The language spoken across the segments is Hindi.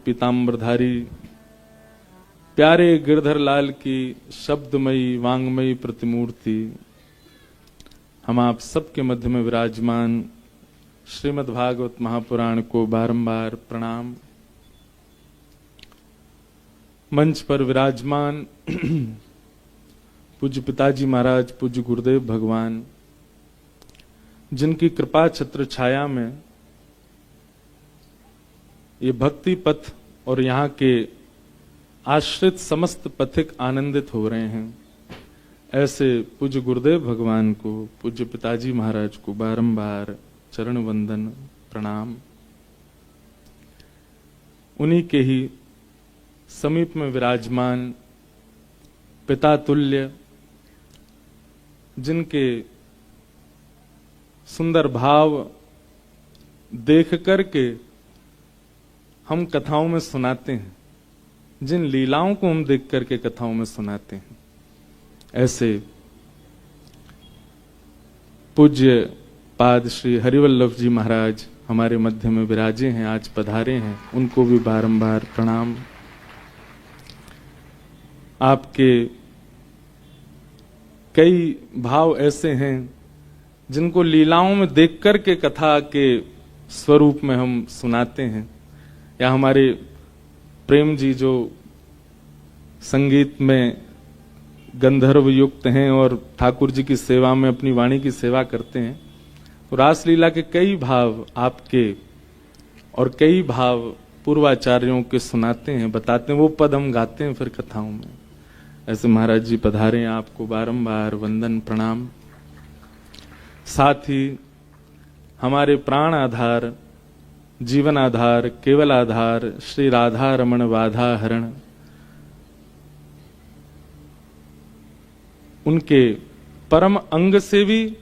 पीताम्बरधारी प्यारे गिरधर लाल की शब्दमयी वांगमयी प्रतिमूर्ति, हम आप सबके मध्य में विराजमान श्रीमद् भागवत महापुराण को बारंबार प्रणाम। मंच पर विराजमान पूज्य पिताजी महाराज, पूज्य गुरुदेव भगवान, जिनकी कृपा छत्र छाया में ये भक्ति पथ और यहाँ के आश्रित समस्त पथिक आनंदित हो रहे हैं, ऐसे पूज्य गुरुदेव भगवान को, पूज्य पिताजी महाराज को बारंबार चरण वंदन प्रणाम। उन्हीं के ही समीप में विराजमान पिता तुल्य, जिनके सुंदर भाव देख करके हम कथाओं में सुनाते हैं, जिन लीलाओं को हम देख करके कथाओं में सुनाते हैं, ऐसे पूज्य पाद श्री हरिवल्लभ जी महाराज हमारे मध्य में विराजे हैं, आज पधारे हैं, उनको भी बारंबार प्रणाम। आपके कई भाव ऐसे हैं जिनको लीलाओं में देख करके कथा के स्वरूप में हम सुनाते हैं, या हमारे प्रेम जी जो संगीत में गंधर्व युक्त हैं और ठाकुर जी की सेवा में अपनी वाणी की सेवा करते हैं, तो रासलीला के कई भाव आपके और कई भाव पूर्वाचार्यों के सुनाते हैं, बताते हैं, वो पद हम गाते हैं फिर कथाओं में। ऐसे महाराज जी पधारे हैं, आपको बारंबार वंदन प्रणाम। साथ ही हमारे प्राण आधार, जीवन आधार, केवल आधार श्री राधा रमण वाधा हरण, उनके परम अंग सेवी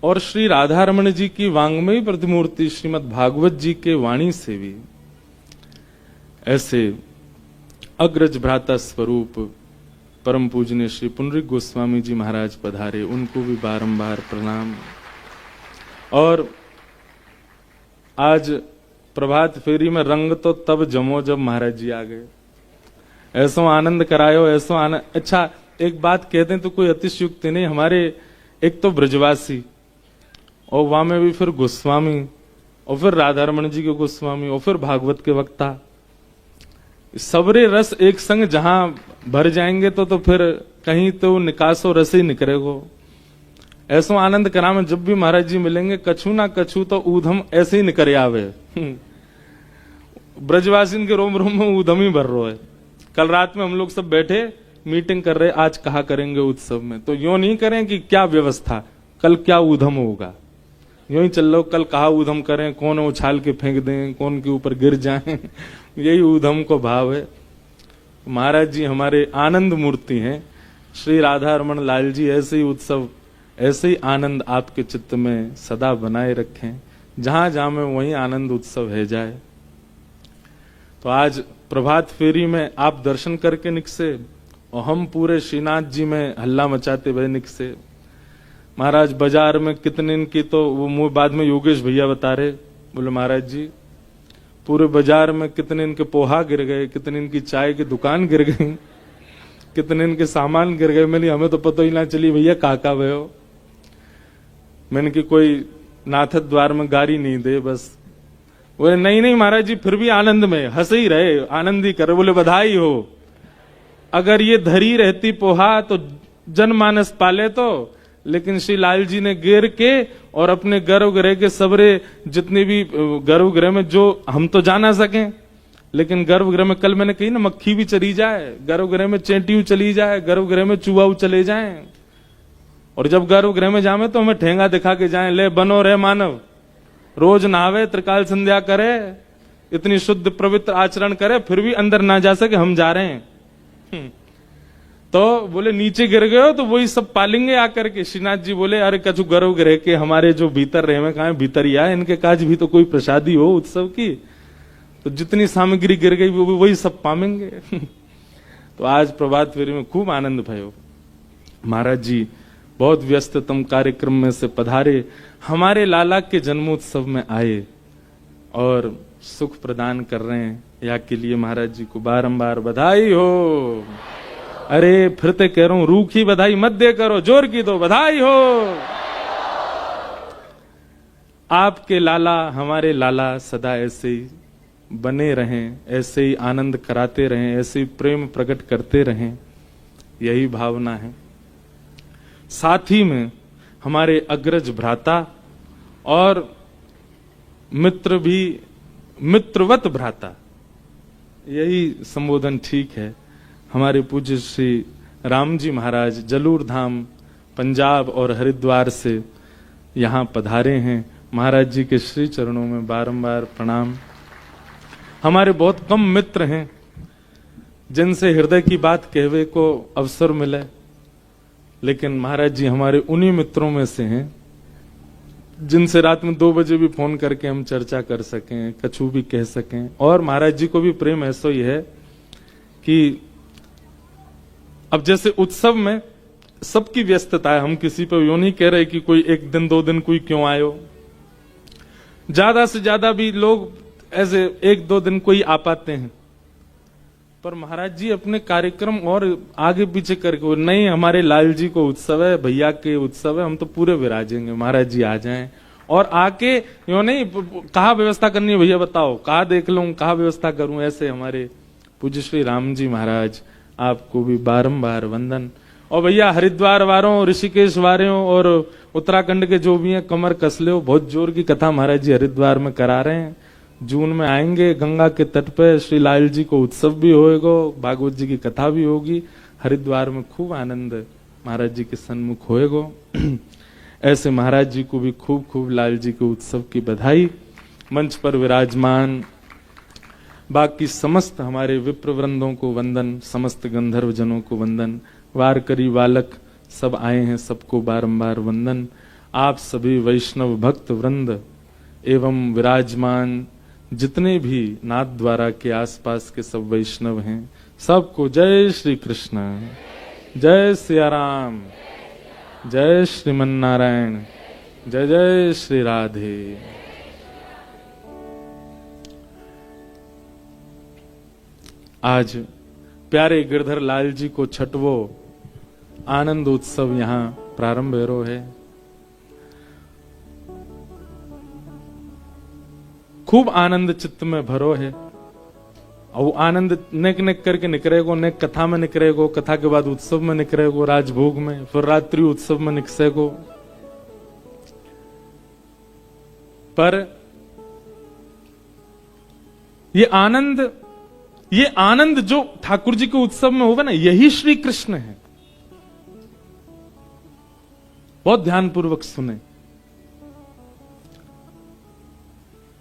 और श्री राधा रमण जी की वांग्मयी प्रतिमूर्ति श्रीमद् भागवत जी के वाणी सेवी, ऐसे अग्रज भ्राता स्वरूप परम पूजनीय श्री पुंडरीक गोस्वामी जी महाराज पधारे, उनको भी बारंबार प्रणाम। और आज प्रभात फेरी में रंग तो तब जमो जब महाराज जी आ गए, ऐसो आनंद करायो, ऐसो आनंद। अच्छा, एक बात कहते हैं तो कोई अतिशयुक्ति नहीं, हमारे एक तो ब्रजवासी और वहां में भी फिर गोस्वामी और फिर राधा रमण जी के गोस्वामी और फिर भागवत के वक्ता, सबरे रस एक संग जहां भर जाएंगे तो फिर कहीं तो निकासो रस ही निकलेगो। ऐसो आनंद करा में जब भी महाराज जी मिलेंगे, कछु ना कछु तो ऊधम ऐसे ही निकल आवे। ब्रजवासी के रोम रोम में ऊधम ही भर रहा है। कल रात में हम लोग सब बैठे मीटिंग कर रहे, आज कहा करेंगे उत्सव में, तो यूं नहीं करें कि क्या व्यवस्था, कल क्या ऊधम होगा, यूं ही चल लो, कल कहा ऊधम करें, कौन उछाल के फेंक दें, कौन के ऊपर गिर जाएं, यही ऊधम को भाव है। महाराज जी हमारे आनंद मूर्ति हैं, श्री राधा रमण लाल जी ऐसे ही उत्सव, ऐसे ही आनंद आपके चित्त में सदा बनाए रखें, जहां जहां में वही आनंद उत्सव है जाए। तो आज प्रभात फेरी में आप दर्शन करके निकसे और हम पूरे श्रीनाथ जी में हल्ला मचाते हुए निकसे। महाराज बाजार में कितने इनकी, तो वो बाद में योगेश भैया बता रहे, बोले महाराज जी पूरे बाजार में कितने इनके पोहा गिर गए, कितने इनकी चाय की दुकान गिर गई, कितने इनके सामान गिर गए। मैंने हमें तो पता ही ना चली भैया काका भय हो। मैंने कि कोई नाथ द्वार में गारी नहीं दे बस। बोले नहीं नहीं महाराज जी फिर भी आनंद में हंस ही रहे, आनंद ही करे। बोले बधाई हो, अगर ये धरी रहती पोहा तो जनमानस पाले तो, लेकिन श्री लाल जी ने गिर के और अपने गर्भगृह के सबरे जितने भी गर्भगृह में, जो हम तो जा ना सके, लेकिन गर्भगृह में कल मैंने कही ना मक्खी भी चली जाए, गर्भगृह में चेंटी चली जाए, गर्भगृह में चूहा चले जाए, और जब गर्भगृह में जावे तो हमें ठेंगा दिखा के जाए, ले बनो रे मानव, रोज नहावे, त्रिकाल संध्या करे, इतनी शुद्ध पवित्र आचरण करे, फिर भी अंदर ना जा सके, हम जा रहे हैं। तो बोले नीचे गिर गए हो तो वही सब पालेंगे आकर के। श्रीनाथ जी बोले अरे कछु गर्भगृह के हमारे जो भीतर रहे में कहा भीतर ही आए, इनके काज भी तो कोई प्रसादी हो उत्सव की, तो जितनी सामग्री गिर गई वो वही सब पामेंगे। तो आज प्रभात फेरी में खूब आनंद भयो। महाराज जी बहुत व्यस्ततम कार्यक्रम में से पधारे, हमारे लाला के जन्मोत्सव में आए और सुख प्रदान कर रहे हैं। या के लिए महाराज जी को बारंबार बधाई हो। अरे फिर तो कह रहा हूं, रूखी बधाई मत दे करो, जोर की दो, बधाई हो। आपके लाला, हमारे लाला सदा ऐसे ही बने रहें, ऐसे ही आनंद कराते रहें, ऐसे ही प्रेम प्रकट करते रहें, यही भावना है। साथ ही में हमारे अग्रज भ्राता और मित्र भी, मित्रवत भ्राता, यही संबोधन ठीक है। हमारे पूज्य श्री राम जी महाराज जलूर धाम पंजाब और हरिद्वार से यहाँ पधारे हैं। महाराज जी के श्री चरणों में बारंबार प्रणाम। हमारे बहुत कम मित्र हैं जिनसे हृदय की बात कहवे को अवसर मिले, लेकिन महाराज जी हमारे उन्हीं मित्रों में से हैं जिनसे रात में 2 बजे भी फोन करके हम चर्चा कर सकें, कछु भी कह सकें। और महाराज जी को भी प्रेम ऐसा ही है कि अब जैसे उत्सव में सबकी व्यस्तता है, हम किसी पर यूं नहीं कह रहे कि कोई 1 दिन 2 दिन कोई क्यों आयो, ज्यादा से ज्यादा भी लोग ऐसे 1-2 दिन कोई आ पाते हैं, पर महाराज जी अपने कार्यक्रम और आगे पीछे करके, नहीं हमारे लाल जी को उत्सव है, भैया के उत्सव है, हम तो पूरे विराजेंगे, महाराज जी आ जाएं। और आके यूं नहीं कहा व्यवस्था करनी है भैया बताओ, कहा देख लूं, कहा व्यवस्था करूं, ऐसे हमारे पूज्य श्री राम जी महाराज, आपको भी बारंबार वंदन। और भैया हरिद्वार वालों, ऋषिकेश वालों और उत्तराखंड के जो भी हैं, कमर कस लो, बहुत जोर की कथा महाराज जी हरिद्वार में करा रहे हैं। जून में आएंगे, गंगा के तट पे श्री लाल जी को उत्सव भी होएगा, भागवत जी की कथा भी होगी, हरिद्वार में खूब आनंद महाराज जी के सन्मुख होएगा। ऐसे महाराज जी को भी खूब खूब लाल जी के उत्सव की बधाई। मंच पर विराजमान बाकी समस्त हमारे विप्रवृंदों को वंदन, समस्त गंधर्व जनों को वंदन, वारकरी बालक सब आए हैं, सबको बारंबार वंदन। आप सभी वैष्णव भक्त वृंद एवं विराजमान जितने भी नाथ द्वारा के आसपास के सब वैष्णव हैं, सबको जय श्री कृष्ण, जय सिया राम, जय श्रीमन नारायण, जय जय श्री राधे। आज प्यारे गिरधर लाल जी को छठवो आनंद उत्सव यहाँ प्रारंभ हो है। खूब आनंद चित्त में भरो है, और वो आनंद नेक नेक करके निकलेगो, नेक कथा में निकलेगो, कथा के बाद उत्सव में निकलेगो, राजभोग में, फिर रात्रि उत्सव में निकसेगो। पर ये आनंद जो ठाकुर जी के उत्सव में होगा ना, यही श्री कृष्ण है। बहुत ध्यानपूर्वक सुने।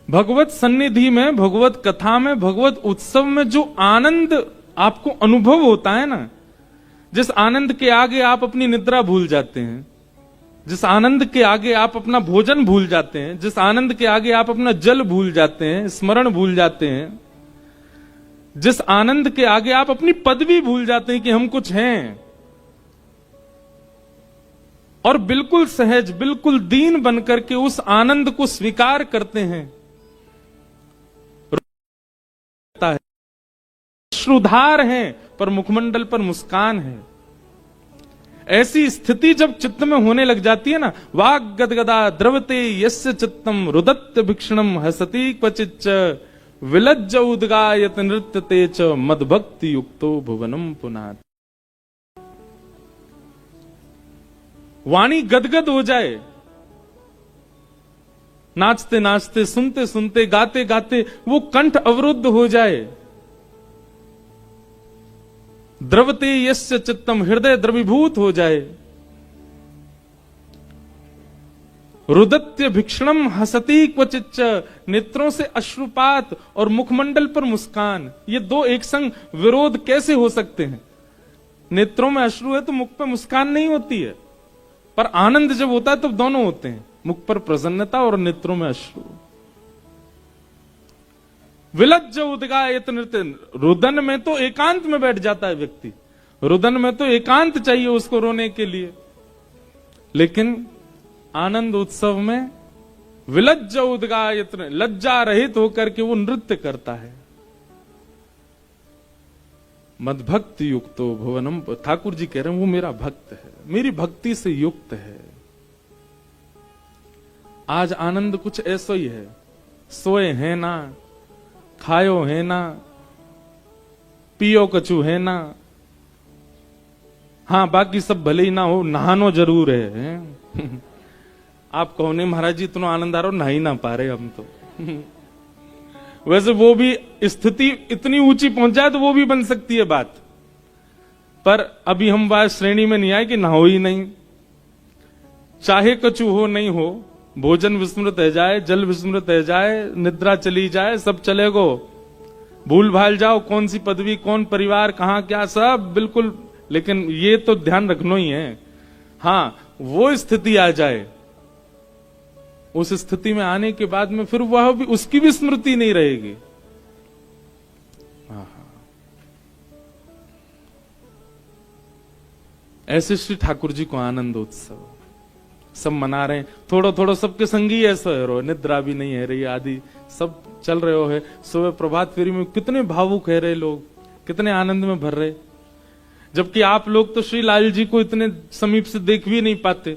भगवत सन्निधि में, भगवत कथा में, भगवत उत्सव में जो आनंद आपको अनुभव होता है ना, जिस आनंद के आगे आप अपनी निद्रा भूल जाते हैं, जिस आनंद के आगे आप अपना भोजन भूल जाते हैं, जिस आनंद के आगे आप अपना जल भूल जाते हैं, स्मरण भूल जाते हैं, जिस आनंद के आगे आप अपनी पदवी भूल जाते हैं कि हम कुछ हैं, और बिल्कुल सहज, बिल्कुल दीन बनकर के उस आनंद को स्वीकार करते हैं, श्रुधार हैं पर मुखमंडल पर मुस्कान है। ऐसी स्थिति जब चित्त में होने लग जाती है ना, वाग गदगदा द्रवते यस्य चित्तम रुदत्य भिक्षणम हसति क्वचिच्च विलज्ज उद्गायत नृत्यते च मदभक्ति युक्तो भुवनम पुनात। वाणी गदगद हो जाए, नाचते नाचते, सुनते सुनते, गाते गाते वो कंठ अवरुद्ध हो जाए। द्रवते यस्य चित्तम, हृदय द्रवीभूत हो जाए। रुदत्य भिक्षणम हसती क्वचिच्च, नेत्रों से अश्रुपात और मुखमंडल पर मुस्कान, ये दो एक संग विरोध कैसे हो सकते हैं? नेत्रों में अश्रु है तो मुख पर मुस्कान नहीं होती है, पर आनंद जब होता है तब तो दोनों होते हैं, मुख पर प्रसन्नता और नेत्रों में अश्रु। विलज्ज उद्गायत नृत्य, रुदन में तो एकांत में बैठ जाता है व्यक्ति, रुदन में तो एकांत चाहिए उसको रोने के लिए, लेकिन आनंद उत्सव में विलज्ज उद्गायत, लज्जा रहित होकर के वो नृत्य करता है। मद भक्ति युक्तो भुवनम। ठाकुर जी कह रहे हैं वो मेरा भक्त है, मेरी भक्ति से युक्त है। आज आनंद कुछ ऐसा ही है, सोए है ना, खायो है ना, पियो कछु है ना, हाँ बाकी सब भले ही ना हो, नहानो जरूर है। आप कहो नहीं महाराज जी इतना आनंद आ रहा हो, नहा ही ना पा रहे हम तो। वैसे वो भी स्थिति इतनी ऊंची पहुंच जाए तो वो भी बन सकती है बात, पर अभी हम बात श्रेणी में नहीं आए कि नहाओ ही नहीं। चाहे कछु हो नहीं हो, भोजन विस्मृत है जाए, जल विस्मृत है जाए, निद्रा चली जाए, सब चलेगो, भूल भाल जाओ कौन सी पदवी, कौन परिवार, कहां क्या, सब बिल्कुल, लेकिन ये तो ध्यान रखना ही है। हाँ वो स्थिति आ जाए, उस स्थिति में आने के बाद में फिर वह भी, उसकी भी स्मृति नहीं रहेगी। ऐसे श्री ठाकुर जी को आनंद उत्सव सब मना रहे हैं, थोड़ा थोड़ा सबके संगी ऐसा है रो, निद्रा भी नहीं है रही आदि, सब चल रहे हो है। सुबह प्रभात फेरी में कितने भावुक है रहे लोग, कितने आनंद में भर रहे, जबकि आप लोग तो श्री लाल जी को इतने समीप से देख भी नहीं पाते,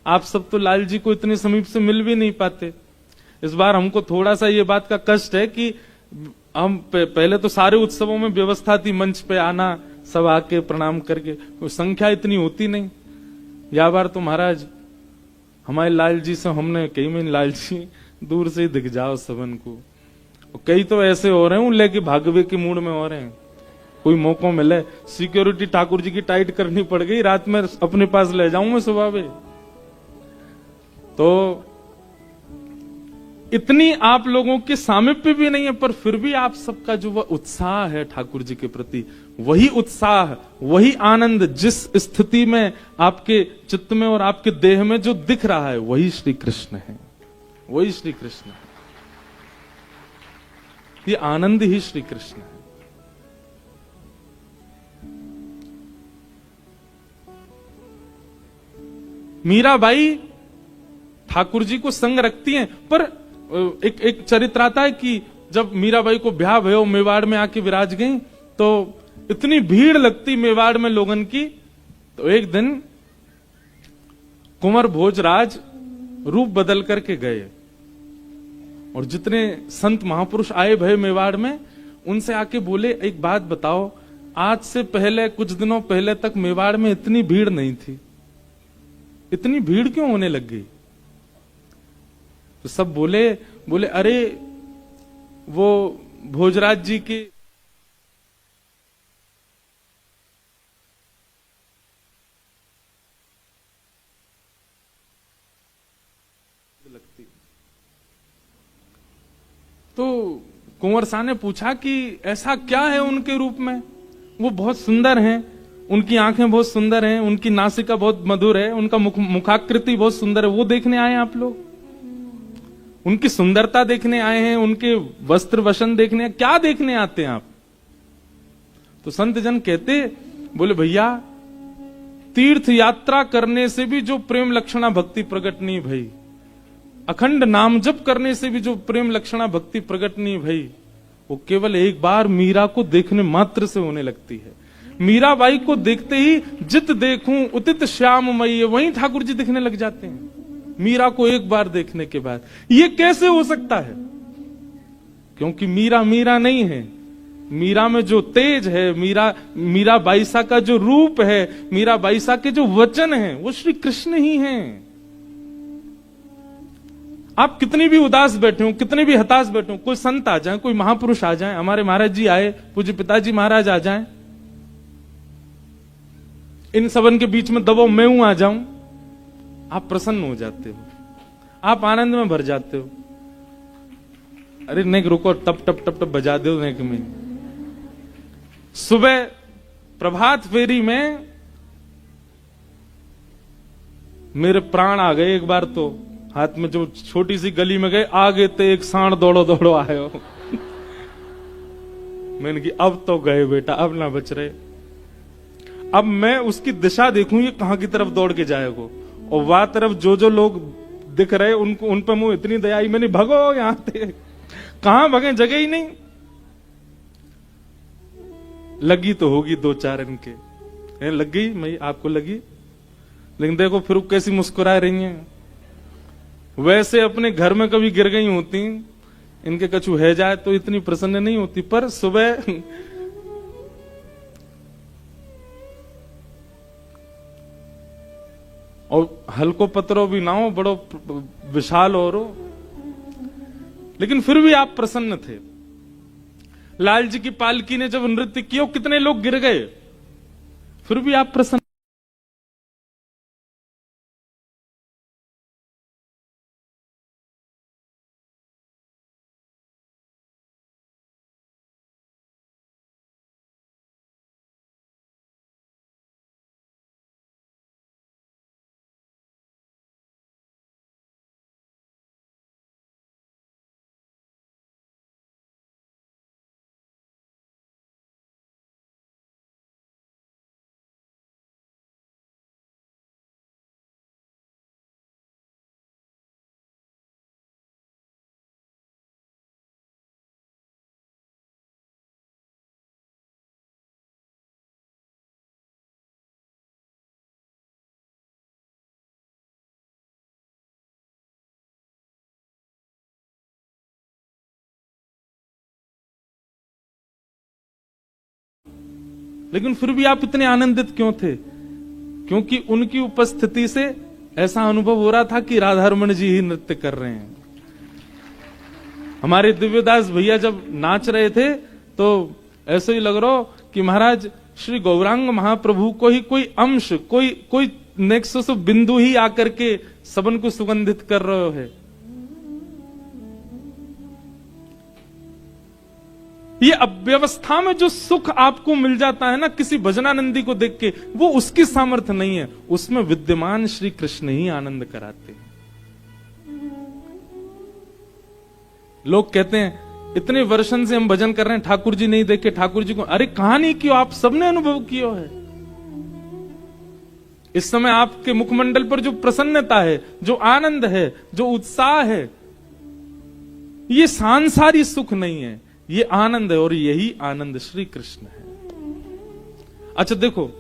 आप सब तो लाल जी को इतने समीप से मिल भी नहीं पाते। इस बार हमको थोड़ा सा ये बात का कष्ट है कि हम पहले तो सारे उत्सवों में व्यवस्था थी मंच पे आना, सब आके प्रणाम करके, संख्या इतनी होती नहीं। या बार तो महाराज हमारे लाल जी से हमने कही में, लाल जी दूर से ही दिख जाओ सबन को। कई तो ऐसे हो रहे हैं लेके भागवे के मूड में हो रहे हैं, कोई मौका मिले, सिक्योरिटी ठाकुर जी की टाइट करनी पड़ गई, रात में अपने पास ले जाऊं मैं सुबह में। तो इतनी आप लोगों के सामीप्य भी नहीं है, पर फिर भी आप सबका जो वह उत्साह है ठाकुर जी के प्रति, वही उत्साह, वही आनंद जिस स्थिति में आपके चित्त में और आपके देह में जो दिख रहा है, वही श्री कृष्ण है, वही श्री कृष्ण है। ये आनंद ही श्री कृष्ण है। मीराबाई ठाकुर जी को संग रखती हैं, पर एक चरित्र आता है कि जब मीराबाई को ब्याह भयो, मेवाड़ में आके विराज गई, तो इतनी भीड़ लगती मेवाड़ में लोगन की। तो एक दिन कुंवर भोजराज रूप बदल करके गए, और जितने संत महापुरुष आए भय मेवाड़ में, उनसे आके बोले एक बात बताओ, आज से पहले कुछ दिनों पहले तक मेवाड़ में इतनी भीड़ नहीं थी, इतनी भीड़ क्यों होने लग गई? तो सब बोले अरे वो भोजराज जी की लगती। तो कुंवर शाह ने पूछा कि ऐसा क्या है उनके रूप में, वो बहुत सुंदर हैं, उनकी आंखें बहुत सुंदर हैं, उनकी नासिका बहुत मधुर है, उनका मुखाकृति बहुत सुंदर है, वो देखने आए आप लोग? उनकी सुंदरता देखने आए हैं, उनके वस्त्र वसन देखने, क्या देखने आते हैं आप? तो संत जन कहते, बोले भैया तीर्थ यात्रा करने से भी जो प्रेम लक्षणा भक्ति प्रकट नहीं भई, अखंड नाम जप करने से भी जो प्रेम लक्षणा भक्ति प्रकट नहीं भई, वो केवल एक बार मीरा को देखने मात्र से होने लगती है। मीराबाई को देखते ही जित देखूं उतित श्याममयी, वहीं ठाकुर जी दिखने लग जाते हैं मीरा को एक बार देखने के बाद। ये कैसे हो सकता है? क्योंकि मीरा मीरा नहीं है, मीरा में जो तेज है, मीरा बाईसा का जो रूप है, मीरा बाईसा के जो वचन है, वो श्री कृष्ण ही हैं। आप कितनी भी उदास बैठे हो, कितने भी हताश बैठे हो, कोई संत आ जाए, कोई महापुरुष आ जाए, हमारे महाराज जी आए, पूज्य पिताजी महाराज आ जाए, इन सबन के बीच में दबाव मैं हूं आ जाऊं, आप प्रसन्न हो जाते हो, आप आनंद में भर जाते हो। अरे नेक रुको, टप टप टप टप बजा दो नेक में। सुबह प्रभात फेरी में मेरे प्राण आ गए। एक बार तो हाथ में जो छोटी सी गली में गए, आगे ते एक सांड दौड़ो दौड़ो आए हो। मैंने कि अब तो गए बेटा, अब ना बच रहे। अब मैं उसकी दिशा देखूं ये कहां की तरफ दौड़ के जाएगा, और वह तरफ जो जो लोग दिख रहे उनको, उन पर मुंह इतनी दया आई, मैंने भगो यहां से, कहां भगे, जगह ही नहीं। लगी तो होगी 2-4 इनके, लग गई मई, आपको लगी, लेकिन देखो फिर कैसी मुस्कुरा रही हैं। वैसे अपने घर में कभी गिर गई होती, इनके कछु है जाए तो इतनी प्रसन्न नहीं होती, पर सुबह और हल्को पत्रो भी ना हो, बड़ो विशाल और हो, लेकिन फिर भी आप प्रसन्न थे। लाल जी की पालकी ने जब नृत्य किया, कितने लोग गिर गए, फिर भी आप प्रसन्न। लेकिन फिर भी आप इतने आनंदित क्यों थे? क्योंकि उनकी उपस्थिति से ऐसा अनुभव हो रहा था कि राधारमण जी ही नृत्य कर रहे हैं। हमारे दिव्यदास भैया जब नाच रहे थे तो ऐसे ही लग रहा हो कि महाराज श्री गौरांग महाप्रभु को ही कोई अंश, कोई नेक्सस बिंदु ही आकर के सबन को सुगंधित कर रहे है। ये अव्यवस्था में जो सुख आपको मिल जाता है ना किसी भजनानंदी को देख के, वो उसकी सामर्थ्य नहीं है, उसमें विद्यमान श्री कृष्ण ही आनंद कराते हैं। लोग कहते हैं इतने वर्षन से हम भजन कर रहे हैं, ठाकुर जी नहीं देखे, ठाकुर जी को, अरे कहानी क्यों, आप सबने अनुभव किया है। इस समय आपके मुखमंडल पर जो प्रसन्नता है, जो आनंद है, जो उत्साह है, ये सांसारिक सुख नहीं है, ये आनंद है, और यही आनंद श्री कृष्ण है। अच्छा देखो,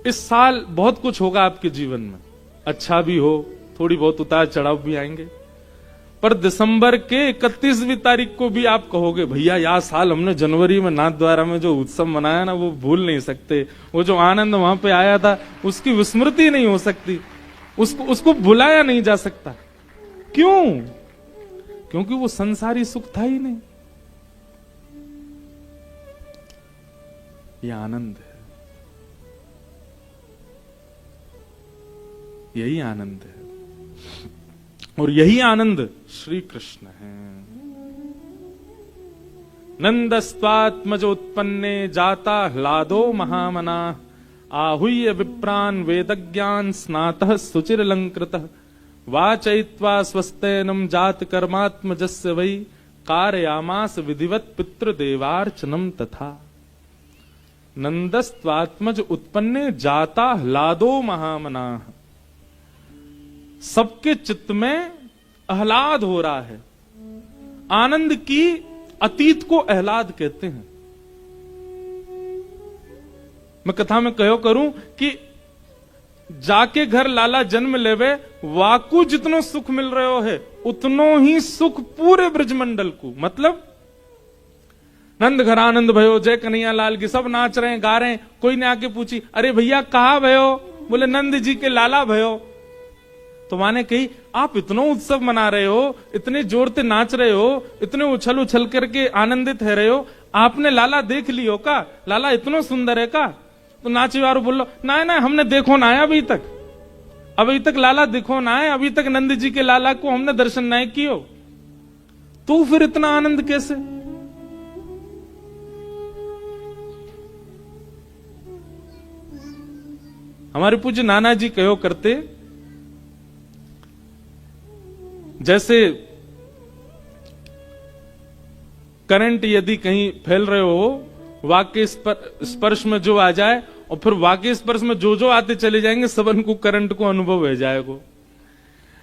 इस साल बहुत कुछ होगा आपके जीवन में, अच्छा भी हो, थोड़ी बहुत उतार चढ़ाव भी आएंगे, पर दिसंबर के 31वीं तारीख को भी आप कहोगे भैया यह साल हमने जनवरी में नाथ द्वारा में जो उत्सव मनाया ना, वो भूल नहीं सकते, वो जो आनंद वहां पे आया था उसकी विस्मृति नहीं हो सकती, उसको भुलाया नहीं जा सकता। क्यों? क्योंकि वो संसारी सुख था ही नहीं, ये आनंद है, यही आनंद है, और यही आनंद श्री कृष्ण है। नंदस्त्वात्मजोत्पन्ने जाता ह्लादो महामना, आहूय विप्रान वेदज्ञान स्नातः सुचिरलंकृतः, वाचयित्वा स्वस्तेनम जात कर्मात्मजस्य वै, कारयामास विधिवत पितृदेवार्चनम तथा। नंदस्त्वात्मज उत्पन्ने जाता ह्लादो महामना, सबके चित्त में आह्लाद हो रहा है। आनंद की अतीत को आह्लाद कहते हैं। मैं कथा में कहो करूं कि जाके घर लाला जन्म लेवे, वाकू जितनो सुख मिल रहे है उतनो ही सुख पूरे ब्रजमंडल को, मतलब नंद घर आनंद भयो, जय कन्हैया लाल की, सब नाच रहे हैं, गा रहे हैं। कोई ने आके पूछी अरे भैया कहा भयो, बोले नंद जी के लाला भयो। तो माने कही आप इतना उत्सव मना रहे हो, इतने जोर से नाच रहे हो, इतने उछल उछल करके आनंदित है रहे हो, आपने लाला देख लियो का, लाला इतना सुंदर है का? तो नाचे वालों बोलो ना ना हमने देखो ना है, अभी तक लाला देखो ना है, अभी तक नंद जी के लाला को हमने दर्शन ना कियो, तो फिर इतना आनंद कैसे? हमारे पूज्य नाना जी कहो करते, जैसे करंट यदि कहीं फैल रहे हो, वाक्य स्पर्श में जो आ जाए और फिर वाक्य स्पर्श में जो जो आते चले जाएंगे, सबन को करंट को अनुभव हो जाएगा।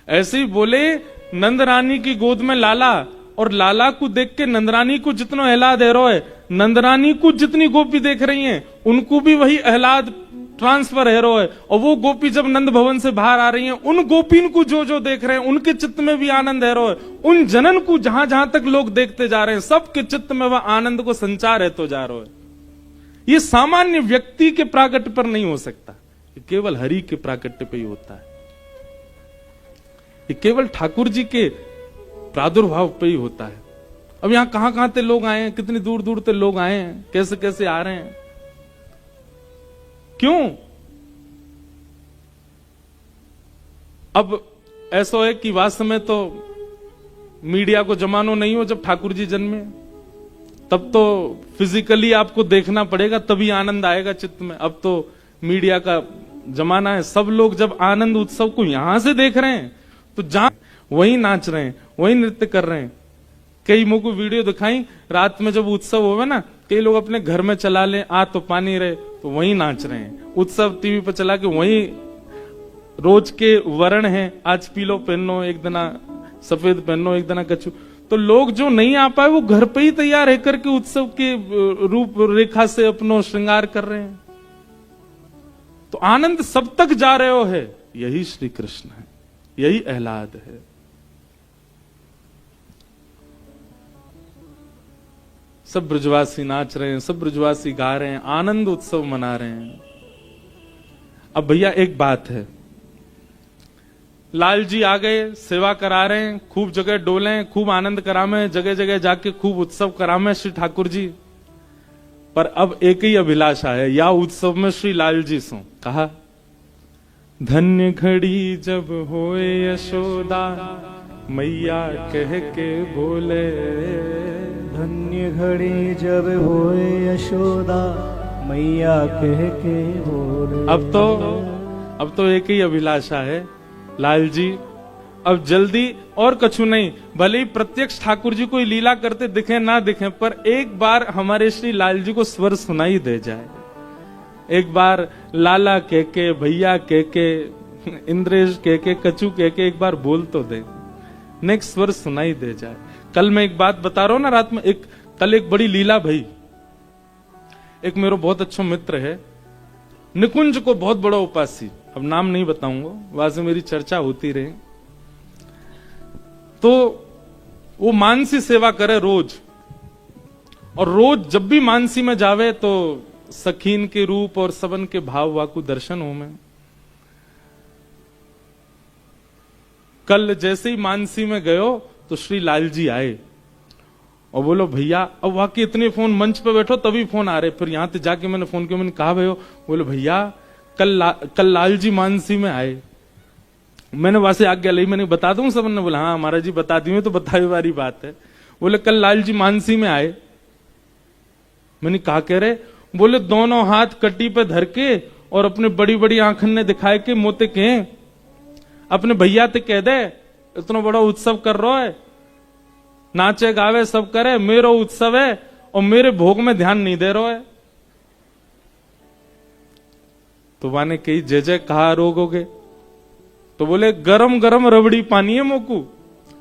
ऐसे ही बोले नंद रानी की गोद में लाला, और लाला को देख के नंदरानी को जितना अहलाद है रो है, नंदरानी को जितनी गोपी देख रही हैं उनको भी वही अहलाद ट्रांसफर है रो है। और वो गोपी जब नंद भवन से बाहर आ रही हैं, उन गोपीन को जो जो देख रहे हैं उनके चित्त में भी आनंद है रो है। उन जनन को जहां जहां तक लोग देखते जा रहे हैं, सबके चित्त में वह आनंद को संचार है तो जा रहा है। ये सामान्य व्यक्ति के प्राकट्य पर नहीं हो सकता, ये केवल हरि के प्राकट्य पे ही होता है। ये केवल ठाकुर जी के प्रादुर्भाव पे ही होता है। अब यहां कहां कहां से लोग आए हैं, कितनी दूर दूर से लोग आए हैं, कैसे कैसे आ रहे हैं, क्यों? अब ऐसा है कि वास्तव में तो मीडिया को जमानो नहीं हो। जब ठाकुर जी जन्मे तब तो फिजिकली आपको देखना पड़ेगा, तभी आनंद आएगा चित्त में। अब तो मीडिया का जमाना है, सब लोग जब आनंद उत्सव को यहां से देख रहे हैं तो जहां वहीं नाच रहे हैं, वहीं नृत्य कर रहे हैं। कई मुझको वीडियो दिखाई, रात में जब उत्सव होवे ना, कई लोग अपने घर में चला ले, आ तो पानी रहे तो वहीं नाच रहे हैं। उत्सव टीवी पर चला के वहीं रोज के वर्ण हैं, आज पीलो पहनो, एक दिना सफेद पहनो, एक दिना कछु। तो लोग जो नहीं आ पाए वो घर पे ही तैयार है करके उत्सव के रूप रेखा से अपनो श्रृंगार कर रहे हैं। तो आनंद सब तक जा रहे हो है, यही श्री कृष्ण है, यही अहलाद है। सब ब्रजवासी नाच रहे हैं, सब ब्रजवासी गा रहे हैं, आनंद उत्सव मना रहे हैं। अब भैया एक बात है, लाल जी आ गए, सेवा करा रहे हैं, खूब जगह डोले, खूब आनंद करामे, जगह जगह जाके खूब उत्सव करामे श्री ठाकुर जी। पर अब एक ही अभिलाषा है, या उत्सव में श्री लाल जी सो। कहा, धन्य घड़ी जब होए यशोदा मैया कह के बोले। धन्य घड़ी जब होए यशोदा मैया कह के बोले। अब तो एक ही अभिलाषा है, लाल जी अब जल्दी और कछु नहीं, भले ही प्रत्यक्ष ठाकुर जी कोई लीला करते दिखे ना दिखे, पर एक बार हमारे श्री लाल जी को स्वर सुनाई दे जाए। एक बार लाला कह के, भैया कह के, इंद्रेश कह के, कचू कह के एक बार बोल तो दे, नेक्स्ट स्वर सुनाई दे जाए। कल मैं एक बात बता रहा हूं ना, रात में कल एक बड़ी लीला भई। एक मेरा बहुत अच्छा मित्र है, निकुंज को बहुत बड़ा उपासी, अब नाम नहीं बताऊंगा, वहां से मेरी चर्चा होती रही। तो वो मानसी सेवा करे रोज, और रोज जब भी मानसी में जावे तो सखीन के रूप और सबन के भाव वाकु दर्शन हो में। कल जैसे ही मानसी में गयो तो श्री लाल जी आए और बोलो भैया, अब वाकई इतने फोन मंच पे बैठो तभी फोन आ रहे, फिर यहां से जाके मैंने फोन किया, मैंने कहा भयो, बोलो भैया कल लाल जी मानसी में आए। मैंने वहां से आज्ञा ली, मैंने बता दूं सबन ने, बोला हाँ महाराज जी बता दी, तो बताई वाली बात है। बोले कल लाल जी मानसी में आए। मैंने कहा कह रहे, बोले दोनों हाथ कटी पे धर के और अपने बड़ी बड़ी आंखन ने दिखाए के मोते के अपने भैया ते कह दे, इतना बड़ा उत्सव कर रहा है, नाचे गावे सब करे, मेरा उत्सव है और मेरे भोग में ध्यान नहीं दे रहा है। तो वाने कही जय जय कहा रोगोगे, तो बोले गरम गरम रबड़ी पानी है मोकू,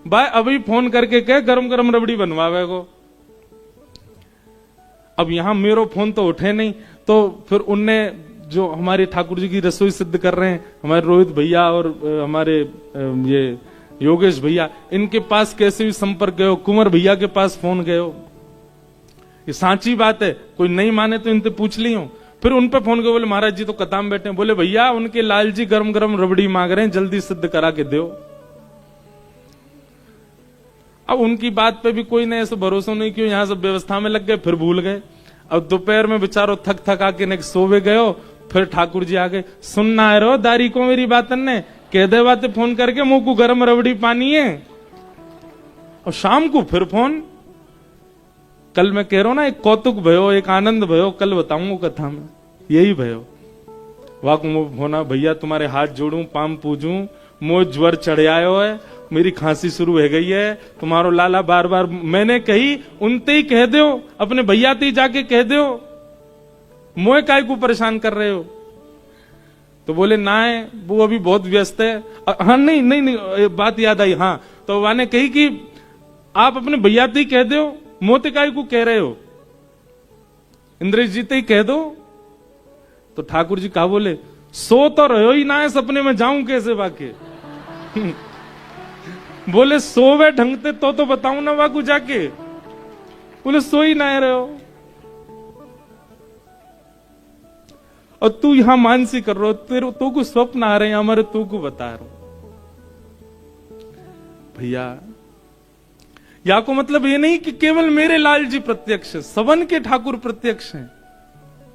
भाई अभी फोन करके कह गरम गरम रबड़ी बनवावे को। अब यहां मेरो फोन तो उठे नहीं, तो फिर उनने जो हमारे ठाकुर जी की रसोई सिद्ध कर रहे हैं, हमारे रोहित भैया और हमारे ये योगेश भैया, इनके पास कैसे भी संपर्क गयो, कुंवर भैया के पास फोन गयो। ये सांची बात है, कोई नहीं माने तो इनसे पूछ ली हूं। फिर उन पे फोन गए, बोले महाराज जी तो कताम बैठे हैं। बोले भैया उनके लाल जी गरम गरम रबड़ी मांग रहे हैं, जल्दी सिद्ध करा के दो। अब उनकी बात पे भी कोई ने ऐसा भरोसा नहीं किया, यहां सब व्यवस्था में लग गए, फिर भूल गए। अब दोपहर में बेचारो थक थक आके ने सोवे गयो, फिर ठाकुर जी आ गए, सुनना है रो दारी को मेरी बातन ने, कह दे बातें फोन करके मुंह को गरम रबड़ी पानी है। और शाम को फिर फोन, कल मैं कह रहा हूं ना, एक कौतुक भयो, एक आनंद भयो, कल बताऊंगा कथा में, यही भयो। वाक होना भैया तुम्हारे हाथ जोड़ू, पाम पूजू, मोज ज्वर चढ़ आयो है, मेरी खांसी शुरू हो गई है, तुम्हारो लाला बार बार मैंने कही, उनते ही कह दो, अपने भैया ते जाके कह दो, मोए काय को परेशान कर रहे हो। तो बोले ना है वो अभी बहुत व्यस्त है। हाँ नहीं नहीं नहीं बात याद आई, हाँ तो वाने कही कि आप अपने भैया ही कह दो, मोते काय को कह रहे हो, इंद्रेश जी ते ही कह दो। तो ठाकुर जी कहा बोले, सो तो रहो ही ना है, सपने में जाऊं कैसे बाके। बोले सोवे ढंगते तो बताऊं ना वाकू जाके। बोले सो ही ना रहे हो, और तू यहां मानसी कर रहा हो, तेरे तो को स्वप्न आ रहे हैं हमारे, तो को बता रहा हूं भैया। या को मतलब ये नहीं कि केवल मेरे लाल जी प्रत्यक्ष है, सबन के ठाकुर प्रत्यक्ष हैं।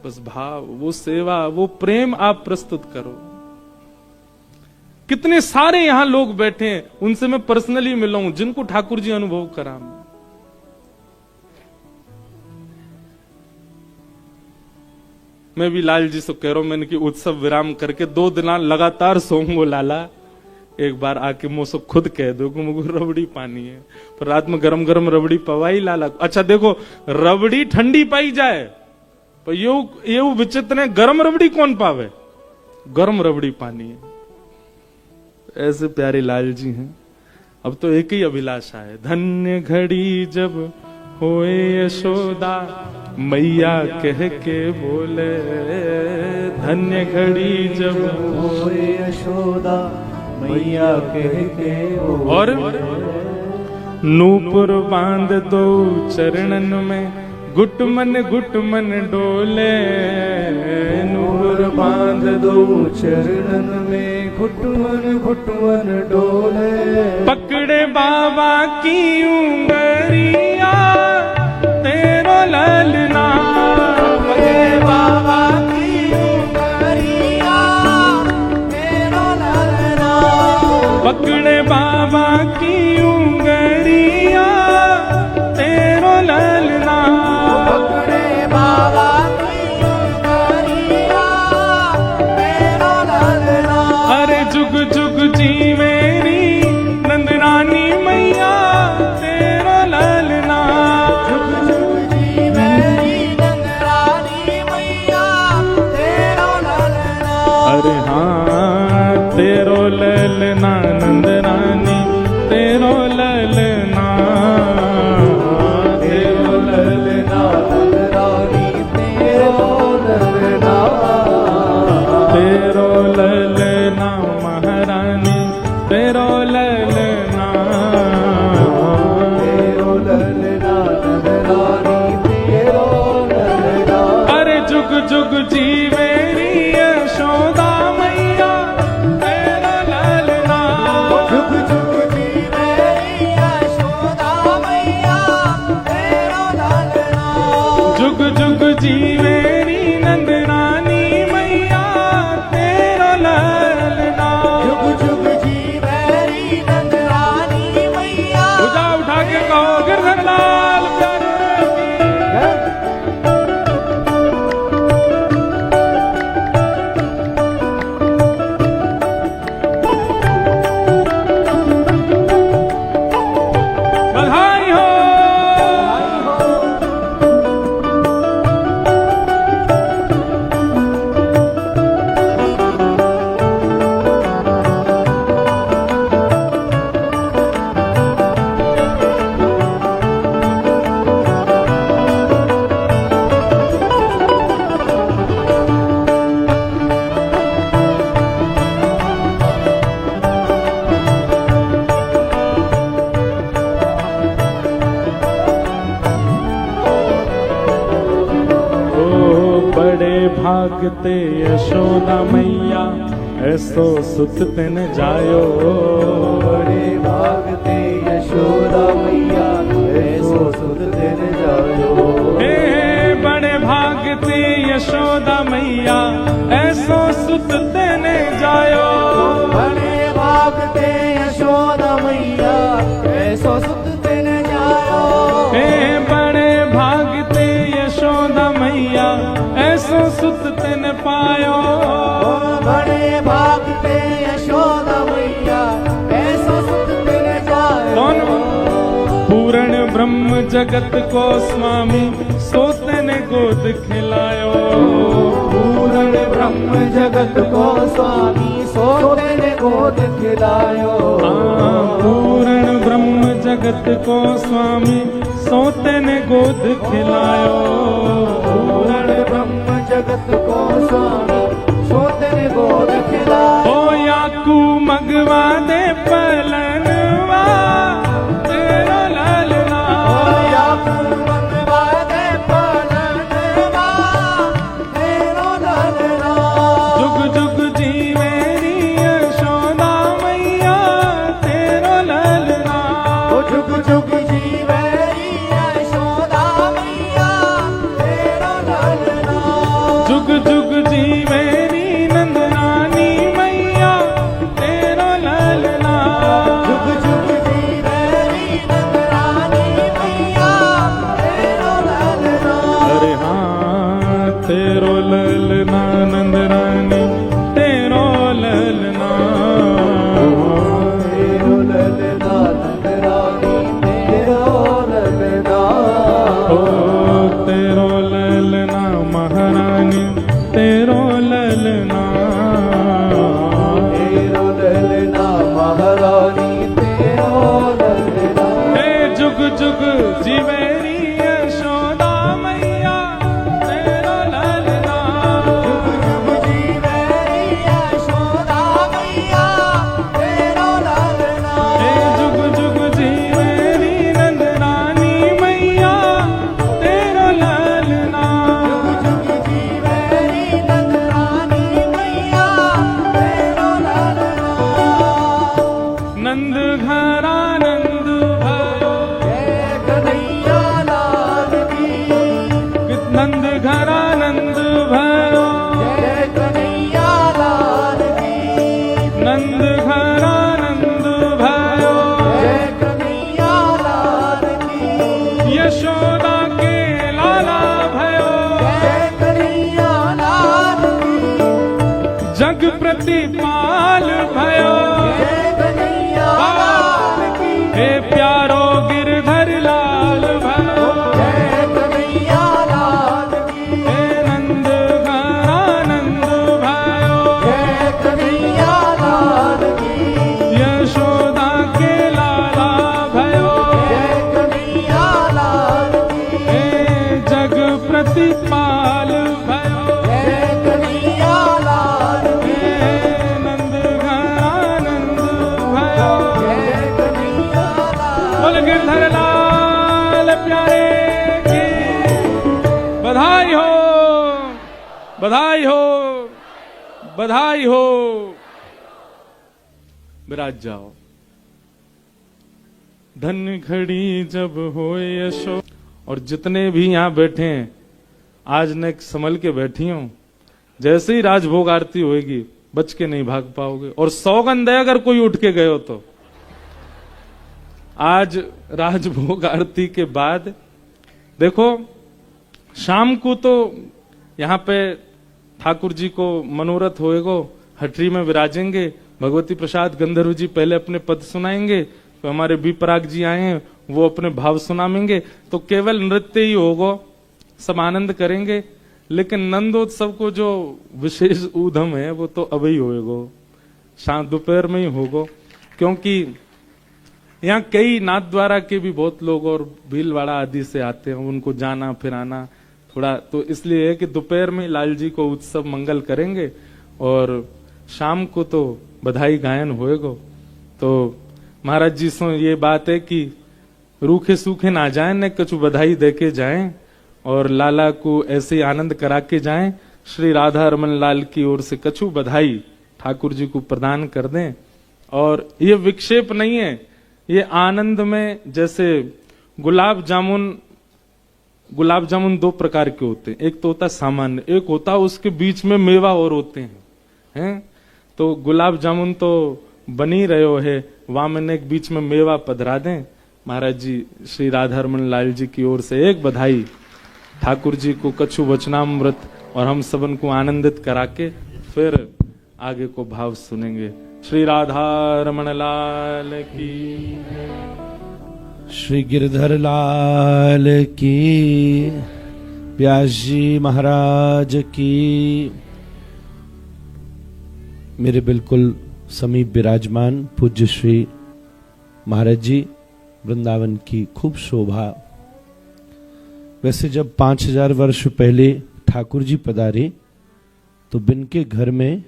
बस भाव, वो सेवा, वो प्रेम आप प्रस्तुत करो। कितने सारे यहां लोग बैठे हैं, उनसे मैं पर्सनली मिला हूं, जिनको ठाकुर जी अनुभव करा। मैं भी लाल जी से कह रहा हूं, मैंने कि उत्सव विराम करके 2 दिन लगातार सोऊंगो लाला, एक बार आके मुझसे खुद कह दो कि मुझे रबड़ी पानी है, पर रात में गरम गरम रबड़ी पवाई लाला। अच्छा देखो, रबड़ी ठंडी पाई जाए, पर ये विचित्र है, गरम रबड़ी कौन पावे, गरम रबड़ी पानी है। ऐसे प्यारे लाल जी हैं। अब तो एक ही अभिलाषा है, धन्य घड़ी जब होए यशोदा मैया कह के बोले, धन्य घड़ी जब होए यशोदा मैया कह के बोले। और नूपुर बांध दो चरणन में, गुटमन डोले, नूपुर बांध दो चरणन में, घुटमन डोले। पकड़े बाबा की उंगरिया तेरो ललना, पकड़े बाबा की उंगरिया तेरो ललना, पकड़े बाबा की उंगरिया तेरो ललना, पकड़े बाबा की उंगरिया तेरो ललना। अरे जुग जुग जी मेरी नंदरानी मैया तेरो ललना, जुग जुग जी मेरी नंदरानी मैया तेरो ललना। अरे हाँ तेरो ललना नंदरानी, तेरो ललना, तेरो ललना नंदरानी तेरो ललना, तेरो ललना महारानी, तेरो ललना, तेरो ललना नंदरानी तेरो ललना। अरे जुग जुग जी मेरी यशोदा मैया तेरा ललना, जुग जुग जी मेरी यशोदा मैया तेरो ललना, जुग जुग जी मेरी नंदरानी मैया तेरा ललना। जुग जुग जी मेरी नंदरानी मैया। भुजा उठा के कहो गिरधर लाल प्यारे की। बधाई हो। बड़े भागते यशोदा मैया, ऐसो सुत तिन जायो, बड़े भागते यशोदा मैया, ऐसो सुत दिन जायो। हे बड़े भागते यशोदा मैया, ऐसो सुत तिन जायो, बड़े भागते यशोदा मैया, ऐसो सुत दिन जायो। हे बड़े भागते यशोदा मैया, ऐसो सुत तिन पायो, बड़े भागते यशोदा मैया, ऐसो सुत दिन जायो। कौन? पूर्ण ब्रह्म जगत को स्वामी, सोते ने गोद खिलायो, पूर्ण ब्रह्म जगत को स्वामी, सोते ने गोद खिलायो। पूर्ण ब्रह्म जगत को स्वामी सोते ने गोद खिलायो। पूर्ण ब्रह्म जगत को स्वामी सोते ने गोद खिलायो। ओ याकू मगवा दे पलनवा तेरो ललना। याकू मगवा दे पलनवा तेरो ललना। जुग जुग जीवे री यशोदा मैया तेरो ललना। ओ जुग जुग जीवे री यशोदा मैया तेरो ललना। जुग जुग जीवे री नंदरानी मैया तेरो ललना। जुग जुग जीवे री नंदरानी मैया तेरो ललना। अरे हाँ तेरो ललना नंदरानी तेरो ललना। तेरो ललना नंदरानी तेरो ललना। ओ तेरो ललना महारानी तेरो ललना। तेरो ललना महारानी तेरो ललना। हे जुग जुग जीवेरी यशोदा मैया तेरो ललना। जुग जुग जीवे री यशोदा मैया तेरो ललना। हे जुग जुग जीवेरी नंदरानी मैया तेरो ललना। जुग जुग जीवे री नंदरानी मैया तेरो ललना। नंद घरा नंद भयो जय कन्हैया लाल की। नंद घरा नंद भयो। जय कन्हैया लाल की। नंद घरा नंद भयो। जय कन्हैया लाल की। यशोदा के लाला भयो। जय कन्हैया लाल की। जग प्रतिपाल भयो। जय कन्हैया लाल की। हे प्यारो गिरधर लाल भयो। जय कन्हैया लाल की। हे नंद घरा नंद भयो। जय कन्हैया लाल की। यशोदा के लाला भयो। जय कन्हैया लाल की। हे जग प्रतिपाल भयो। जय कन्हैया लाल की। हे नंद घरा नंद भयो। जय कन्हैया लाल। बोल गिरधर लाल प्यारे की बधाई हो, बधाई हो, बधाई हो। विराज जाओ। धन्य घड़ी जब हो यशो। और जितने भी यहाँ बैठे हैं आज न संभल के बैठी हूं। जैसे ही राजभोग आरती होगी बच के नहीं भाग पाओगे। और सौगंध है अगर कोई उठ के गए हो तो। आज राजभोग आरती के बाद देखो शाम को तो यहाँ पे ठाकुर जी को मनोरथ होएगो। हटरी में विराजेंगे। भगवती प्रसाद गंधर्व जी पहले अपने पद सुनाएंगे। तो हमारे बी पराग जी आए हैं वो अपने भाव सुनाएंगे। तो केवल नृत्य ही होगो। सब आनंद करेंगे। लेकिन नंदोत्सव को जो विशेष ऊधम है वो तो अभी होएगो। शाम दोपहर में ही होगो। क्योंकि यहाँ कई नाथ द्वारा के भी बहुत लोग और भीलवाड़ा आदि से आते हैं। उनको जाना फिर आना थोड़ा तो इसलिए है कि दोपहर में लाल जी को उत्सव मंगल करेंगे और शाम को तो बधाई गायन होएगो। तो महाराज जी से ये बात है कि रूखे सूखे ना जाएं न कुछ बधाई देके जाएं और लाला को ऐसे आनंद करा के जाएं। श्री राधा रमन लाल की ओर से कछु बधाई ठाकुर जी को प्रदान कर दें। और ये विक्षेप नहीं है। ये आनंद में जैसे गुलाब जामुन दो प्रकार के होते हैं। एक तो होता सामान्य, एक होता उसके बीच में मेवा और होते हैं। तो गुलाब जामुन तो बन ही रहे हो है, वामन एक बीच में मेवा पधरा दें। महाराज जी श्री राधा रमन लाल जी की ओर से एक बधाई। ठाकुर जी को कछु वचनामृत और हम सबन को आनंदित करा के फिर आगे को भाव सुनेंगे। श्री राधा रमन लाल की, श्री गिरधर लाल की, व्यास जी महाराज की। मेरे बिल्कुल समीप विराजमान पूज्य श्री महाराज जी वृंदावन की खूब शोभा। वैसे जब 5000 वर्ष पहले ठाकुर जी पधारे तो बिन के घर में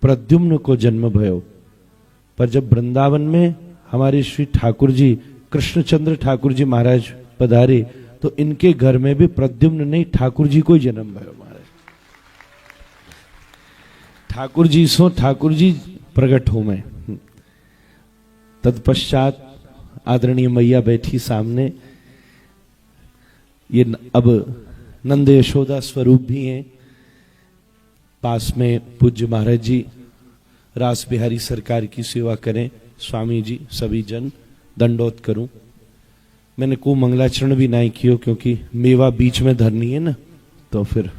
प्रद्युम्न को जन्म भयो, पर जब वृंदावन में हमारे श्री ठाकुर जी कृष्णचंद्र ठाकुर जी महाराज पधारे तो इनके घर में भी प्रद्युम्न नहीं ठाकुर जी को ही जन्म भयो महाराज। ठाकुर जी सो ठाकुर जी प्रकट हो में। तत्पश्चात आदरणीय मैया बैठी सामने, ये अब नंद यशोदा स्वरूप भी हैं। पास में पूज्य महाराज जी रास बिहारी सरकार की सेवा करें। स्वामी जी सभी जन दंडोत करूं। मैंने को मंगलाचरण भी नहीं कियो क्योंकि मेवा बीच में धरनी है ना, तो फिर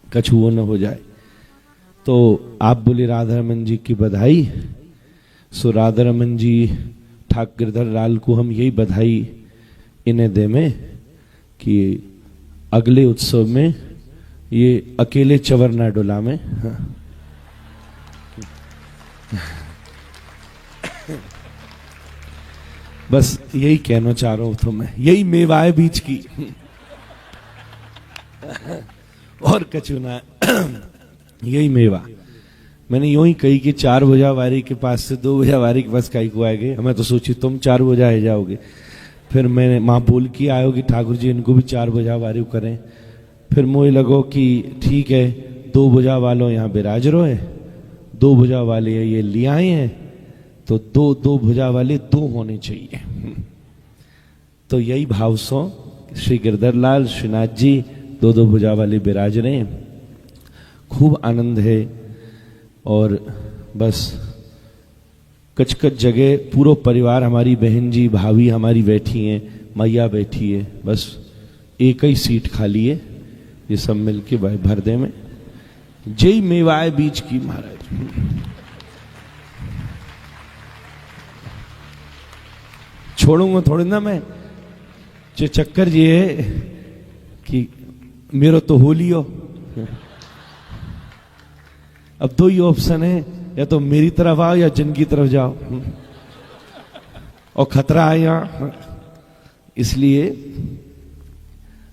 कछुओ न हो जाए। तो आप बोले राधा रमन जी की बधाई। सो राधा रमन जी ठाकुर गिरधर लाल को हम यही बधाई इन्हें दे में कि अगले उत्सव में ये अकेले चवर ना डोला में। हाँ। बस यही कहना चाह रहा हूं तो मैं, यही मेवाए बीच की और कचुना यही मेवा। मैंने यूं ही कही कि 4 बोझा वारी के पास से 2 बोझा वारी के पास कहीं को आएंगे। हमें तो सोची तुम 4 बोझा आ जाओगे। फिर मैंने माँ बोल के आयो कि ठाकुर जी इनको भी 4 बोझा वारी करें। फिर मुझे लगो कि ठीक है 2 बोझा वालों यहाँ बिराज रो है, 2 भुजा वाले ये ले आए हैं, तो 2 भुजा वाले 2 होने चाहिए। तो यही भाव सो श्री गिरधर लाल श्रीनाथ जी 2 भुजा वाले बिराज रहे हैं। खूब आनंद है। और बस कच जगह पूरा परिवार, हमारी बहन जी भाभी हमारी बैठी हैं, मैया बैठी है, बस एक ही सीट खाली है। ये सब मिलके भाई भर दे में जय मेवाए बीच की महाराज। छोड़ूंगा थोड़ी ना मैं। चक्कर ये है कि मेरो तो होली हो। अब 2 ही ऑप्शन है, या तो मेरी तरफ आओ या जिनकी तरफ जाओ, और खतरा है यहां। इसलिए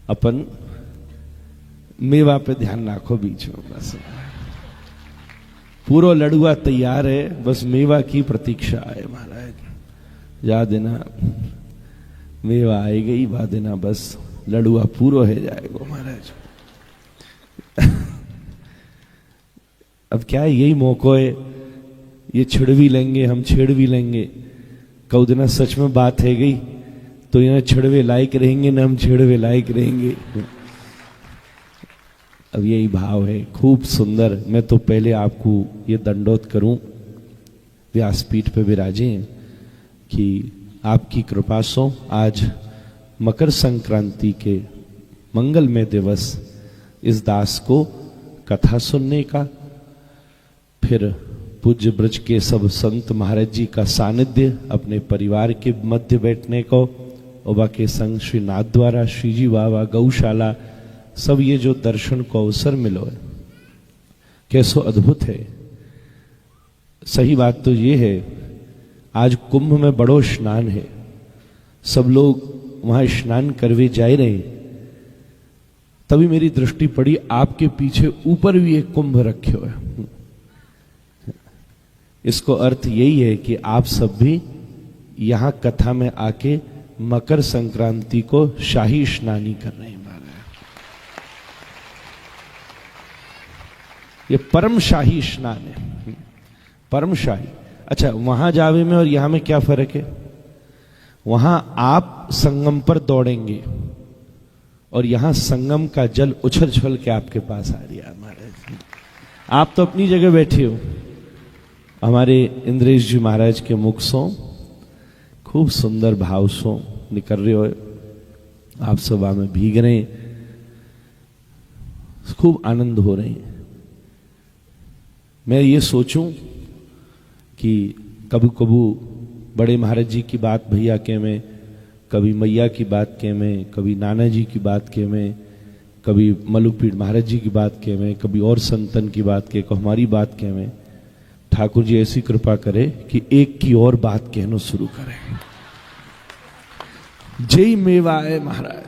अपन मेवा पे ध्यान रखो बीच में। बस पूरा लड़ुआ तैयार है, बस मेवा की प्रतीक्षा है महाराज। जा देना मेवा आएगा ही, बा देना बस लड़ुआ पूरा है जाएगा महाराज। अब क्या है, यही मौका है। ये छिड़ भी लेंगे, हम छेड़ भी लेंगे। कौ दिना सच में बात है गई तो यहाँ छिड़वे लायक रहेंगे ना हम छेड़वे लायक रहेंगे। अब यही भाव है। खूब सुंदर। मैं तो पहले आपको ये दंडोत करूं, व्यासपीठ पे विराजे हैं कि आपकी कृपा से आज मकर संक्रांति के मंगलमय दिवस इस दास को कथा सुनने का, फिर पूज्य ब्रज के सब संत महाराज जी का सानिध्य, अपने परिवार के मध्य बैठने को, ओबा के संग श्री नाथ द्वारा, श्री जी बाबा, गौशाला, सब ये जो दर्शन को अवसर मिलो है, कैसो अद्भुत है। सही बात तो ये है, आज कुंभ में बड़ो स्नान है, सब लोग वहां स्नान करवे जा रहे हैं। तभी मेरी दृष्टि पड़ी आपके पीछे ऊपर भी एक कुंभ रखे हुए। इसको अर्थ यही है कि आप सब भी यहां कथा में आके मकर संक्रांति को शाही स्नानी कर रहे हैं। ये परम शाही स्नान है, परम शाही। अच्छा, वहां जावे में और यहां में क्या फर्क है? वहां आप संगम पर दौड़ेंगे और यहां संगम का जल उछल उछल के आपके पास आ रहा। महाराज आप तो अपनी जगह बैठे हो, हमारे इंद्रेश जी महाराज के मुख सो खूब सुंदर भाव सो निकल रहे हो। आप सभा में भीग रहे हैं, खूब आनंद हो रहे हैं। मैं ये सोचूं कि कभी कभी बड़े महाराज जी की बात भैया के में, कभी मैया की बात के में, कभी नाना जी की बात के में, कभी मलुकपीठ महाराज जी की बात के में, कभी और संतन की बात के, हमारी बात के में। ठाकुर जी ऐसी कृपा करे कि एक की और बात कहना शुरू करें। जय मेवा है महाराज।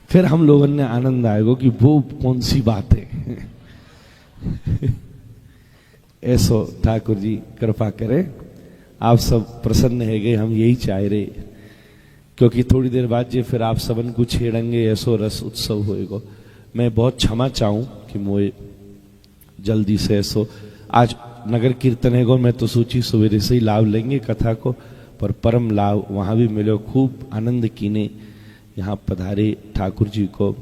फिर हम लोगों ने आनंद आएगा कि वो कौन सी बात है। ऐसो ठाकुर जी कृपा करे, आप सब प्रसन्न है गए, हम यही चाह रहे, क्योंकि थोड़ी देर बाद जे फिर आप सबन को छेड़ेंगे, ऐसो रस उत्सव होएगा। मैं बहुत क्षमा चाहूं कि मुझे जल्दी से ऐसो आज नगर कीर्तन है, मैं तो सोची सवेरे से ही लाभ लेंगे कथा को, पर परम लाभ वहां भी मिलो, खूब आनंद कीने यहाँ पधारे ठाकुर जी को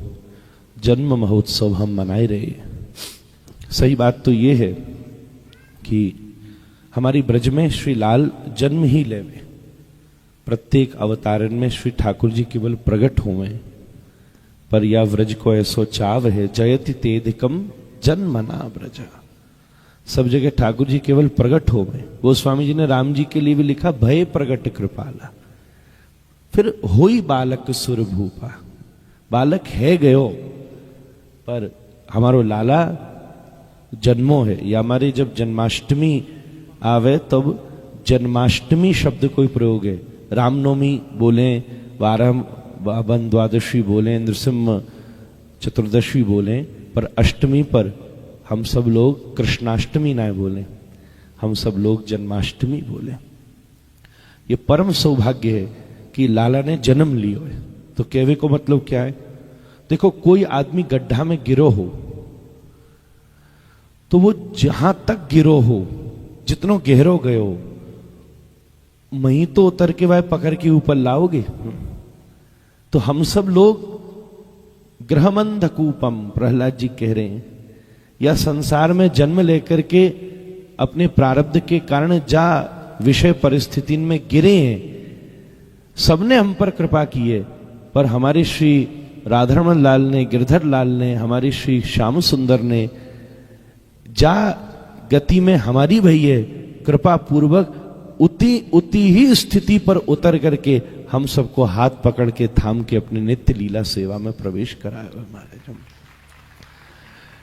जन्म महोत्सव हम मनाए रहे। सही बात तो ये है कि हमारी ब्रज में श्री लाल जन्म ही लेवे, प्रत्येक अवतारण में श्री ठाकुर जी केवल प्रकट हुए, पर यह व्रज को ऐसो चाव है, जयति तेधिकम जन्मना ब्रज। सब जगह ठाकुर जी केवल प्रकट हो गए। गोस्वामी जी ने राम जी के लिए भी लिखा, भय प्रकट कृपाला। फिर होई बालक सुर भूपा, बालक है गयो, पर हमारो लाला जन्मो है। या हमारे जब जन्माष्टमी आवे तब जन्माष्टमी शब्द कोई प्रयोग है। रामनवमी बोले, वारम द्वादशी बोले, नृसिंह चतुर्दशी बोले, पर अष्टमी पर हम सब लोग कृष्णाष्टमी ना बोले, हम सब लोग जन्माष्टमी बोले। ये परम सौभाग्य है कि लाला ने जन्म लियो है। तो कहवे को मतलब क्या है? देखो, कोई आदमी गड्ढा में गिरो हो तो वो जहां तक गिरो हो, जितनो गहरो गयो, मही तो उतर के वह पकड़ के ऊपर लाओगे। तो हम सब लोग ग्रहमंध कूपम, प्रहलाद जी कह रहे हैं, या संसार में जन्म लेकर के अपने प्रारब्ध के कारण जा विषय परिस्थिति में गिरे हैं। सबने हम पर कृपा की है, पर हमारे श्री राधारमण लाल ने, गिरधर लाल ने, हमारी श्री श्याम सुंदर ने जा गति में हमारी भई है, कृपा पूर्वक उती ही स्थिति पर उतर करके हम सबको हाथ पकड़ के थाम के अपने नित्य लीला सेवा में प्रवेश कराया हमारे।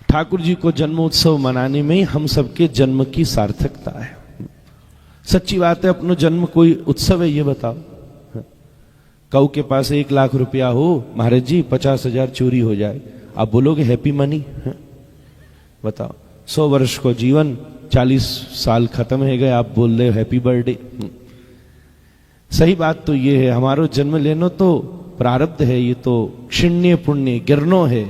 ठाकुर जी को जन्मोत्सव मनाने में ही हम सबके जन्म की सार्थकता है। सच्ची बात है, अपनो जन्म कोई उत्सव है ये बताओ? कऊ के पास 1 लाख रुपया हो, महाराज जी 50,000 चोरी हो जाए, आप बोलोगे हैप्पी मनी? बताओ, 100 वर्ष को जीवन, 40 साल खत्म है गए, आप बोल रहे हो हैप्पी बर्थडे? सही बात तो ये है, हमारो जन्म लेनो तो प्रारब्ध है, ये तो क्षिण्य पुण्य गिरनो है,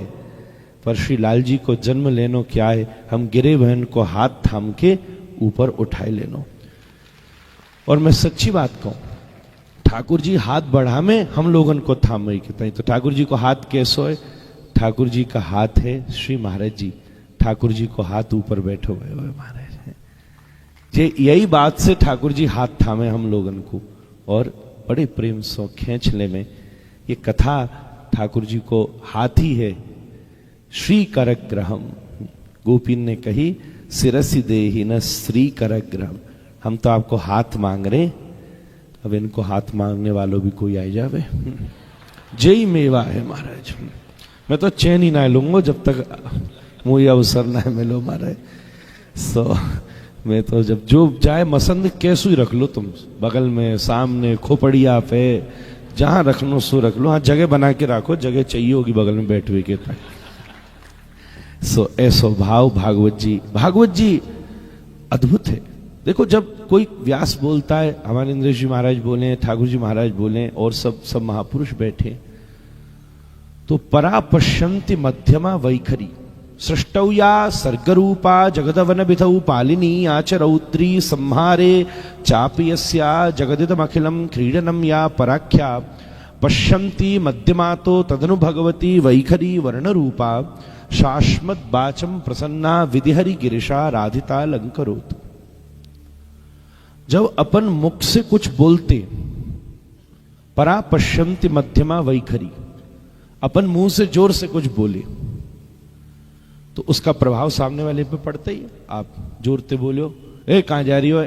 पर श्री लाल जी को जन्म लेनो क्या है? हम गिरे बहन को हाथ थाम के ऊपर उठाए लेनो। और मैं सच्ची बात कहूं, ठाकुर जी हाथ बढ़ा में हम लोगन को थाम रही कितना। तो ठाकुर जी को हाथ कैसो है? ठाकुर जी का हाथ है श्री महाराज जी, ठाकुर जी को हाथ ऊपर बैठो हुए महाराज। ये यही बात से ठाकुर जी हाथ थामे हम लोगन को, और बड़े प्रेम से खींच ले में ये कथा ठाकुर जी को हाथी है। श्री करग्रहम, गोपीन ने कही, सिरसी देहि न श्री करग्रहम। हम तो आपको हाथ मांग रहे, अब इनको हाथ मांगने वालों भी कोई आ जावे। जय मेवा है महाराज। मैं तो चैन ही ना लूंगा जब तक मुझे अवसर ना मिलो महाराज। सो मैं तो जब जो जाए मसंद कैसू ही रख लो तुम, बगल में, सामने, खोपड़िया पे, जहां रखनो सो रख लो। हाँ, जगह बना के रखो, जगह चाहिए होगी बगल में बैठवे के। सो ऐसो भाव भागवत जी अद्भुत है। देखो, जब कोई व्यास बोलता है, हमारे इंद्र जी महाराज बोले, ठाकुर जी महाराज बोले, और सब महापुरुष बैठे, तो परा पश्यन्ति मध्यमा वैखरी सृष्टौया सर्गरूपा जगदवन विधौ पालिनी आचरौत्री संहारे चापयस्या जगदिदमखिलं क्रीडनं या पराख्या पश्यन्ति मध्यमातो तदनु भगवती वैखरी वर्णरूपा शाश्मत बाचम प्रसन्ना विधिहरि गिरिशा राधिता लंकरोत। जब अपन मुख से कुछ बोलते, परा पश्यन्ति मध्यमा वैखरी, अपन मुंह से जोर से कुछ बोले तो उसका प्रभाव सामने वाले पे पड़ता ही है। आप जोरते बोलो, ए कहां जा रही हो,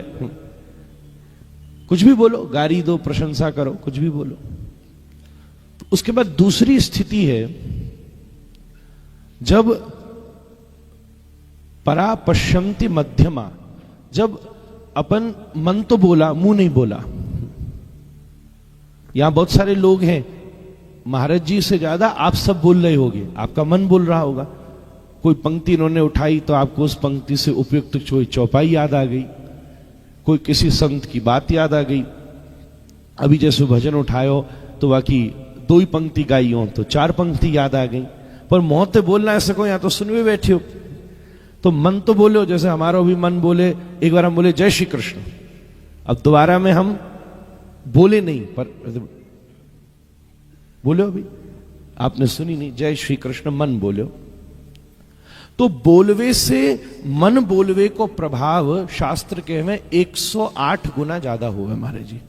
कुछ भी बोलो, गाली दो, प्रशंसा करो, कुछ भी बोलो। तो उसके बाद दूसरी स्थिति है, जब परा पश्यन्ति मध्यमा, जब अपन मन तो बोला, मुंह नहीं बोला, यहां बहुत सारे लोग हैं, महाराज जी से ज्यादा आप सब बोल रहे होगे, आपका मन बोल रहा होगा। कोई पंक्ति इन्होंने उठाई तो आपको उस पंक्ति से उपयुक्त कोई चौपाई याद आ गई, कोई किसी संत की बात याद आ गई। अभी जैसे भजन उठायो तो बाकी 2 ही पंक्ति गाई हो तो 4 पंक्ति याद आ गई, पर मुंह से बोलना ऐसे को, या तो सुन भी बैठे हो तो मन तो बोले हो। जैसे हमारा भी मन बोले, एक बार हम बोले जय श्री कृष्ण, अब दोबारा में हम बोले नहीं, पर बोले अभी आपने सुनी नहीं, जय श्री कृष्ण मन बोले। तो बोलवे से मन बोलवे को प्रभाव शास्त्र के में 108 गुना ज्यादा हुआ हमारे जी।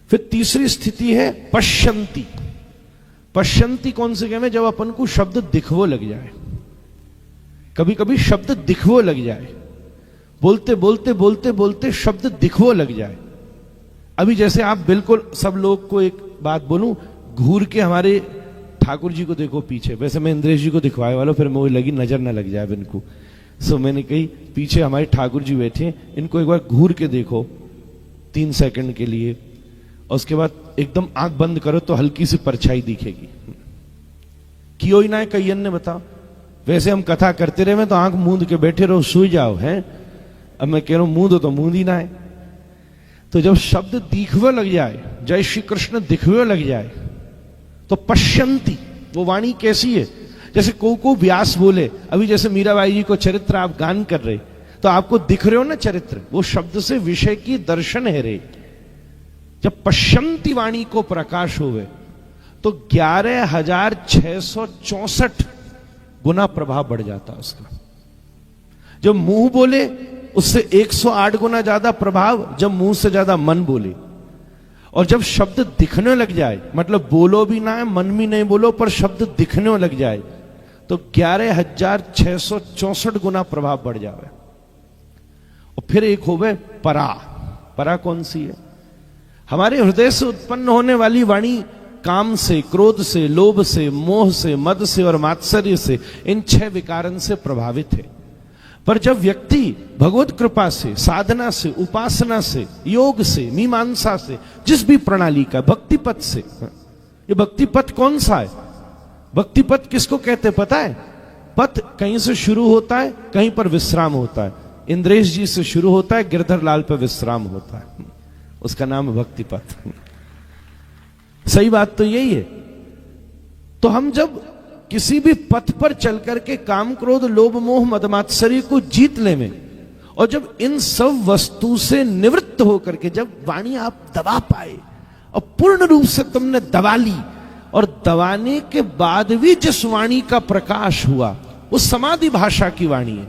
फिर तीसरी स्थिति है पश्यंती। पश्यंती कौन से कहे में, जब अपन को शब्द दिखवो लग जाए, कभी कभी शब्द दिखवो लग जाए, बोलते बोलते बोलते बोलते शब्द दिखवो लग जाए। अभी जैसे आप बिल्कुल सब लोग को एक बात बोलूं, घूर के हमारे ठाकुर जी को देखो पीछे, वैसे मैं इंद्रेश जी को दिखवाए वाला, फिर मुझे लगी नजर ना लग जाए इनको, सो मैंने कही पीछे हमारे ठाकुर जी बैठे, इनको एक बार घूर के देखो 3 सेकंड के लिए, और उसके बाद एकदम आंख बंद करो तो हल्की सी परछाई दिखेगी। कियो ही ना है कई ने, बताओ। वैसे हम कथा करते रहे तो आंख मूंद के बैठे रहो, सोई जाओ हैं। अब मैं कह रहा हूं मूंदो तो मूंद ही ना है। तो जब शब्द दिखवे लग जाए, जय श्री कृष्ण दिखवे लग जाए, तो पश्यंती वो वाणी कैसी है, जैसे को व्यास बोले। अभी जैसे मीराबाई जी को चरित्र आप गान कर रहे तो आपको दिख रहे हो ना चरित्र, वो शब्द से विषय की दर्शन है रे। जब पश्यंती वाणी को प्रकाश होवे तो 11,664 गुना प्रभाव बढ़ जाता उसका। जब मुंह बोले उससे 108 गुना ज्यादा प्रभाव, जब मुंह से ज्यादा मन बोले। और जब शब्द दिखने लग जाए, मतलब बोलो भी ना है मन भी नहीं बोलो, पर शब्द दिखने लग जाए तो 11,664 गुना प्रभाव बढ़ जावे। और फिर एक होवे परा। परा कौन सी है, हमारे हृदय से उत्पन्न होने वाली वाणी काम से, क्रोध से, लोभ से, मोह से, मद से और मात्सर्य से, इन 6 विकारन से प्रभावित है। पर जब व्यक्ति भगवत कृपा से, साधना से, उपासना से, योग से, मीमांसा से, जिस भी प्रणाली का, भक्ति पथ से, ये भक्ति पथ कौन सा है, भक्ति पथ किसको कहते पता है? पथ कहीं से शुरू होता है, कहीं पर विश्राम होता है। इंद्रेश जी से शुरू होता है, गिरधर लाल पर विश्राम होता है, उसका नाम है भक्ति पथ। सही बात तो यही है। तो हम जब किसी भी पथ पर चल करके काम, क्रोध, लोभ, मोह, मदमात्सर्य को जीत ले में, और जब इन सब वस्तु से निवृत्त होकर के जब वाणी आप दबा पाए और पूर्ण रूप से तुमने दबा ली, और दबाने के बाद भी जिस वाणी का प्रकाश हुआ वो समाधि भाषा की वाणी है।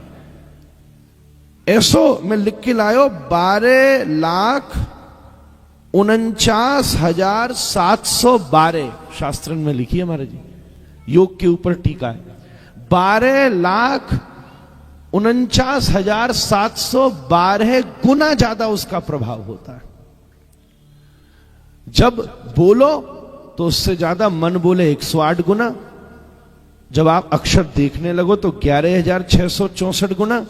ऐसो मैं लिख के लायो 12,49,712 शास्त्र में लिखी है हमारे जी, योग के ऊपर टीका है। 12,49,712 गुना ज्यादा उसका प्रभाव होता है। जब बोलो तो उससे ज्यादा मन बोले 108 गुना, जब आप अक्षर देखने लगो तो 11,664 गुना,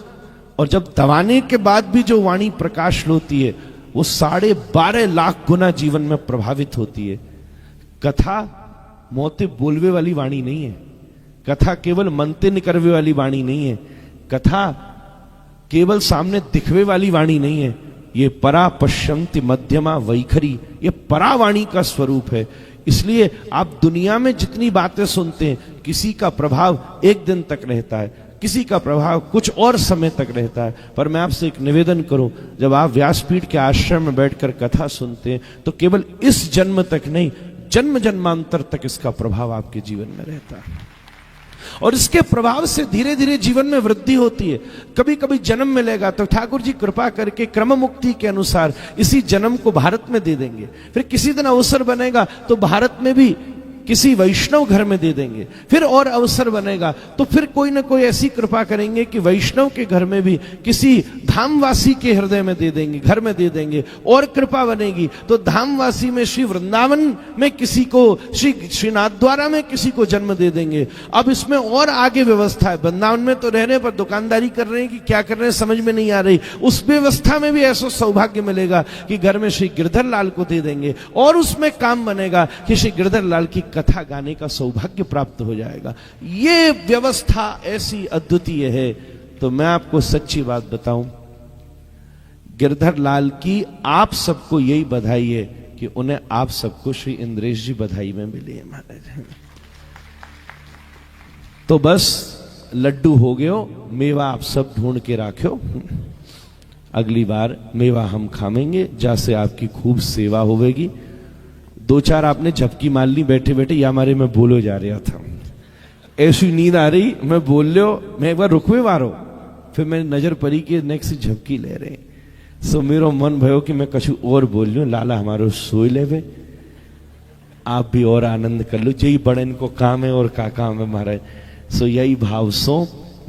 और जब दबाने के बाद भी जो वाणी प्रकाश होती है वो 12.5 लाख गुना जीवन में प्रभावित होती है। कथा मोते बोलवे वाली वाणी नहीं है, कथा केवल मनते निकरवे वाली वाणी नहीं है, कथा केवल सामने दिखवे वाली वाणी नहीं है। ये परा पश्यंति मध्यमा वैखरी, ये परा वाणी का स्वरूप है। इसलिए आप दुनिया में जितनी बातें सुनते हैं, किसी का प्रभाव एक दिन तक रहता है, किसी का प्रभाव कुछ और समय तक रहता है। पर मैं आपसे एक निवेदन करूं, जब आप व्यासपीठ के आश्रम में बैठकर कथा सुनते हैं तो केवल इस जन्म तक नहीं, जन्म जन्मांतर तक इसका प्रभाव आपके जीवन में रहता है, और इसके प्रभाव से धीरे धीरे जीवन में वृद्धि होती है। कभी कभी जन्म मिलेगा तो ठाकुर जी कृपा करके क्रम मुक्ति के अनुसार इसी जन्म को भारत में दे देंगे, फिर किसी दिन अवसर बनेगा तो भारत में भी किसी वैष्णव घर में दे देंगे, फिर और अवसर बनेगा तो फिर कोई ना कोई ऐसी कृपा करेंगे कि वैष्णव के घर में भी किसी धामवासी के हृदय में दे देंगे, घर में दे देंगे, और कृपा बनेगी तो धामवासी में श्री वृंदावन में किसी को, श्री नाथद्वारा में किसी को जन्म दे देंगे। अब इसमें और आगे व्यवस्था है, वृंदावन में तो रहने पर दुकानदारी कर रहे हैं कि क्या कर रहे हैं समझ में नहीं आ रही, उस व्यवस्था में भी ऐसा सौभाग्य मिलेगा कि घर में श्री गिरधर लाल को दे देंगे, और उसमें काम बनेगा कि श्री गिरधर लाल की कथा गाने का सौभाग्य प्राप्त हो जाएगा। ये व्यवस्था ऐसी अद्वितीय है। तो मैं आपको सच्ची बात बताऊं, गिरधर लाल की आप सबको यही बधाई है कि उन्हें आप सबको श्री इंद्रेश जी बधाई में मिली है महाराज। तो बस लड्डू हो गयो, मेवा आप सब ढूंढ के राख्यो, अगली बार मेवा हम खावेंगे, जैसे आपकी खूब सेवा होवेगी। 2-4 आपने झपकी मार ली बैठे बैठे, या हमारे में बोलो जा रहा था, ऐसी नींद आ रही, मैं बोल लो, मैं एक बार रुकवे वारो, फिर मैं नजर पड़ी कि नेक्स्ट झपकी ले रहे। सो मेरो मन भयो कि मैं कछु और बोल लूं, लाला हमारो सोई लेवे, आप भी और आनंद कर लो, यही बड़े इनको काम है और का काम है महाराज। सो यही भाव सो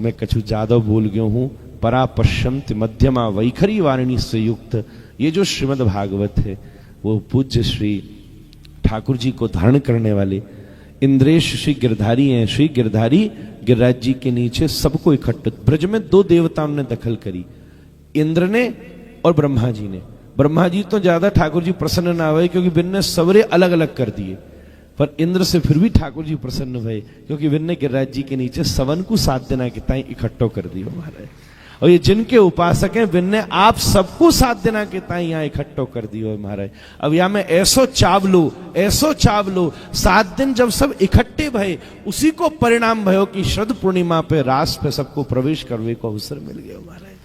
मैं कछु ज्यादा बोल गया हूं। परा पश्यंत मध्यमा वैखरी वारिणी से युक्त ये जो श्रीमद् भागवत है वो पूज्य श्री ठाकुर जी को धारण करने वाले इंद्रेश श्री गिरधारी हैं। श्री गिरधारी गिरिराज जी के नीचे सबको इकट्ठा, ब्रज में 2 देवताओं ने दखल करी, इंद्र ने और ब्रह्मा जी ने। ब्रह्मा जी तो ज्यादा ठाकुर जी प्रसन्न ना हुए क्योंकि विन्न सवरे अलग अलग कर दिए, पर इंद्र से फिर भी ठाकुर जी प्रसन्न हुए क्योंकि विन्न गिरिराज जी के नीचे सवन को 7 दिन के ताई इकट्ठो कर दियो महाराज। और ये जिनके उपासक हैं विन्ने आप सबको 7 दिन के ताई यहाँ इकट्ठो कर दियो महाराज। अब यहाँ में ऐसो चावलो 7 दिन जब सब इकट्ठे भये, उसी को परिणाम भयो कि शरद पूर्णिमा पे रास पे सबको प्रवेश करने को अवसर मिल गया महाराज।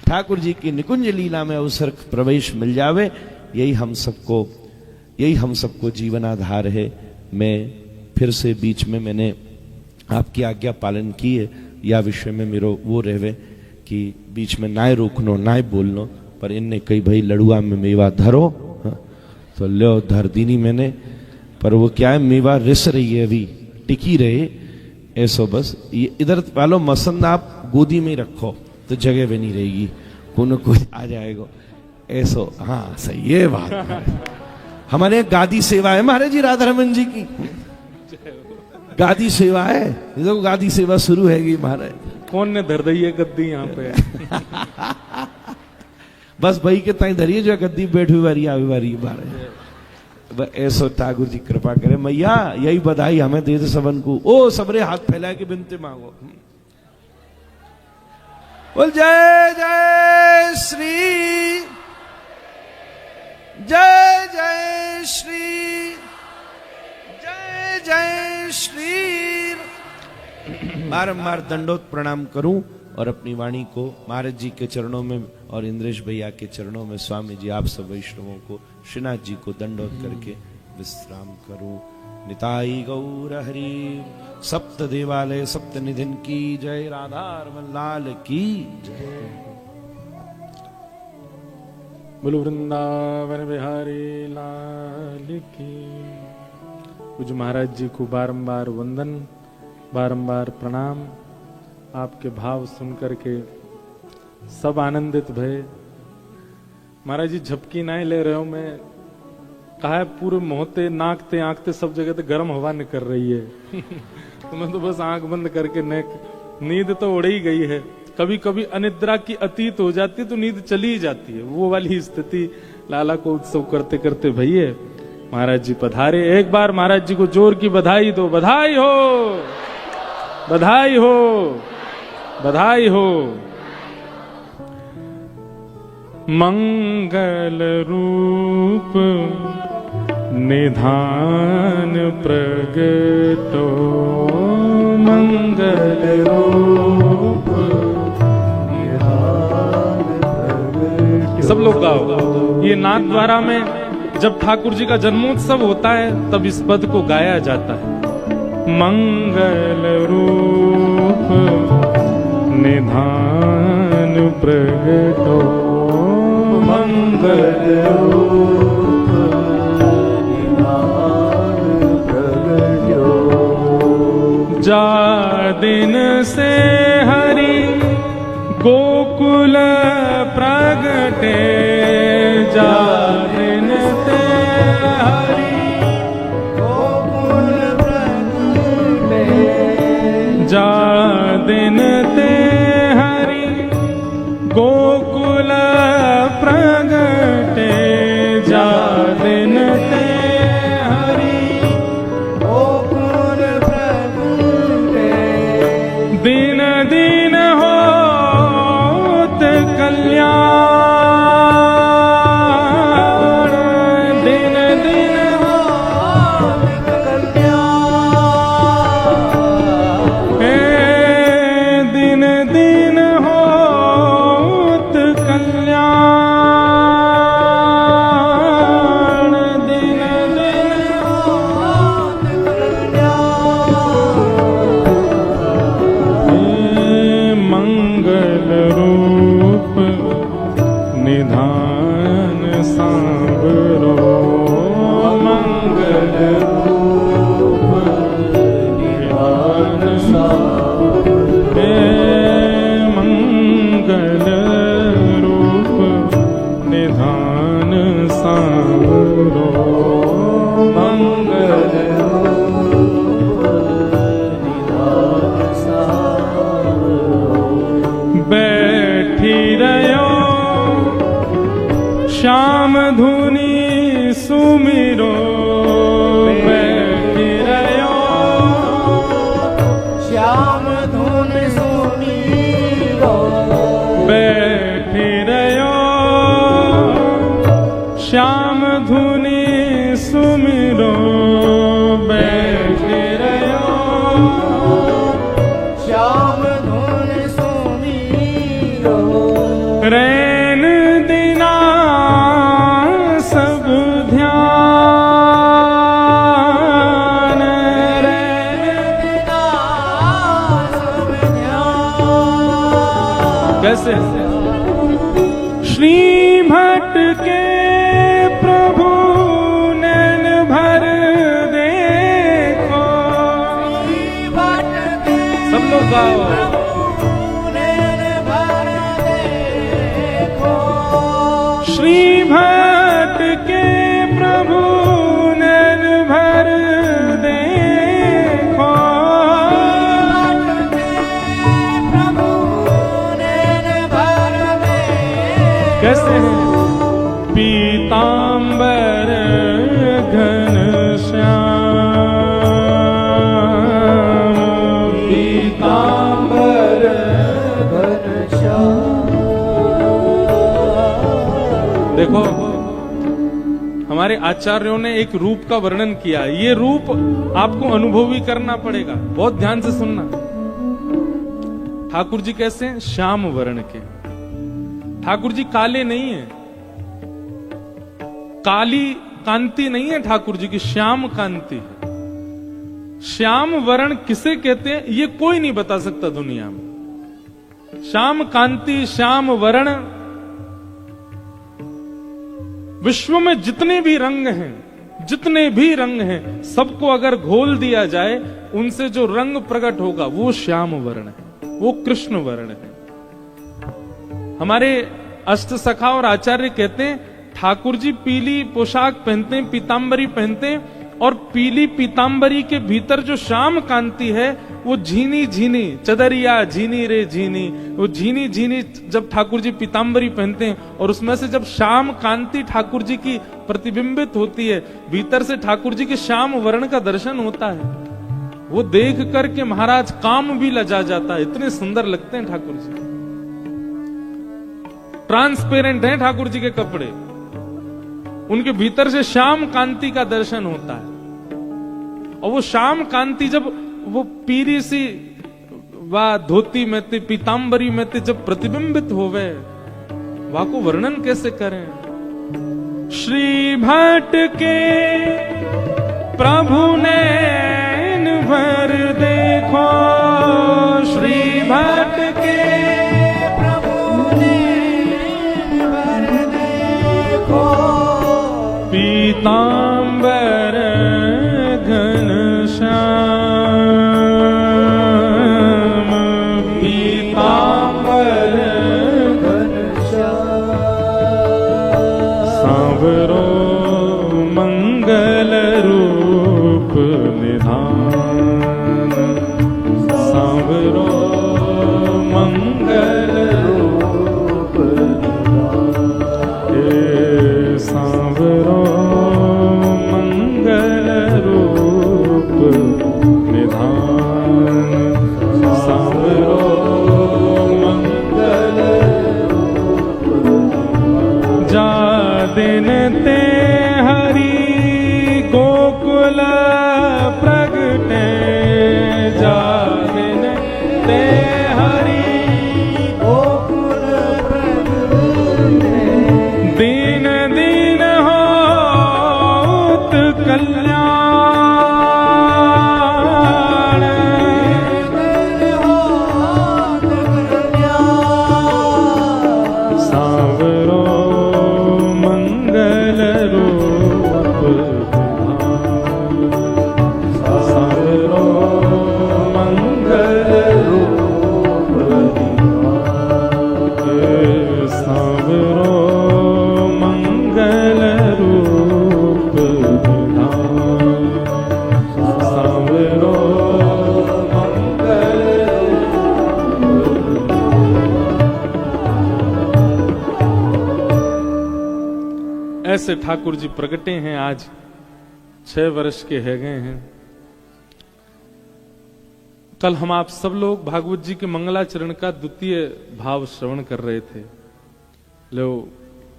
ठाकुर जी की निकुंज लीला में अवसर प्रवेश मिल जावे, यही हम सबको जीवन आधार है। मैं फिर से बीच में मैंने आपकी आज्ञा पालन की है, या विषय में मेरो वो रहवे कि बीच में नाय रोकनो नाय बोलनो, पर इनने कही भाई लड़ुआ में मेवा धरो, तो लो धर दीनी मैंने, पर वो क्या है मेवा रिस रही है अभी, टिकी रहे ऐसो बस। ये इधर वालों मसंद आप गोदी में रखो तो जगह भी नहीं रहेगी, कोई आ जाएगा ऐसो। हाँ सही, ये बात है। हमारे यहाँ गादी सेवा है महाराज जी, राधा रमन जी की गादी सेवा है, देखो गादी सेवा शुरू हैगी महाराज। कौन ने धर दी है गद्दी यहाँ पे? बस भाई के ताई धरिए जो गद्दी बैठी वारी आवी वारी महाराज। ऐसो ठाकुर जी कृपा करे, मैया यही बधाई हमें दे दे सबन को। ओ सबरे हाथ फैला के बिनती मांगो, बोल जय जय श्री, जय जय श्री, जय जय श्री। बारंबार दंडोत प्रणाम करूं और अपनी वाणी को महाराज जी के चरणों में और इंद्रेश भैया के चरणों में, स्वामी जी आप सब वैष्णवों को, श्रीनाथ जी को दंडोत करके विश्राम करूं। निताई गौर हरि, सप्त देवालय सप्त निधिन की जय, राधा रमन लाल की जय। बोलो वृंदावन बिहारी लाल की। पूज्य महाराज जी को बारंबार वंदन, बारंबार प्रणाम। आपके भाव सुन करके सब आनंदित भये। महाराज जी झपकी नहीं ले रहे हो, मैं कहा है पूरे मोहते नाकते आंखते सब जगह ते गर्म हवा निकल रही है तो मैं तो बस आंख बंद करके नींद तो उड़ ही गई है। कभी कभी अनिद्रा की अतीत हो जाती है तो नींद चली ही जाती है, वो वाली स्थिति लाला को उत्सव करते करते भैया महाराज जी पधारे। एक बार महाराज जी को जोर की बधाई दो, बधाई हो, बधाई हो, बधाई हो। मंगल रूप निधान प्रगटो, मंगल रूप निधान प्रगटो। सब लोग गाओ। ये नाथद्वारा में जब ठाकुर जी का जन्मोत्सव होता है तब इस पद को गाया जाता है। मंगल रूप निधान प्रगटो, मंगल रूप निधान प्रगटो। दिन से हरि गोकुल प्रगटे, जा दिन से हरि गोकुल प्रगटे, जा दिन ते हरि गोकुल प्रगटे, जा दिन ते हरि गोकुल प्रगटे, दिन दिन होत कल्याण, दिन दिन होत कल्याण, हे दिन दिन होत कल्याण, दिन दिन होत कल्याण, हे मंगल रूप निधान सांवरो, मंगल रूप निधान हे मंगल रूप निधान सांवरो, मंगल बैठी रहो श्याम धुनी सुमिरो, बैठी रहो श्याम धुन सुमीरो, बैठी रहो श्याम धुनी सुमिरो, बैठी रहो श्याम धुन सुमीरो, रैन दिना सब ध्यान, रैन बिना सब ध्यान, कैसे श्री भट्ट के प्रभु नैन भर देखो, भट के सब लोग गाओ, नैन भर देखो, श्री भट्ट के प्रभु नैन भर देखो, भट के प्रभु नैन भर देखो, कैसे पीतांबर घन श्याम, पीतांबर देखो हमारे आचार्यों ने एक रूप का वर्णन किया, ये रूप आपको अनुभवी करना पड़ेगा, बहुत ध्यान से सुनना। ठाकुर जी कैसे हैं? श्याम वर्ण के। ठाकुर जी काले नहीं है, काली कांति नहीं है ठाकुर जी की, श्याम कांति है। श्याम वर्ण किसे कहते हैं ये कोई नहीं बता सकता दुनिया में। श्याम कांति, श्याम वर्ण, विश्व में जितने भी रंग हैं, सबको अगर घोल दिया जाए, उनसे जो रंग प्रकट होगा वो श्याम वर्ण है, वो कृष्ण वर्ण है। हमारे अष्ट सखा और आचार्य कहते हैं ठाकुर जी पीली पोशाक पहनते हैं, पीतांबरी पहनते हैं, और पीली पीतांबरी के भीतर जो श्याम कांति है वो झीनी झीनी, चदरिया झीनी रे झीनी, वो झीनी झीनी जब ठाकुर जी पीतांबरी पहनते हैं और उसमें से जब श्याम कांति ठाकुर जी की प्रतिबिंबित होती है, भीतर से ठाकुर जी के श्याम वर्ण का दर्शन होता है, वो देख करके महाराज काम भी लजा जाता है, इतने सुंदर लगते हैं ठाकुर जी। ट्रांसपेरेंट हैं ठाकुर जी के कपड़े, उनके भीतर से श्याम कांति का दर्शन होता है। और वो श्याम कांति जब वो पीरी सी वा धोती में ते, पीतांबरी में ते जब प्रतिबिंबित होवे, वहां को वर्णन कैसे करें। श्री भट्ट के प्रभु नैन भर देखो, श्री भट्ट के प्रभु नैन भर देखो, पीतांबर घन श्याम, से ठाकुर जी प्रगटे हैं, आज 6 वर्ष के है गए हैं। कल हम आप सब लोग भागवत जी के मंगलाचरण का द्वितीय भाव श्रवण कर रहे थे। लो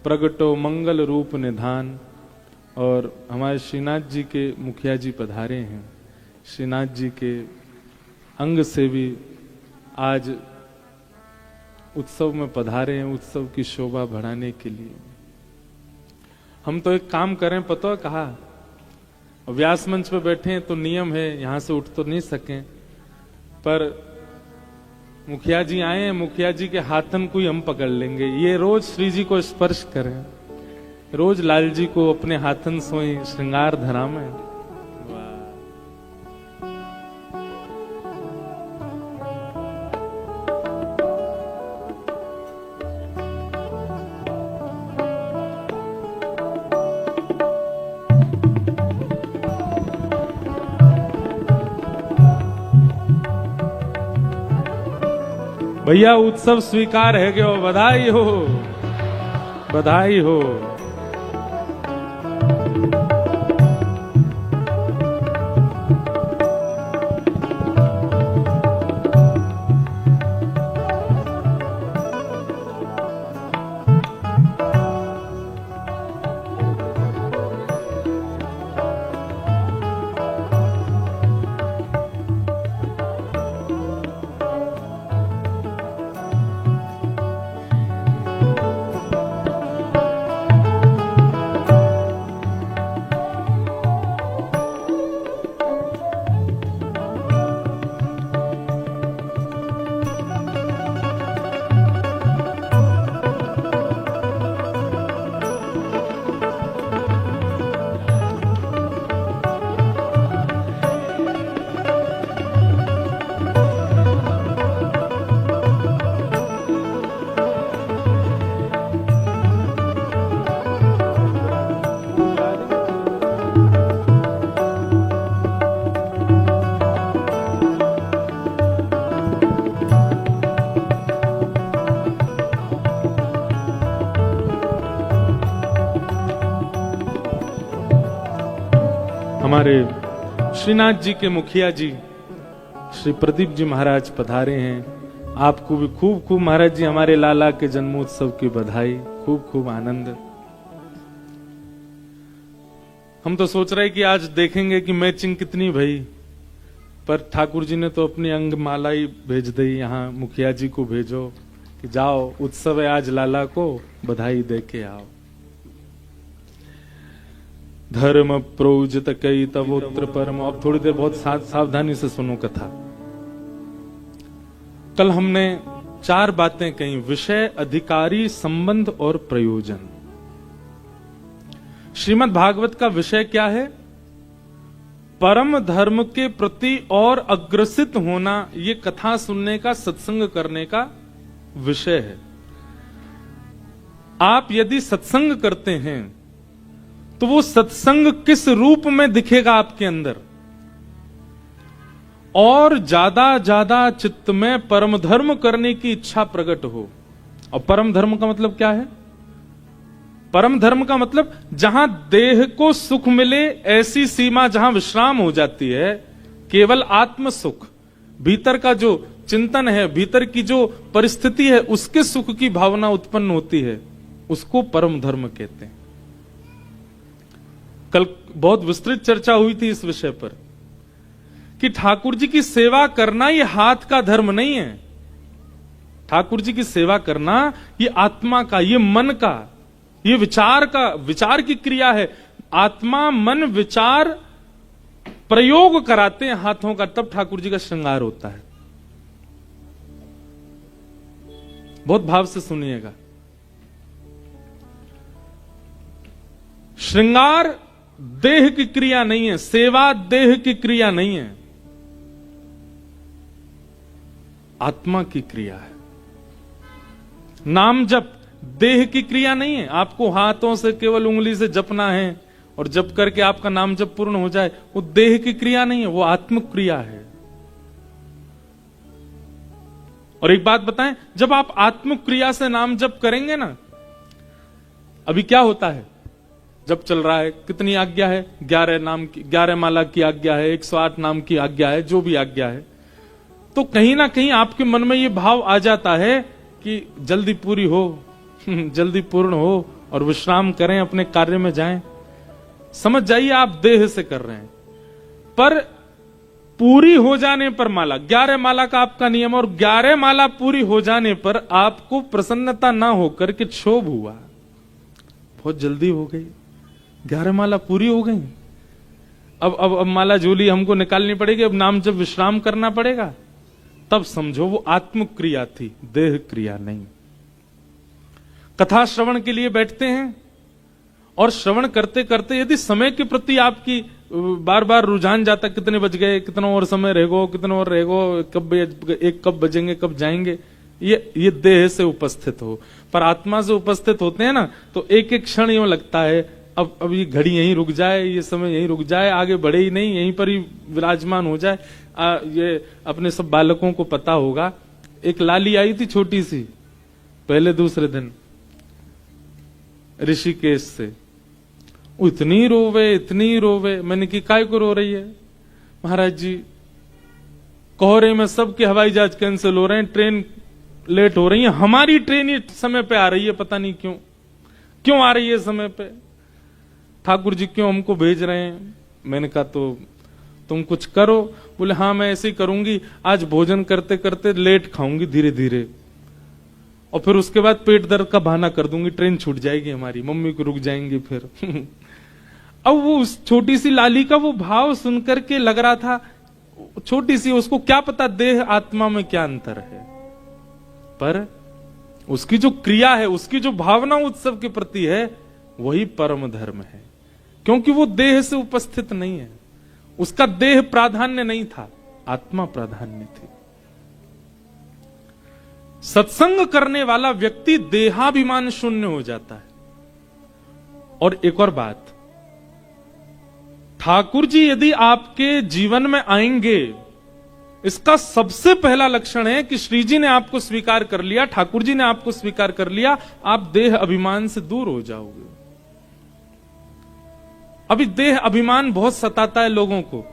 प्रगटो मंगल रूप निधान, और हमारे श्रीनाथ जी के मुखिया जी पधारे हैं। श्रीनाथ जी के अंग से भी आज उत्सव में पधारे हैं, उत्सव की शोभा बढ़ाने के लिए। हम तो एक काम करें, पता है कहा, व्यास मंच पे बैठे हैं तो नियम है, यहां से उठ तो नहीं सके, पर मुखिया जी आए हैं, मुखिया जी के हाथन को ही हम पकड़ लेंगे। ये रोज श्री जी को स्पर्श करें, रोज लाल जी को अपने हाथन सोई श्रृंगार धरा में। भैया उत्सव स्वीकार है कि बधाई हो, बधाई हो। हमारे श्रीनाथ जी के मुखिया जी श्री प्रदीप जी महाराज पधारे हैं। आपको भी खूब खूब महाराज जी हमारे लाला के जन्मोत्सव की बधाई, खूब खूब आनंद। हम तो सोच रहे कि आज देखेंगे कि मैचिंग कितनी भई, पर ठाकुर जी ने तो अपनी अंग माला ही भेज दी। यहाँ मुखिया जी को भेजो कि जाओ उत्सव है आज, लाला को बधाई दे के आओ। धर्म प्रोजित कई तवोत्र परम। अब थोड़ी देर बहुत सावधानी से सुनो कथा। कल हमने 4 बातें कही, विषय, अधिकारी, संबंध और प्रयोजन। श्रीमद् भागवत का विषय क्या है? परम धर्म के प्रति और अग्रसित होना, ये कथा सुनने का, सत्संग करने का विषय है। आप यदि सत्संग करते हैं तो वो सत्संग किस रूप में दिखेगा आपके अंदर, और ज्यादा चित्त में परम धर्म करने की इच्छा प्रकट हो। और परम धर्म का मतलब क्या है? परम धर्म का मतलब जहां देह को सुख मिले ऐसी सीमा जहां विश्राम हो जाती है, केवल आत्म सुख, भीतर का जो चिंतन है, भीतर की जो परिस्थिति है, उसके सुख की भावना उत्पन्न होती है, उसको परम धर्म कहते हैं। कल बहुत विस्तृत चर्चा हुई थी इस विषय पर कि ठाकुर जी की सेवा करना ये हाथ का धर्म नहीं है। ठाकुर जी की सेवा करना ये आत्मा का, ये मन का, ये विचार की क्रिया है। आत्मा मन विचार प्रयोग कराते हैं हाथों का, तब ठाकुर जी का श्रृंगार होता है। बहुत भाव से सुनिएगा। श्रृंगार देह की क्रिया नहीं है, सेवा देह की क्रिया नहीं है, आत्मा की क्रिया है। नाम जप देह की क्रिया नहीं है। आपको हाथों से केवल उंगली से जपना है और जप करके आपका नाम जप पूर्ण हो जाए, वो देह की क्रिया नहीं है, वो आत्म क्रिया है। और एक बात बताएं, जब आप आत्म क्रिया से नाम जप करेंगे ना, अभी क्या होता है, जब चल रहा है, कितनी आज्ञा है? 11 माला की आज्ञा है, 108 नाम की आज्ञा है, जो भी आज्ञा है। तो कहीं ना कहीं आपके मन में ये भाव आ जाता है कि जल्दी पूरी हो, जल्दी पूर्ण हो और विश्राम करें, अपने कार्य में जाएं। समझ जाइए आप देह से कर रहे हैं, पर पूरी हो जाने पर माला, 11 माला का आपका नियम, और 11 माला पूरी हो जाने पर आपको प्रसन्नता ना होकर के क्षोभ हुआ, बहुत जल्दी हो गई, 11 माला पूरी हो गई, अब माला झोली हमको निकालनी पड़ेगी, अब नाम जब विश्राम करना पड़ेगा, तब समझो वो आत्म क्रिया थी, देह क्रिया नहीं। कथा श्रवण के लिए बैठते हैं और श्रवण करते करते यदि समय के प्रति आपकी बार बार रुझान जाता, कितने बज गए, कितना और समय रहेगो, कितना और रहेगो, कब बजेंगे, कब जाएंगे, ये देह से उपस्थित हो। पर आत्मा से उपस्थित होते हैं ना, तो एक एक क्षण यूं लगता है अब ये घड़ी यहीं रुक जाए, ये समय यहीं रुक जाए, आगे बढ़े ही नहीं, यहीं पर ही विराजमान हो जाए। ये अपने सब बालकों को पता होगा, एक लाली आई थी छोटी सी पहले दूसरे दिन ऋषिकेश से, वो इतनी रोवे। मैंने कि काय को रो रही है? महाराज जी कोहरे में सबके हवाई जहाज कैंसिल हो रहे हैं, ट्रेन लेट हो रही है, हमारी ट्रेन ही समय पे आ रही है, पता नहीं क्यों आ रही है समय पे, ठाकुर जी क्यों हमको भेज रहे हैं? मैंने कहा तो तुम कुछ करो। बोले हाँ मैं ऐसे ही करूंगी, आज भोजन करते करते लेट खाऊंगी धीरे धीरे, और फिर उसके बाद पेट दर्द का बहाना कर दूंगी, ट्रेन छूट जाएगी हमारी, मम्मी को रुक जाएंगी फिर। अब वो उस छोटी सी लाली का वो भाव सुनकर के लग रहा था, छोटी सी, उसको क्या पता देह आत्मा में क्या अंतर है, पर उसकी जो क्रिया है, उसकी जो भावना उत्सव के प्रति है, वही परम धर्म है। क्योंकि वो देह से उपस्थित नहीं है, उसका देह प्राधान्य नहीं था, आत्मा प्राधान्य थी। सत्संग करने वाला व्यक्ति देहाभिमान शून्य हो जाता है। और एक और बात, ठाकुर जी यदि आपके जीवन में आएंगे, इसका सबसे पहला लक्षण है कि श्री जी ने आपको स्वीकार कर लिया, ठाकुर जी ने आपको स्वीकार कर लिया, आप देह अभिमान से दूर हो जाओगे। अभी देह अभिमान बहुत सताता है लोगों को,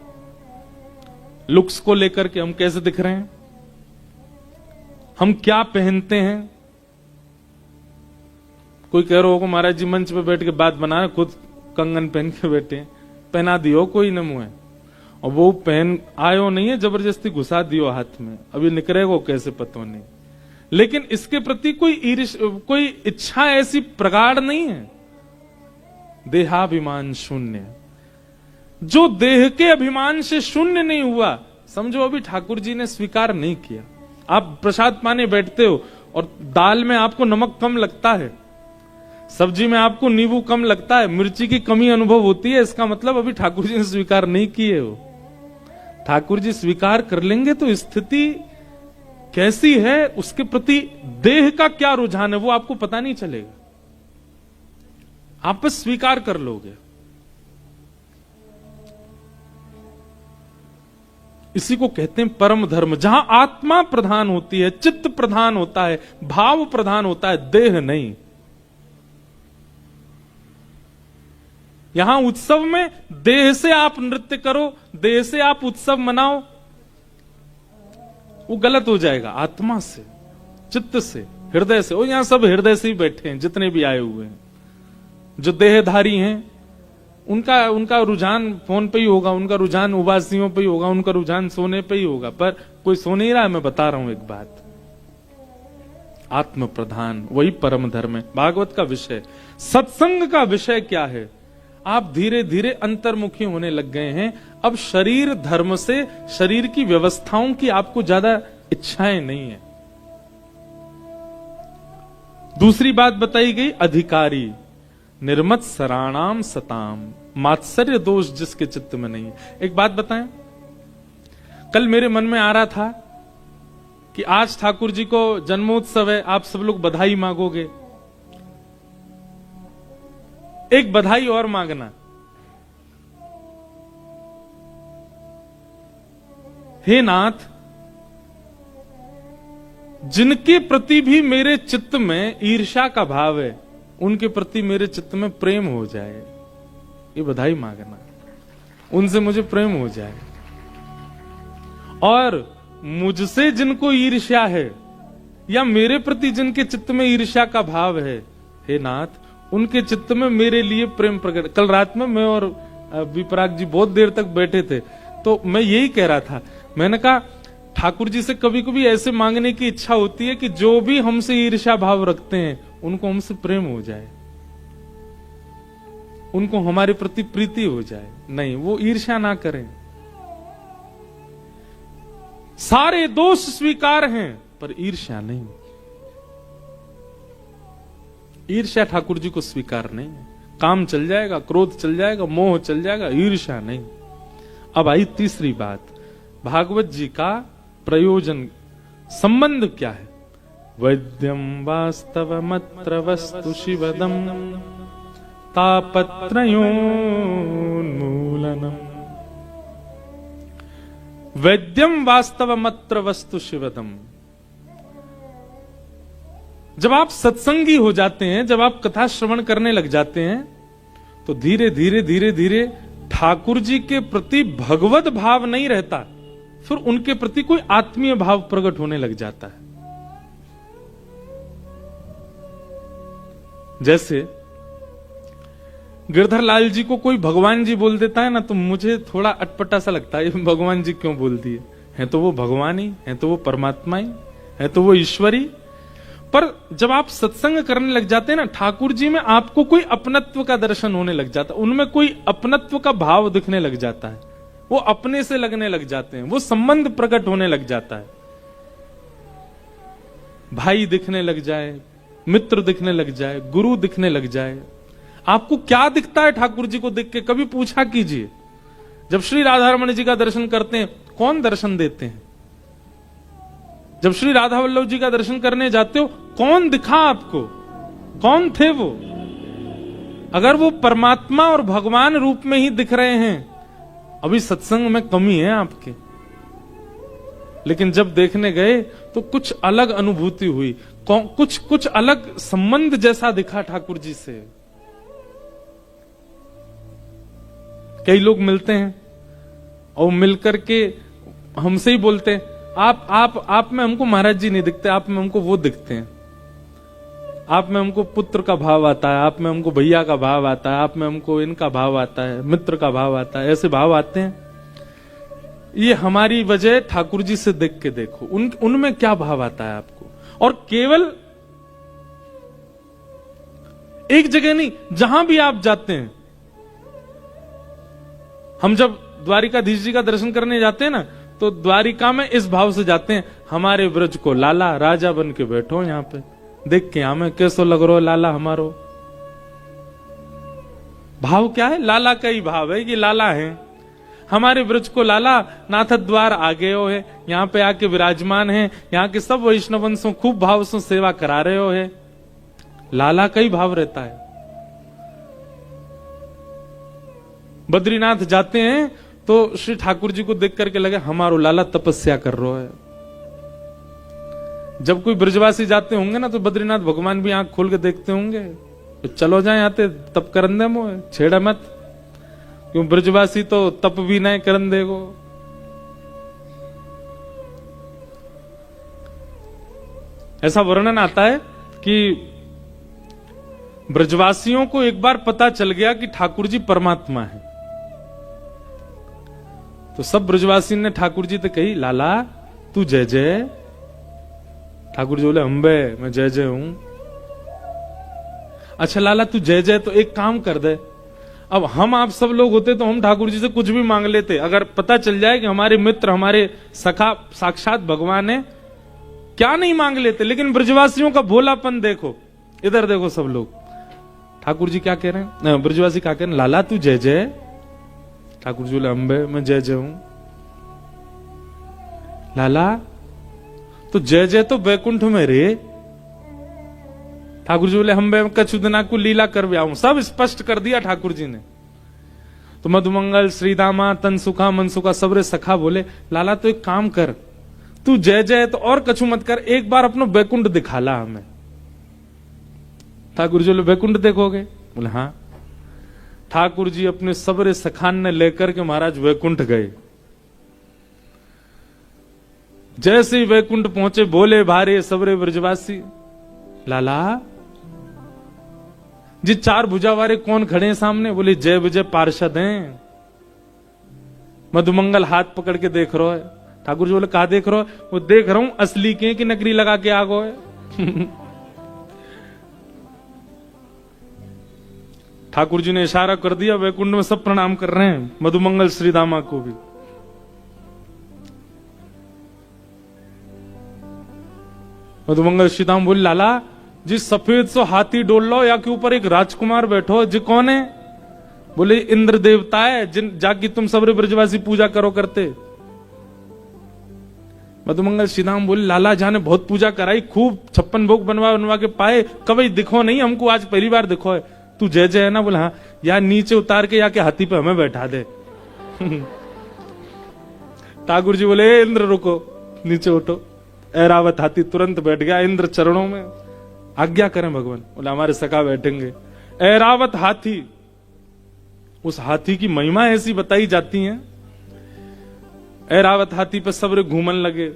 लुक्स को लेकर के, हम कैसे दिख रहे हैं, हम क्या पहनते हैं। कोई कह रहा होगा महाराज जी मंच पे बैठ के बात बना रहे, खुद कंगन पहन के बैठे हैं, पहना दियो कोई न मुंह, और वो पहन आयो नहीं है, जबरदस्ती घुसा दियो हाथ में, अभी निकलेगा कैसे पता नहीं। लेकिन इसके प्रति कोई इच्छा ऐसी प्रगाढ़ नहीं है। देहाभिमान शून्य, जो देह के अभिमान से शून्य नहीं हुआ, समझो अभी ठाकुर जी ने स्वीकार नहीं किया। आप प्रसाद पाने बैठते हो और दाल में आपको नमक कम लगता है, सब्जी में आपको नींबू कम लगता है, मिर्ची की कमी अनुभव होती है, इसका मतलब अभी ठाकुर जी ने स्वीकार नहीं किए हो। ठाकुर जी स्वीकार कर लेंगे तो स्थिति कैसी है, उसके प्रति देह का क्या रुझान है, वो आपको पता नहीं चलेगा, आप बस स्वीकार कर लोगे। इसी को कहते हैं परम धर्म, जहां आत्मा प्रधान होती है, चित्त प्रधान होता है, भाव प्रधान होता है, देह नहीं। यहां उत्सव में देह से आप नृत्य करो, देह से आप उत्सव मनाओ, वो गलत हो जाएगा। आत्मा से, चित्त से, हृदय से, और यहां सब हृदय से ही बैठे हैं जितने भी आए हुए हैं। जो देहधारी हैं उनका रुझान फोन पे ही होगा, उनका रुझान उबासियों पे ही होगा, उनका रुझान सोने पे ही होगा, पर कोई सो नहीं रहा है। मैं बता रहा हूं एक बात, आत्म प्रधान वही परम धर्म है। भागवत का विषय, सत्संग का विषय क्या है? आप धीरे धीरे अंतर्मुखी होने लग गए हैं। अब शरीर धर्म से, शरीर की व्यवस्थाओं की आपको ज्यादा इच्छाएं नहीं है। दूसरी बात बताई गई, अधिकारी निर्मत सराणाम सताम, मात्सर्य दोष जिसके चित्त में नहीं है। एक बात बताएं, कल मेरे मन में आ रहा था कि आज ठाकुर जी को जन्मोत्सव है, आप सब लोग बधाई मांगोगे। एक बधाई और मांगना, हे नाथ, जिनके प्रति भी मेरे चित्त में ईर्ष्या का भाव है, उनके प्रति मेरे चित्त में प्रेम हो जाए। ये बधाई मांगना, उनसे मुझे प्रेम हो जाए। और मुझसे जिनको ईर्ष्या है या मेरे प्रति जिनके चित्त में ईर्ष्या का भाव है, हे नाथ, उनके चित्त में मेरे लिए प्रेम प्रकट। कल रात में मैं और विपराग जी बहुत देर तक बैठे थे, तो मैं यही कह रहा था, मैंने कहा ठाकुर जी से कभी कभी ऐसे मांगने की इच्छा होती है कि जो भी हमसे ईर्ष्या भाव रखते हैं उनको हमसे प्रेम हो जाए, उनको हमारे प्रति प्रीति हो जाए। नहीं, वो ईर्ष्या ना करें। सारे दोष स्वीकार हैं पर ईर्ष्या नहीं। ईर्ष्या ठाकुर जी को स्वीकार नहीं है। काम चल जाएगा, क्रोध चल जाएगा, मोह चल जाएगा, ईर्ष्या नहीं। अब आई तीसरी बात, भागवत जी का प्रयोजन संबंध क्या है। वैद्यम वास्तवमत्र वस्तु शिवदम तापत्रयोन्मूलनम। वैद्यम वास्तवमत्र वस्तु शिवदम। जब आप सत्संगी हो जाते हैं, जब आप कथा श्रवण करने लग जाते हैं, तो धीरे धीरे धीरे धीरे ठाकुर जी के प्रति भगवत भाव नहीं रहता, फिर उनके प्रति कोई आत्मीय भाव प्रकट होने लग जाता है। जैसे गिरधर लाल जी को कोई भगवान जी बोल देता है ना, तो मुझे थोड़ा अटपटा सा लगता है, भगवान जी क्यों बोल दिए? हैं तो वो भगवान ही, हैं तो वो परमात्मा ही, है तो वो ईश्वरी। पर जब आप सत्संग करने लग जाते हैं ना, ठाकुर जी में आपको कोई अपनत्व का दर्शन होने लग जाता है, उनमें कोई अपनत्व का भाव दिखने लग जाता है, वो अपने से लगने लग जाते हैं, वो संबंध प्रकट होने लग जाता है। भाई दिखने लग जाए, मित्र दिखने लग जाए, गुरु दिखने लग जाए। आपको क्या दिखता है ठाकुर जी को देख के? कभी पूछा कीजिए। जब श्री राधारमण जी का दर्शन करते हैं, कौन दर्शन देते हैं? जब श्री राधा वल्लभ जी का दर्शन करने जाते हो, कौन दिखा आपको? कौन थे वो? अगर वो परमात्मा और भगवान रूप में ही दिख रहे हैं, अभी सत्संग में कमी है आपके। लेकिन जब देखने गए तो कुछ अलग अनुभूति हुई, कुछ अलग संबंध जैसा दिखा ठाकुर जी से। कई लोग मिलते हैं और मिलकर के हमसे ही बोलते हैं, आप में हमको महाराज जी नहीं दिखते, आप में हमको वो दिखते हैं। आप में हमको पुत्र का भाव आता है, आप में हमको भैया का भाव आता है, आप में हमको इनका भाव आता है, मित्र का भाव आता है, ऐसे भाव आते हैं। ये हमारी वजह ठाकुर जी से देख के देखो, उनमें क्या भाव आता है आपको। और केवल एक जगह नहीं, जहां भी आप जाते हैं। हम जब द्वारिकाधीश जी का दर्शन करने जाते हैं ना, तो द्वारिका में इस भाव से जाते हैं, हमारे ब्रज को लाला राजा बन के बैठो यहाँ पे, देख के हमें कैसो लग रहा लाला हमारो। भाव क्या है? लाला का ही भाव है कि लाला है, हमारे ब्रज को लाला नाथ द्वार आगे हो है, यहाँ पे आके विराजमान है, यहाँ के सब वैष्णवंशों खूब भाव से सेवा करा रहे हो है। लाला का ही भाव रहता है। बद्रीनाथ जाते हैं तो श्री ठाकुर जी को देख करके लगे हमारो लाला तपस्या कर रहा है। जब कोई ब्रजवासी जाते होंगे ना, तो बद्रीनाथ भगवान भी आंख खोल के देखते होंगे, तो चलो जाए आते तप करन दे, मोह छेड़ा मत, क्यों ब्रजवासी तो तप भी नहीं करन देगो। ऐसा वर्णन आता है कि ब्रजवासियों को एक बार पता चल गया कि ठाकुर जी परमात्मा है, तो सब ब्रजवासी ने ठाकुर जी से कही, लाला तू जय जय। ठाकुर जी बोले, अंबे मैं जय जय हूं। अच्छा लाला तू जय जय, तो एक काम कर दे, अब हम आप सब लोग होते तो हम ठाकुर जी से कुछ भी मांग लेते। अगर पता चल जाए कि हमारे मित्र हमारे सखा साक्षात भगवान है, क्या नहीं मांग लेते। लेकिन ब्रजवासियों का भोलापन देखो, इधर देखो सब लोग। ठाकुर जी क्या कह रहे हैं, ब्रजवासी क्या कह रहे हैं, लाला तू जय जय। ठाकुर जी बोले, अंबे मैं जय जय हूं। लाला तो जय जय तो बैकुंठ में रे। ठाकुर जी बोले, अंबे कछुदना को लीला कर आऊं। सब स्पष्ट कर दिया ठाकुर जी ने। तो मधुमंगल श्रीदामा तनसुखा मनसुखा सबरे सखा बोले, लाला तो एक काम कर, तू जय जय तो और कछु मत कर, एक बार अपना बैकुंठ दिखाला हमें। ठाकुर जी बोले, बैकुंठ देखोगे? बोले हाँ। ठाकुर जी अपने सबरे सखान ने लेकर के महाराज वैकुंठ गए। जैसे ही वैकुंठ पहुंचे बोले भारे सबरे ब्रजवासी, लाला जी चार भुजा वाले कौन खड़े हैं सामने? बोले जय विजय पार्षद हैं। मधुमंगल हाथ पकड़ के देख रहा है। ठाकुर जी बोले कहा देख रहा है? वो देख रहा हूं असली के कि नकली लगा के आ गए। ठाकुर जी ने इशारा कर दिया, वैकुंठ में सब प्रणाम कर रहे हैं, मधुमंगल श्रीदामा को भी। मधुमंगल श्रीदाम बोले लाला जी सफेद सो हाथी डोल लो, या के ऊपर एक राजकुमार बैठो, जी कौन है? बोले इंद्र देवता है, जिन जाकी तुम सबरे ब्रजवासी पूजा करो करते। मधुमंगल श्रीदाम बोले लाला जाने बहुत पूजा कराई, खूब 56 भोग बनवा के पाए, कभी दिखो नहीं हमको, आज पहली बार दिखो है। तू जय जय है ना? बोला हाँ। या नीचे उतार के या के हाथी पे हमें बैठा दे। ठाकुर जी बोले इंद्र रुको, नीचे उठो। ऐरावत हाथी तुरंत बैठ गया इंद्र चरणों में। आज्ञा करें भगवान। बोला हमारे सखा बैठेंगे। ऐरावत हाथी, उस हाथी की महिमा ऐसी बताई जाती है। ऐरावत हाथी पे सबरे घूमन लगे।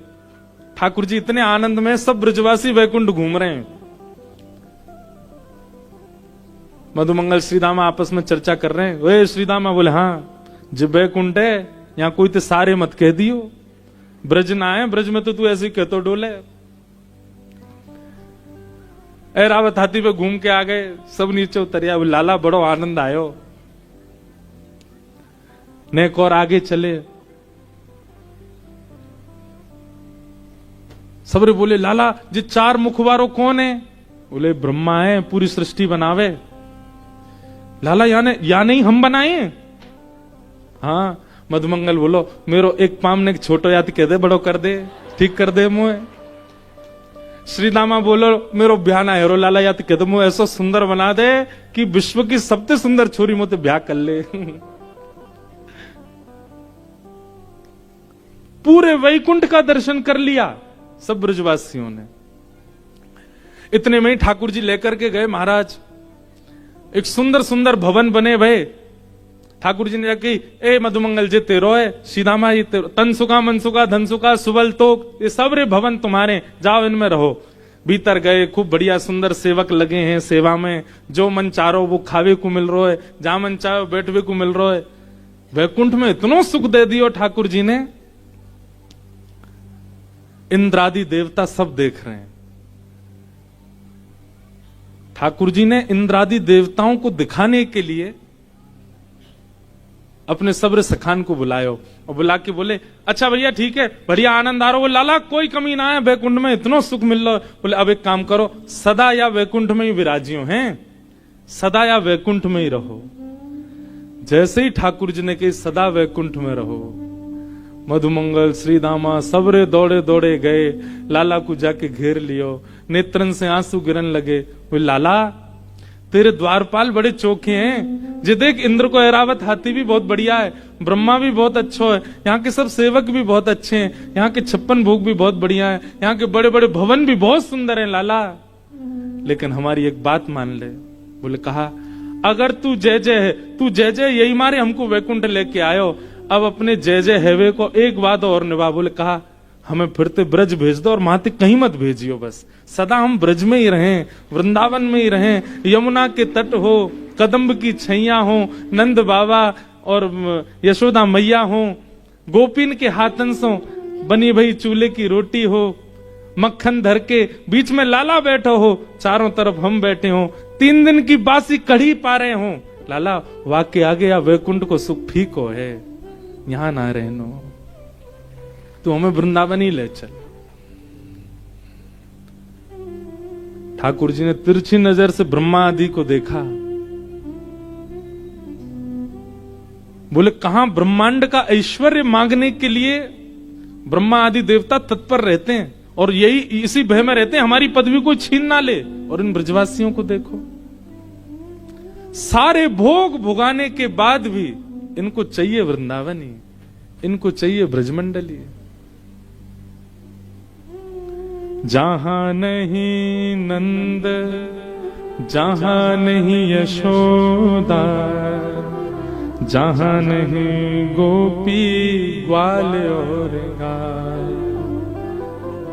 ठाकुर जी इतने आनंद में, सब ब्रजवासी वैकुंठ घूम रहे हैं। मधुमंगल श्रीदामा आपस में चर्चा कर रहे हैं। वे श्रीदामा बोले हाँ जी वैकुंठ है, यहां कोई तो सारे मत कह दियो, ब्रज ना है, ब्रज में तो तू ऐसे ही कहतो डोले। ऐरावत हाथी पे घूम के आ गए, सब नीचे उतरिया। लाला बड़ो आनंद आयो। नेक और आगे चले। सबरे बोले लाला जी चार मुखवारो कौन है? बोले ब्रह्मा है, पूरी सृष्टि बनावे। लाला या नहीं हम बनाए? हाँ। मधुमंगल बोलो मेरो एक पाम ने छोटो याद कह दे, बड़ो कर दे, ठीक कर दे मुझे। श्रीदामा बोलो मेरो ब्याह ना हेरो, लाला याद कह दो मुझे ऐसा सुंदर बना दे कि विश्व की सबसे सुंदर छोरी मोते ब्याह कर ले। पूरे वैकुंठ का दर्शन कर लिया सब ब्रजवासियों ने। इतने में ही ठाकुर जी लेकर के गए महाराज, एक सुंदर सुंदर भवन बने भय। ठाकुर जी ने जाके ए मधुमंगल जी तेरो है, सीधामा जी तेरो, तनसुका मनसुका धनसुका सुबल तोक, ये सब रे भवन तुम्हारे, जाओ इनमें रहो। भीतर गए, खूब बढ़िया सुंदर सेवक लगे हैं सेवा में, जो मन चारो वो खावे को मिल रहा है, जहां मन चाहो बैठवे को मिल रहा है। वैकुंठ में इतनो सुख दे दियो ठाकुर जी ने, इंद्रादि देवता सब देख रहे हैं। ठाकुर जी ने इंद्रादि देवताओं को दिखाने के लिए अपने सब्र सखान को बुलायो और बुला के बोले अच्छा भैया ठीक है, बढ़िया आनंद आ रहा हो। लाला कोई कमी ना है, वैकुंठ में इतना सुख मिल रहा है। बोले अब एक काम करो, सदा या वैकुंठ में ही विराजियो हैं, सदा या वैकुंठ में ही रहो। जैसे ही ठाकुर जी ने कही सदा वैकुंठ में रहो, मधुमंगल श्रीदामा सबरे दौड़े दौड़े गए, लाला को जाके घेर लियो, नेत्रन से आंसू गिरन लगे। बोले लाला तेरे द्वारपाल बड़े चौखे हैं, जे देख इंद्र को ऐरावत हाथी भी बहुत बढ़िया है, ब्रह्मा भी बहुत अच्छा है, यहाँ के सब सेवक भी बहुत अच्छे हैं, यहाँ के 56 भोग भी बहुत बढ़िया है, यहाँ के बड़े बड़े भवन भी बहुत सुंदर हैं लाला, लेकिन हमारी एक बात मान ले। बोले कहा अगर तू जय जय है, तू जय जय यही मारे हमको वैकुंठ लेके आयो, अब अपने जय जय हैवे को एक बात और निभा। बोले कहा हमें फिरते ब्रज भेज दो और माते कहीं मत भेजियो, बस सदा हम ब्रज में ही रहें, वृंदावन में ही रहें, यमुना के तट हो, कदम्ब की छैया हो, नंद बाबा और यशोदा मैया हो, गोपीन के हाथन सो बनी भई चूल्हे की रोटी हो, मक्खन धर के बीच में लाला बैठो हो, चारों तरफ हम बैठे हो, 3 दिन की बासी कढ़ी पा रहे हो। लाला वाक्य आगे या वैकुंठ को सुख फीको है, यहां ना रहनो, तो हमें वृंदावन ही ले चल। ठाकुर जी ने तिरछी नजर से ब्रह्मा आदि को देखा। बोले कहां ब्रह्मांड का ऐश्वर्य मांगने के लिए ब्रह्मा आदि देवता तत्पर रहते हैं और यही इसी भय में रहते हैं हमारी पदवी को छीन ना ले। और इन ब्रजवासियों को देखो, सारे भोग भुगाने के बाद भी इनको चाहिए वृंदावनी, इनको चाहिए ब्रजमंडली। जहां नहीं नंद, जहां नहीं यशोदा, जहां नहीं गोपी ग्वाल और गाय,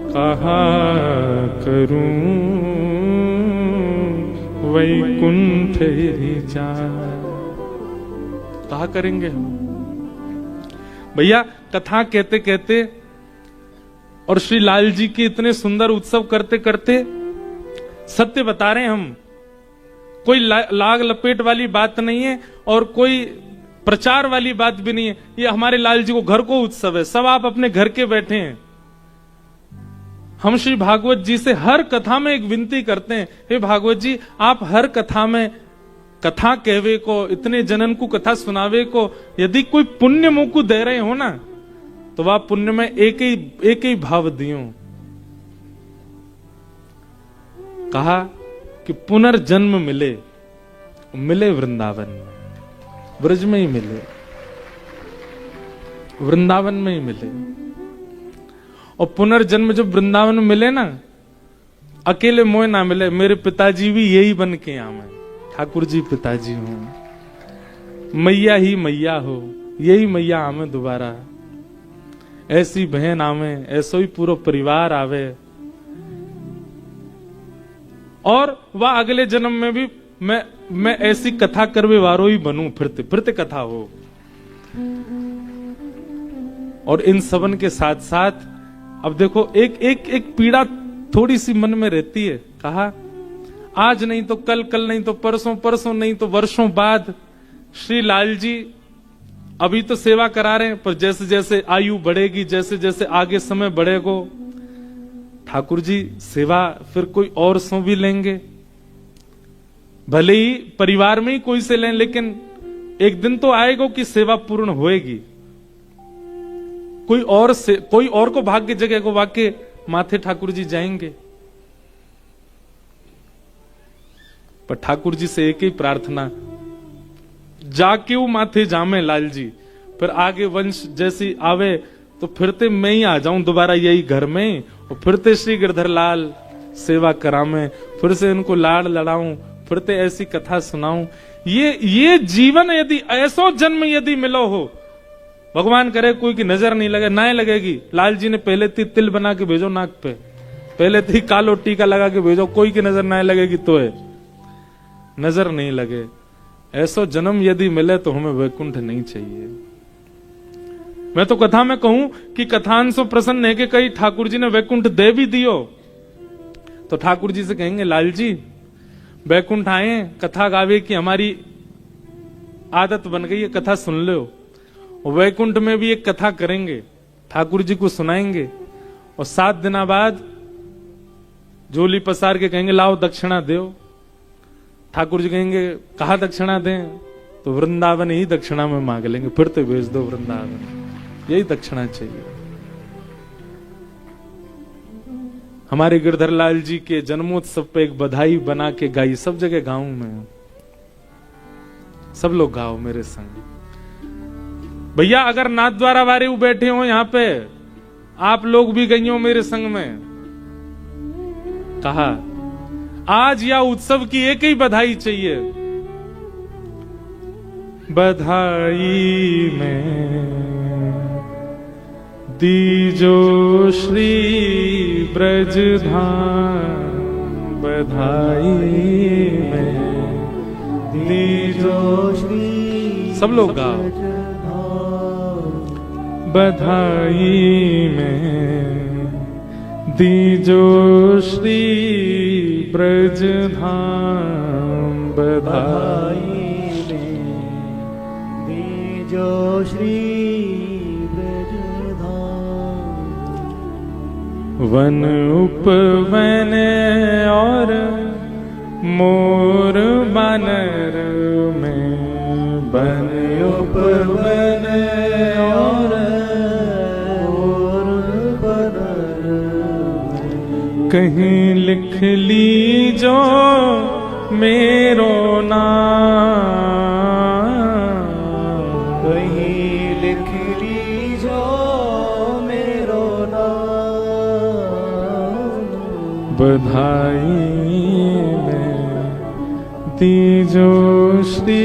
कहा करूं वैकुंठ ही जाए। कहा करेंगे हम भैया। कथा कहते कहते और श्री लाल जी के इतने सुंदर उत्सव करते करते सत्य बता रहे हैं हम। कोई लाग लपेट वाली बात नहीं है और कोई प्रचार वाली बात भी नहीं है। ये हमारे लाल जी को घर को उत्सव है, सब आप अपने घर के बैठे हैं। हम श्री भागवत जी से हर कथा में एक विनती करते हैं, हे भागवत जी आप हर कथा में कथा कहवे को, इतने जनन को कथा सुनावे को, यदि कोई पुण्य मुंह को दे रहे हो ना तो वह पुण्य में एक ही भाव दियो। कहा कि पुनर्जन्म मिले, मिले वृंदावन में, ब्रज में ही मिले, वृंदावन में ही मिले। और पुनर्जन्म जब वृंदावन में मिले ना, अकेले मोह ना मिले, मेरे पिताजी भी यही बन के आवे, ठाकुर जी पिताजी हो, मैया ही मैया हो, यही मैया आवे दोबारा, ऐसी बहन आवे, ऐसो ही पूरा परिवार आवे। और वह अगले जन्म में भी मैं ऐसी कथा करवे वारो ही बनूं, फिरते फिरते कथा हो। और इन सबन के साथ साथ अब देखो एक पीड़ा थोड़ी सी मन में रहती है। कहा आज नहीं तो कल, कल नहीं तो परसों, परसों नहीं तो वर्षों बाद श्री लाल जी अभी तो सेवा करा रहे हैं, पर जैसे जैसे आयु बढ़ेगी, जैसे जैसे आगे समय बढ़ेगा, ठाकुर जी सेवा फिर कोई और सौ भी लेंगे। भले ही परिवार में ही कोई से लें, लेकिन एक दिन तो आएगा कि सेवा पूर्ण होएगी। कोई और को भाग्य जगह को वाके माथे ठाकुर जी जाएंगे। पर ठाकुर जी से एक ही प्रार्थना, जाके वो माथे जामे लाल जी, फिर आगे वंश जैसी आवे तो फिरते मैं ही आ जाऊं दोबारा यही घर में, और फिरते श्री गिरधर लाल सेवा करामे, फिर से इनको लाड़ लड़ाऊं, फिरते ऐसी कथा सुनाऊं। ये जीवन यदि ऐसो जन्म यदि मिलो हो, भगवान करे कोई की नजर नहीं लगे, ना लगेगी। लाल जी ने पहले थी तिल बना के भेजो नाक पे, पहले थी कालो टीका लगा के भेजो, कोई की नजर ना लगेगी तो है, नजर नहीं लगे। ऐसो जन्म यदि मिले तो हमें वैकुंठ नहीं चाहिए। मैं तो कथा में कहूं कि कथान सो प्रसन्न है कि कहीं ठाकुर जी ने वैकुंठ दे भी दियो तो ठाकुर जी से कहेंगे लाल जी वैकुंठ आए, कथा गावे की हमारी आदत बन गई है, कथा सुन लो। वैकुंठ में भी एक कथा करेंगे, ठाकुर जी को सुनाएंगे, और 7 दिन बाद झोली पसार के कहेंगे लाओ दक्षिणा दो। ठाकुर जी कहेंगे कहा दक्षिणा दें, तो वृंदावन ही दक्षिणा में मांग लेंगे, फिर तो भेज दो वृंदावन, यही दक्षिणा चाहिए। हमारे गिरधर लाल जी के जन्मोत्सव पे एक बधाई बना के गाई, सब जगह गाऊं मैं, सब लोग गाओ मेरे संग। भैया अगर नाथ द्वारा वारे बैठे हो यहां पे, आप लोग भी गई हो मेरे संग में। कहा आज या उत्सव की एक ही बधाई चाहिए, बधाई में दीजो श्री ब्रज धाम, बधाई में दीजो श्री, सब लोग गाओ, बधाई में दीजो श्री ब्रज धाम, बधाई में दीजो श्री ब्रज धाम। वन उपवन और मोर बानर में, वन उपवन और कहीं लिख लीजो मेरो नाम, कहीं लिख लीजो मेरो नाम, बधाई में तीजो श्री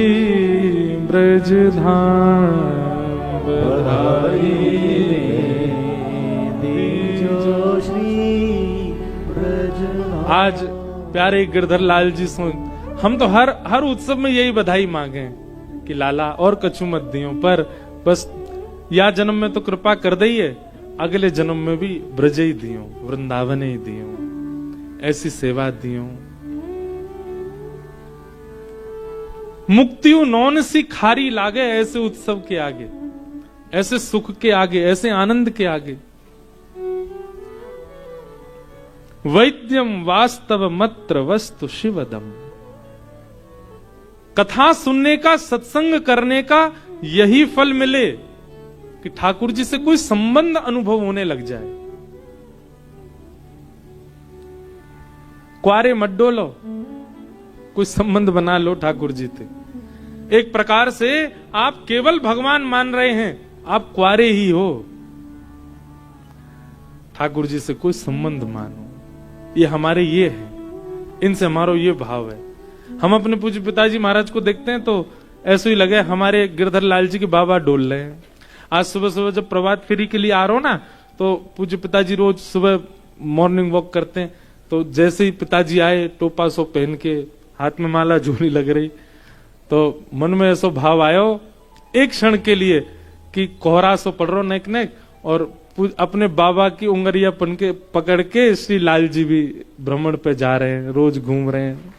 ब्रजधाम बधाई तीजो श्री ब्रज। आज प्यारे गिरधर लाल जी सो हम तो हर उत्सव में यही बधाई मांगे कि लाला और कछु मत दियो, पर बस या जन्म में तो कृपा कर दइए, अगले जन्म में भी ब्रज ही दियो, वृंदावन ही दियो, ऐसी सेवा दियो। मुक्तियों नौन सी खारी लागे ऐसे उत्सव के आगे, ऐसे सुख के आगे, ऐसे आनंद के आगे। वैद्यम वास्तव मत्र वस्तु शिवदम। कथा सुनने का, सत्संग करने का यही फल मिले कि ठाकुर जी से कोई संबंध अनुभव होने लग जाए। क्वारे मत डोलो, कोई संबंध बना लो ठाकुर जी से। एक प्रकार से आप केवल भगवान मान रहे हैं, आप क्वारे ही हो। ठाकुर जी से कोई संबंध मानो, ये हमारे ये है, इनसे हमारा ये भाव है। हम अपने पूज्य पिताजी महाराज को देखते हैं तो ऐसे ही लगे हमारे गिरधर लाल जी के बाबा डोल रहे हैं। आज सुबह सुबह जब प्रभात फेरी के लिए आ रहा हो ना, तो पूज्य पिताजी रोज सुबह मॉर्निंग वॉक करते हैं, तो जैसे ही पिताजी आए टोपा सो पहन के, हाथ में माला झोली लग रही, तो मन में ऐसा भाव आयो एक क्षण के लिए कि कोहरा सो पड़ रहा नेक नेक, और अपने बाबा की उंगलियां पकड़ के श्री लाल जी भी भ्रमण पे जा रहे हैं, रोज घूम रहे हैं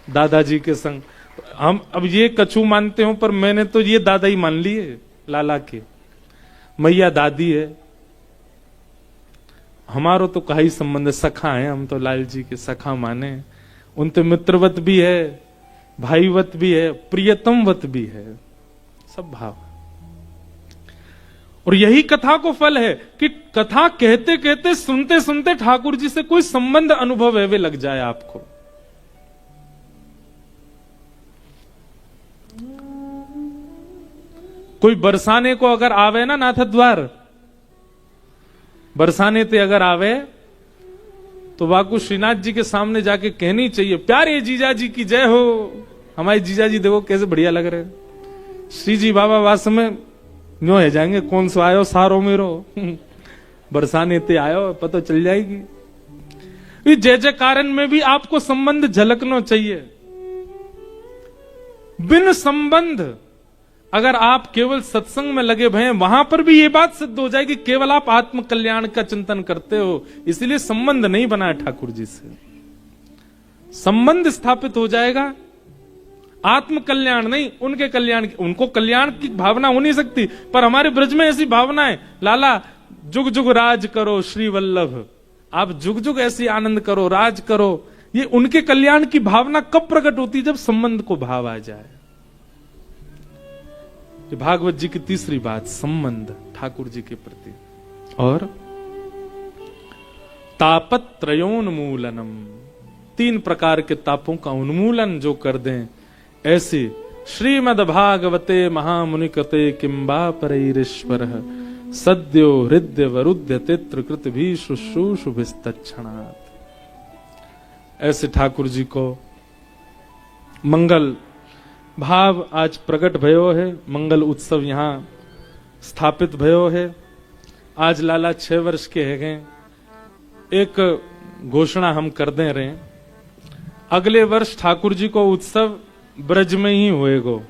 दादाजी के संग। हम अब ये कछु मानते हो, पर मैंने तो ये दादा ही मान लिए लाला के, मैया दादी है, हमारो तो कहा ही संबंध है, सखा है हम तो, लाल जी के सखा माने। उनते मित्रवत भी है, भाईवत भी है, प्रियतमवत भी है, सब भाव। और यही कथा को फल है कि कथा कहते कहते, सुनते सुनते ठाकुर जी से कोई संबंध अनुभव है वे लग जाए आपको। कोई बरसाने को अगर आवे ना नाथ द्वार, बरसाने ते अगर आवे तो वाकु श्रीनाथ जी के सामने जाके कहनी चाहिए, प्यारे जीजा जी की जय हो। हमारे जीजा जी देखो कैसे बढ़िया लग रहे हैं। श्री जी बाबा वास में न्यो है जाएंगे, कौन सो आयो सारो मेरो बरसाने ते आयो, पता चल जाएगी। जय जय कारण में भी आपको संबंध झलकना चाहिए। बिन संबंध अगर आप केवल सत्संग में लगे भय, वहां पर भी ये बात सिद्ध हो जाएगी केवल आप आत्म कल्याण का चिंतन करते हो, इसलिए संबंध नहीं बनाया ठाकुर जी से। संबंध स्थापित हो जाएगा, आत्म कल्याण नहीं, उनके कल्याण की। उनको कल्याण की भावना हो नहीं सकती, पर हमारे ब्रज में ऐसी भावना है, लाला जुग जुग राज करो श्री वल्लभ, आप जुग जुग ऐसी आनंद करो, राज करो। ये उनके कल्याण की भावना कब प्रकट होती है? जब संबंध को भाव आ जाए। भागवत जी की तीसरी बात, संबंध ठाकुर जी के प्रति। और तापत्रयोन्मूलनम, 3 प्रकार के तापों का उन्मूलन जो कर दें, ऐसे श्रीमद् भागवते महामुनि कते किंबा परैरीश्वरः सद्यो हृदय वरुद्य तित्र कृत भी शुश्रूषुभिस्तच्छणात्। ऐसे ठाकुर जी को मंगल भाव आज प्रकट भयो है, मंगल उत्सव यहाँ स्थापित भयो है। आज लाला 6 वर्ष के है गए। एक घोषणा हम कर दे रहे हैं, अगले वर्ष ठाकुर जी को उत्सव ब्रज में ही होएगो।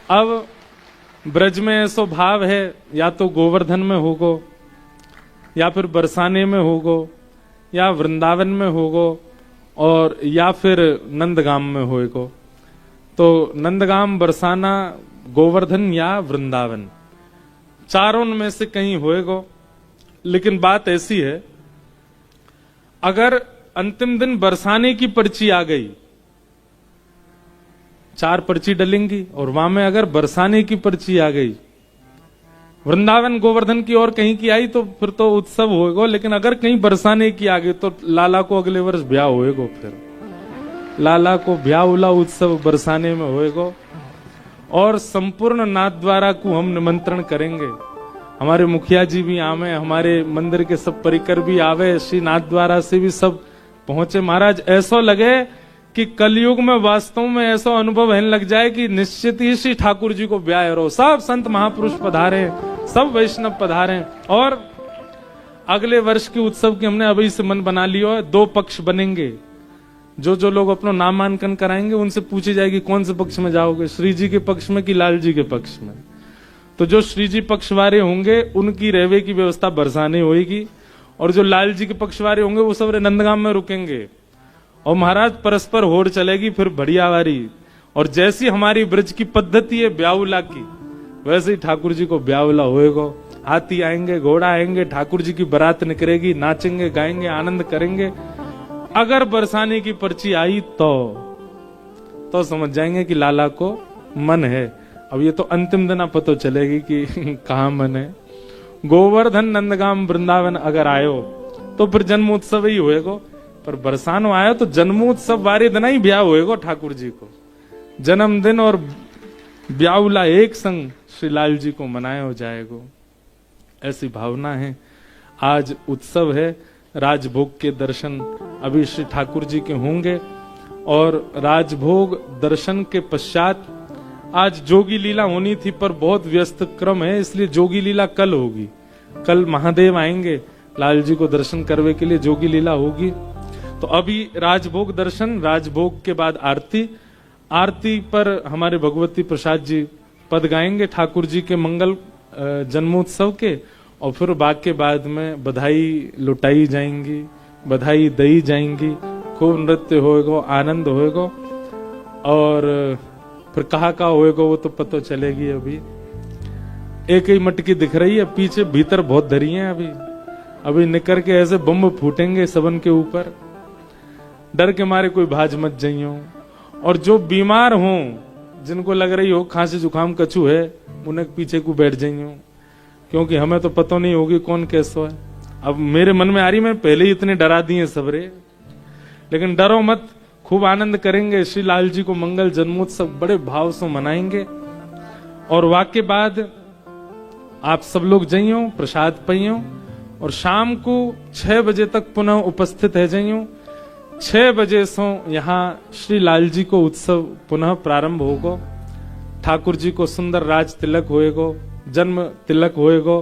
अब ब्रज में ऐसो भाव है, या तो गोवर्धन में होगो, या फिर बरसाने में होगो, या वृंदावन में होगो, और या फिर नंदगाम में होएगो। तो नंदगाम, बरसाना, गोवर्धन या वृंदावन, चारों में से कहीं होएगो। लेकिन बात ऐसी है, अगर अंतिम दिन बरसाने की पर्ची आ गई, 4 पर्ची डलेंगी, और वहां में अगर बरसाने की पर्ची आ गई, वृंदावन गोवर्धन की और कहीं की आई, तो फिर तो उत्सव होएगो। लेकिन अगर कहीं बरसाने की आ गई तो लाला को अगले वर्ष ब्याह होएगो। फिर लाला को ब्याह उला उत्सव बरसाने में होएगो। और संपूर्ण नाथ द्वारा को हम निमंत्रण करेंगे। हमारे मुखिया जी भी आवे, हमारे मंदिर के सब परिकर भी आवे, श्री नाथ द्वारा से भी सब पहुंचे। महाराज ऐसा लगे कि कलयुग में वास्तव में ऐसा अनुभव होने लग जाए कि निश्चित ही श्री ठाकुर जी को ब्याह रहो। सब संत महापुरुष पधारे, सब वैष्णव पधारे। और अगले वर्ष के उत्सव की हमने अभी से मन बना लिया है। 2 पक्ष बनेंगे। जो लोग अपना नामांकन कराएंगे उनसे पूछी जाएगी कौन से पक्ष में जाओगे, श्री जी के पक्ष में कि लाल जी के पक्ष में। तो जो श्री जी पक्ष वाले होंगे उनकी रहवे की व्यवस्था बरसाने होगी, और जो लाल जी के पक्ष वाले होंगे वो सब नंदगाम में रुकेंगे। और महाराज परस्पर होड़ चलेगी फिर बढ़िया वारी। और जैसी हमारी ब्रज की पद्धति है ब्याउला की, वैसे ही ठाकुर जी को ब्याउला होएगा। हाथी आएंगे, घोड़ा आएंगे, ठाकुर जी की बारात निकलेगी, नाचेंगे, गाएंगे, आनंद करेंगे। अगर बरसाने की पर्ची आई तो समझ जाएंगे कि लाला को मन है। अब ये तो अंतिम दिन पता चलेगी कि कहाँ मन है। गोवर्धन नंदगाम वृंदावन अगर आयो तो फिर जन्मोत्सव ही होएगा, पर बरसानो आयो तो जन्मोत्सव वारे दिन ही ब्याह होएगा ठाकुर जी को। जन्मदिन और ब्याउला एक संग श्री लाल जी को मनाया हो जाएगा, ऐसी भावना है। आज उत्सव है, राजभोग के दर्शन अभी श्री ठाकुर जी के होंगे। और राजभोग दर्शन के पश्चात आज जोगी लीला होनी थी, पर बहुत व्यस्त क्रम है, इसलिए जोगी लीला कल होगी। कल महादेव आएंगे लाल जी को दर्शन करने के लिए, जोगी लीला होगी। तो अभी राजभोग दर्शन, राजभोग के बाद आरती। आरती पर हमारे भगवती प्रसाद जी पद गाएंगे ठाकुर जी के मंगल जन्मोत्सव के। और फिर बाग के बाद में बधाई लुटाई जाएंगी, बधाई दी जाएंगी, खूब नृत्य होएगा, आनंद होएगा। और फिर कहाँ होएगा वो तो पता चलेगी। अभी एक ही मटकी दिख रही है, पीछे भीतर बहुत धरी है। अभी निकर के ऐसे बम फूटेंगे सबन के ऊपर। डर के मारे कोई भाज मत जाइयो। और जो बीमार हो, जिनको लग रही हो खांसी जुकाम कछू है, उन्हें पीछे को बैठ जाइयो, क्योंकि हमें तो पता नहीं होगी कौन कैसा है। अब मेरे मन में आ रही, मैं पहले ही इतने डरा दिए सबरे, लेकिन डरो मत, खूब आनंद करेंगे। श्री लाल जी को मंगल जन्मोत्सव बड़े भाव से मनाएंगे। और वाक्य बाद आप सब लोग जाइयो, प्रसाद पाइयो, और शाम को 6 बजे तक पुनः उपस्थित है जाइयो। 6 बजे से यहाँ श्री लाल जी को उत्सव पुनः प्रारंभ होगा। ठाकुर जी को सुंदर राज तिलक होएगा, जन्म तिलक होएगा।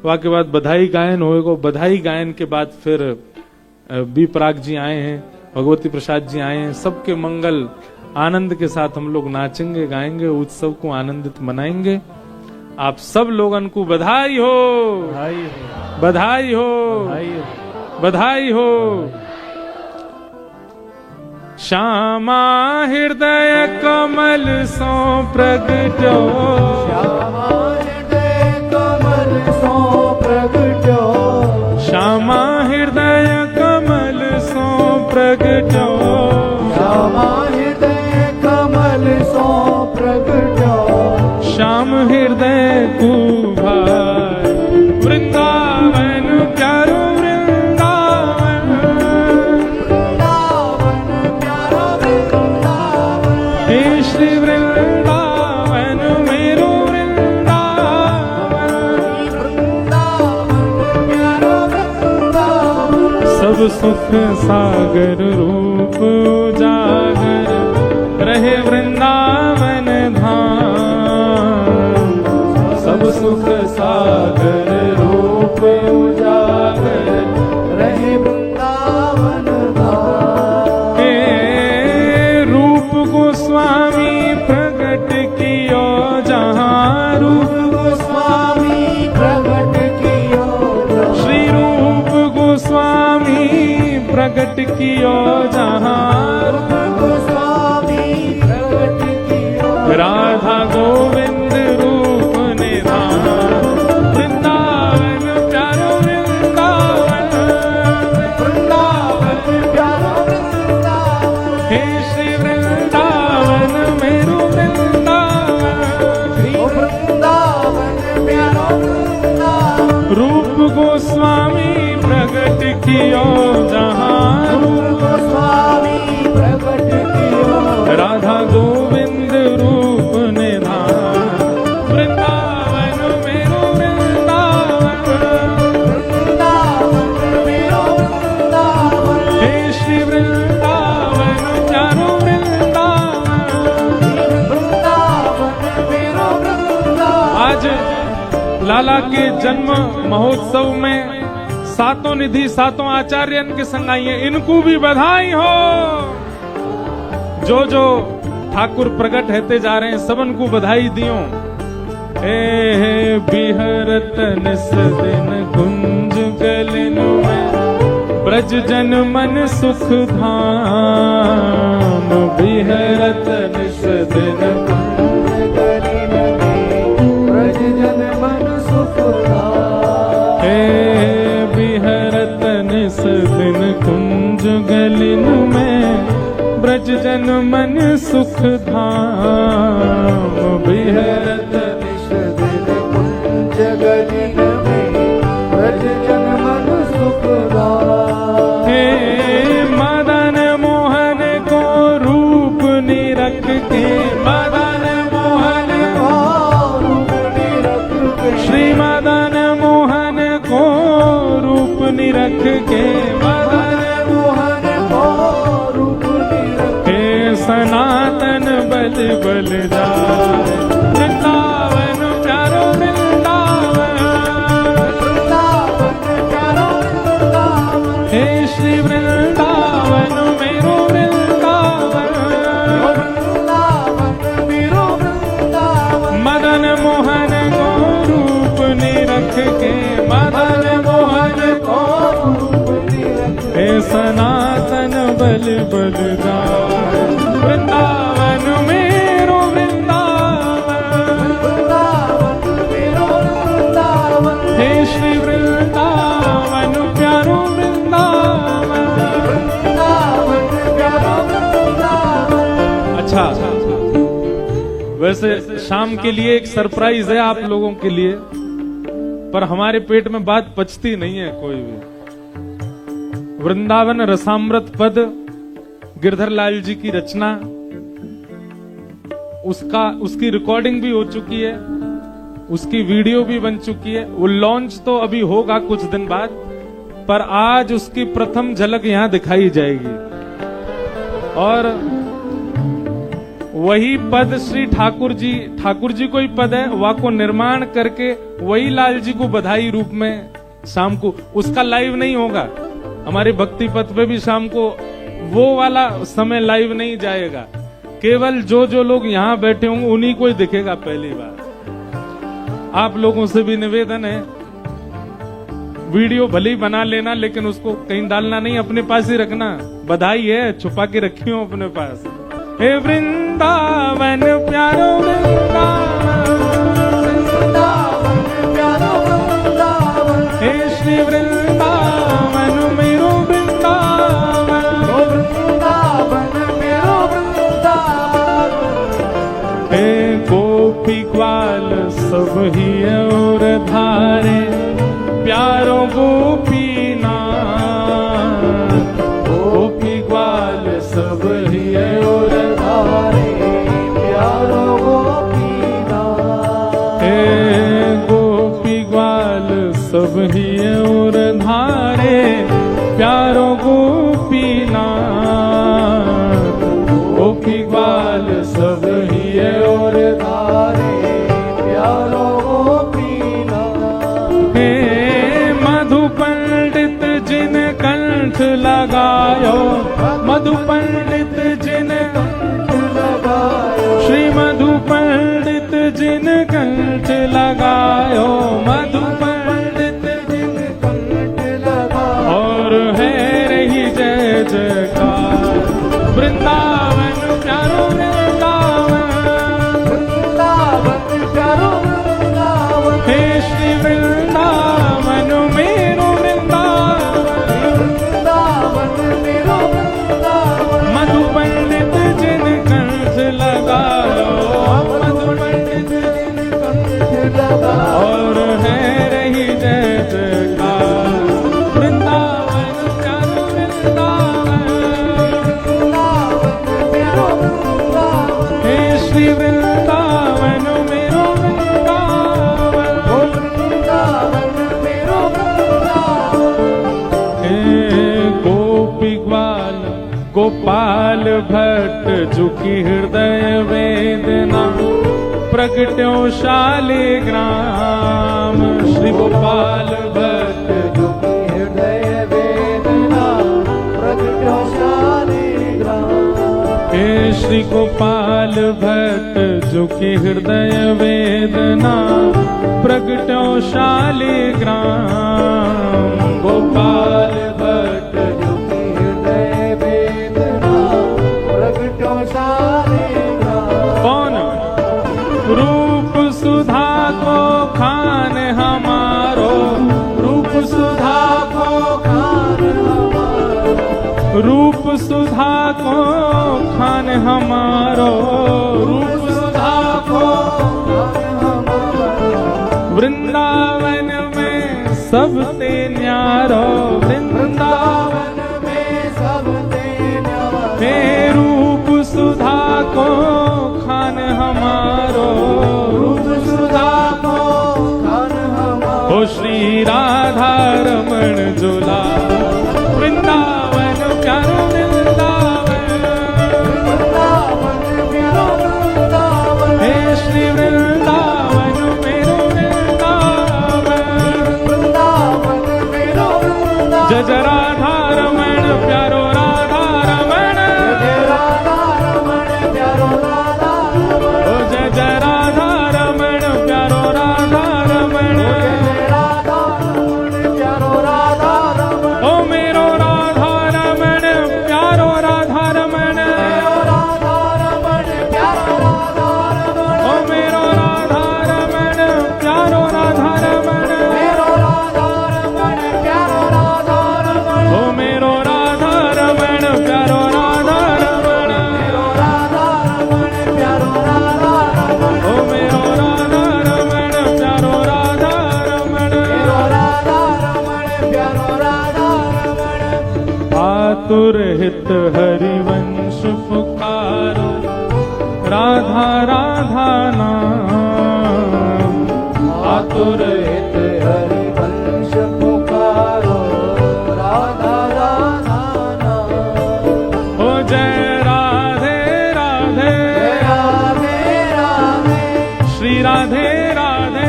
वाके बाद बधाई गायन होएगा। बधाई गायन के बाद फिर बी पराग जी आए हैं, भगवती प्रसाद जी आए हैं, सबके मंगल आनंद के साथ हम लोग नाचेंगे, गाएंगे, उत्सव को आनंदित मनाएंगे। आप सब लोगन को बधाई हो, बधाई हो, बधाई हो। श्यामा हृदय कमल सो प्रगटो, श्यामा हृदय कमल सो प्रगटो, श्यामा हृदय कमल सो प्रगटो, श्यामा हृदय कमल सो प्रगटो, श्याम हृदय कुभार वृंदावन प्यारो वृंदावन, वृंदावन प्यारा वृंदावन, हे श्री वृंदावन मेरो वृंदावन, वृंदावन प्यारा वृंदावन, सब सुख सागर रूप उजागर रहे वृंदावन धाम, सब सुख सागर रूप उजागर रहे वृंदावन धाम। हे रूप गोस्वामी प्रकट कियो जहाँ, रूप गोस्वामी प्रकट कियो जहाँ, श्री रूप गोस्वामी प्रकट कियो जहाँ, गोस्वामी प्रकट कियो राधा गोविंद रूप निधान, वृंदावन प्यारो वृंदावन, वृंदावन प्यारा वृंदावन, हे श्री वृंदावन मेरो वृंदावन, ओ वृंदावन प्यारा वृंदावन, रूप गोस्वामी प्रकट कियो जहाँ, रूप गोस्वामी प्रकट कियो राधा गोविंद रूप निधान, वृंदावन मेरो वृंदावन, वृंदावन मेरो वृंदावन, हे श्री वृंदावन प्यारो लाला के जन्म महोत्सव में सातों निधि सातों आचार्यन के संग आई है, इनको भी बधाई हो। जो जो ठाकुर प्रकट होते जा रहे हैं सबन को बधाई दियो। हे बिहरत निस दिन कुंज गलिन में ब्रज जन मन सुख धाम। बिहरत निस दिन कुंज गलिन में ब्रज जन मन सुख धाम। हे बिहरत निस दिन कुंज गलिन में ब्रज जन मन सुख धाम। बिहरत निस दिन कुंज गलिन में ब्रज जन मन सुख धाम। हे मदन मोहन को रूप निरख के, मदन मोहन को रूप निरख के, श्री मदन मोहन को रूप निरख के, मदन मोहन को रूप निरख हे सनातन बल बल जाए। वृंदावन प्यारो वृंदावन, वृंदावन प्यारो वृंदावन। हे श्री वृंदावन मेरो वृंदावन। वृंदावन मेरो वृंदावन। मदन मोहन को रूप निरख के, मदन मोहन को रूप निरख हे सनातन बल बल जाए। वृंदावन मेरो वृंदावन, वृंदावन मेरो वृंदावन। हे श्री वृंदावन प्यारो वृंदावन। वृंदावन प्यारो वृंदावन। अच्छा, वैसे शाम के लिए एक सरप्राइज है आप लोगों के लिए, पर हमारे पेट में बात पचती नहीं है कोई भी। वृंदावन रसामृत पद गिरधर लाल जी की रचना, उसकी रिकॉर्डिंग भी हो चुकी है, उसकी वीडियो भी बन चुकी है। वो लॉन्च तो अभी होगा कुछ दिन बाद, पर आज उसकी प्रथम झलक यहां दिखाई जाएगी। और वही पद श्री ठाकुर जी को ही पद है, वह को निर्माण करके वही लाल जी को बधाई रूप में शाम को, उसका लाइव नहीं होगा। हमारे भक्ति पथ पे भी शाम को वो वाला समय लाइव नहीं जाएगा, केवल जो जो लोग यहाँ बैठे होंगे उन्हीं को ही दिखेगा पहली बार। आप लोगों से भी निवेदन है, वीडियो भले ही बना लेना लेकिन उसको कहीं डालना नहीं, अपने पास ही रखना। बधाई है, छुपा के रखी हो अपने पास। हे वृंदावन प्यारो वृंदावन, वृंदावन प्यारो वृंदावन। हे श्री वृंदावन मेरो वृंदावन। वृंदावन मेरो वृंदावन। हे गोपी ग्वाल सब ही और धारे प्यारो गोपीनाथ। गोपी ग्वाल सब ही और धारे प्यारो गोपीनाथ। हे गोपी ग्वाल सब ही और धारे प्यारो गोपीनाथ। गोपी ग्वाल सब ही और धारे प्यारो गोपीनाथ। हे मधु पंडित जिन कंठ लगायो, मधु पंडित जिन लगायो, श्री मधु पंडित जिन कंठ लगायो। मधु पंडित जिन कंठ लगायो। और है रही जय जयकार। वृंदावन प्यारो वृंदावन, वृंदावन प्यारो वृंदावन। हे श्री वृंदावन मेरो वृंदावन। वृंदावन मेरो वृंदावन। मधु पंडित जिन कंठ लगायो, मधु पंडित जिन कंठ लगायो। और है रही जय जयकार। वृंदावन प्यारो वृंदावन, वृंदावन मेरो वृंदावन। हे श्री वृंदावन मेरो वृंदावन। वृंदावन मेरो वृंदावन। हे गोपी ग्वाल गोपाल भट्ट झुकी हृदय वेदना प्रगट्यो शालिग्राम श्री गोपाल भट्ट जो की हृदय वेदना प्रगट्यो शालिग्राम हे श्री गोपाल भट्ट जो की हृदय वेदना प्रगट्यो शालिग्राम गोपाल भट्ट जो की हृदय वेदना प्रगट्यो शालिग्राम कौन रूप सुधा को खान हमारो रूप सुधा को खान हमारो रूप सुधा को खान हमारो रूप सुधा को वृंदावन में सबते न्यारो वृंदावन में सब तेरा में रूप सुधा को खान हमारो रूप सुधा को खान हमारो ओ श्री राधा रमण झूला वृंदावन प्यारो वृंदावन वृंदावन मेरो वृंदावन हे श्री वृंदावन मेरो वृंदावन वृंदावन मेरो वृंदावन जय जय राधा रमण प्यारो राधा रमण जय राधा रमण प्यारो राधा रमण ओ जय जय राधा रमण प्यारो राधा रमण जय राधा रमण प्यारो राधा रमण ओ मेरो राधा रमण प्यारो राधा रमण राधा रमण प्यारो राधा रमण ओ मेरो राधा रमण प्यारो राधा रमण मेरो राधा रमण प्यारो राधा रमण ओ मेरो राधा रमण प्यारो राधा रमण मेरो राधा रमण प्यारो राधा रमण ओ मेरो राधा रमण प्यारो राधा रमण मेरो राधा रमण प्यारो राधा रमण आतुर हित हरिवंश पुकारो राधा राधा नाम आतुर हित हरि वंश पुकारो राधा राधा नाम ओ जय राधे राधे राधे राधे श्री राधे राधे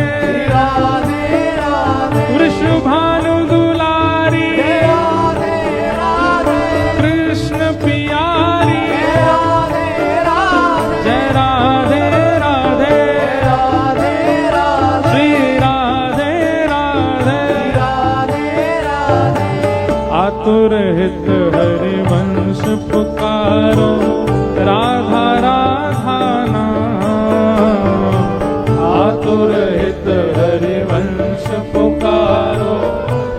राधे राधे वृषभानु दुलारी राधे राधे कृष्ण पियारी राधे राधे जय राधे राधे राधे राधे श्री राधे राधे राधे राधे आतुर हित हरिवंश पुकारो राधा राधा नाम आतुर हित हरिवंश पुकारो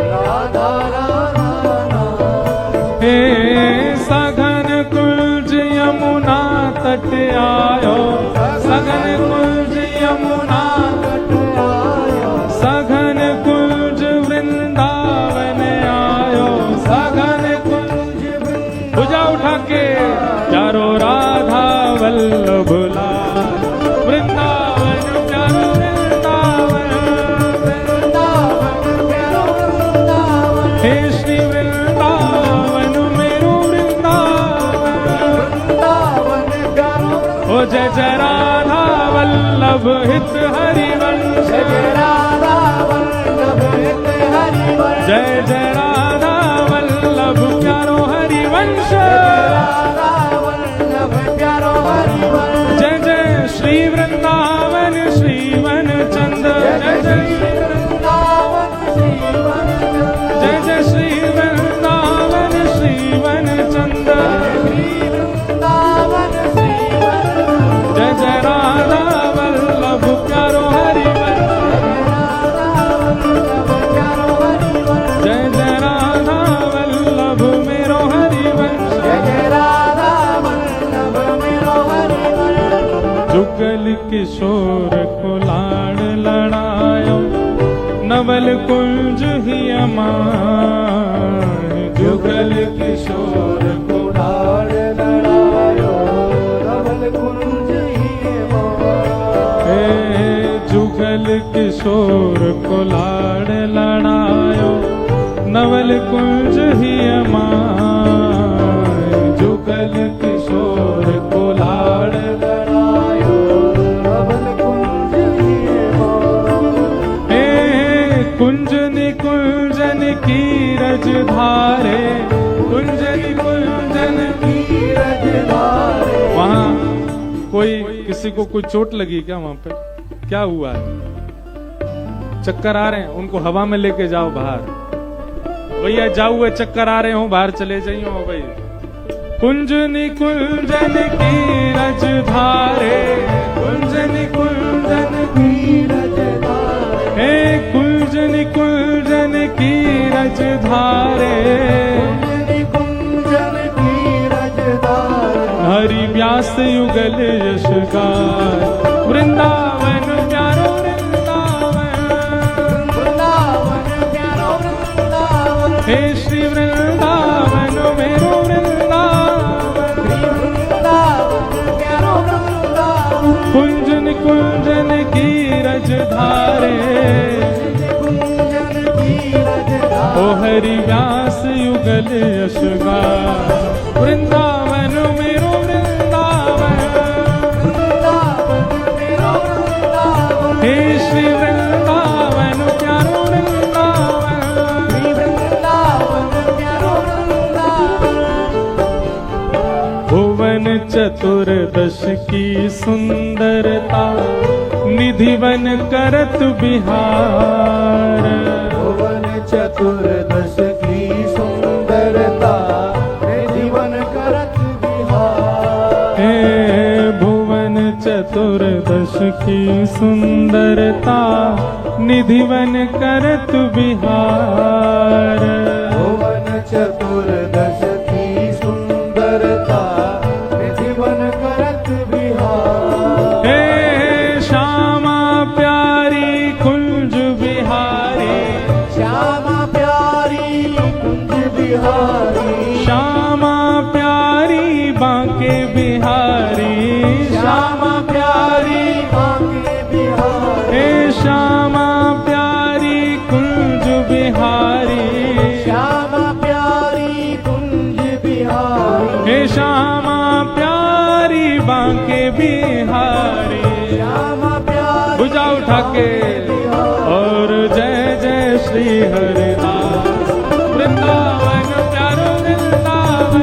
राधा राधा नाम हे सघन कुंज यमुना तट आयो सघन कुंज यमुना तट आयो सघन कुंज वृंदावन आयो सघन कुंज भुजा उठा के प्यारो राधा वल्लभ लाल वृंदावन प्यारो वृंदावन वृंदावन प्यारो वृंदावन हे श्री वृंदावन मेरो वृंदावन वृंदावन प्यारो ओ जय जय राधा वल्लभ हित हरिवंश जय राधा वल्लभ हित हरि वंश जय जय राधा वल्लभ प्यारो हरिवंश राधा वल्लभ प्यारो हरि वंश जय जय श्री वृंदावन श्रीवन चंद जय जय वृंदावन श्रीवन जय जय श्री वृंदावन श्रीवन चंद वृंदावन श्रीवन जय जय राधा वल्लभ प्यारो हरिवंश प्यारो हरि वंश जय जय राधा वल्लभ मेरो हरिवंश जय राधा वल्लभ मेरो हरि वंश जुगल किशोर को लाड़ लड़ायो नवल कुंज ही अमाय जुगल किशोर को लाड़ लड़ायो रवल कुंज ही हे जुगल किशोर को लाड़ लड़ायो नवल कुंज ही अमाय जुगल किशोर को लाड़ लड़ायो रवल कुंज कुंजन की रज धारे, कुंजन कुंजन की रज धारे। वहां कोई किसी को कोई चोट लगी क्या? वहां पे क्या हुआ है? चक्कर आ रहे हैं, उनको हवा में लेके जाओ बाहर। भैया जाओ, हुए चक्कर आ रहे हो, बाहर चले जाइए भाई। कुंजनी कुंजन की रज धारे, कुंजनी कुंजन की रज धारे, हे कुंजनी कुंजन की रज धारे, कुंजनी कुंजन की रज धारे। हरि व्यास युगल यश गाय, वृंदावन प्यारो वृंदावन, वृंदावन प्यारो वृंदावन, हे श्री वृंदावन मेरो वृंदावन, श्री वृंदावन प्यारो वृंदावन। कुंजन कुंजन की रज धारे, कुंजन की रज धारे। ओ हरि व्यास युगल यश गाय, वृंदावन मेरो वृंदावन, वृंदावन मेरो वृंदावन, हे श्री वृंदावन प्यारो वृंदावन, श्री वृंदावन प्यारो वृंदावन। भुवन चतुर्दश की सुंदरता, निधिवन करत बिहार, भुवन चतुर्दश की सुंदरता, निधिवन करत बिहार। हे भुवन चतुर्दश की सुंदरता, निधिवन करत बिहार, भुवन चतुर्दश की सुंदरता, निधिवन करत बिहार। हे श्यामा प्यारी कुंज बिहारी, श्यामा प्यारी कुंज बिहारी, श्यामा प्यारी बांके बिहारी, श्यामा प्यारी बांके बिहारी, हे श्यामा प्यारी कुंज बिहारी, श्यामा प्यारी कुंज बिहारी, हे श्यामा प्यारी बांके बिहारी, श्यामा प्यारी। भुजा उठा के और जय जय श्री हरिदास, वृंदावन प्यारो वृंदावन,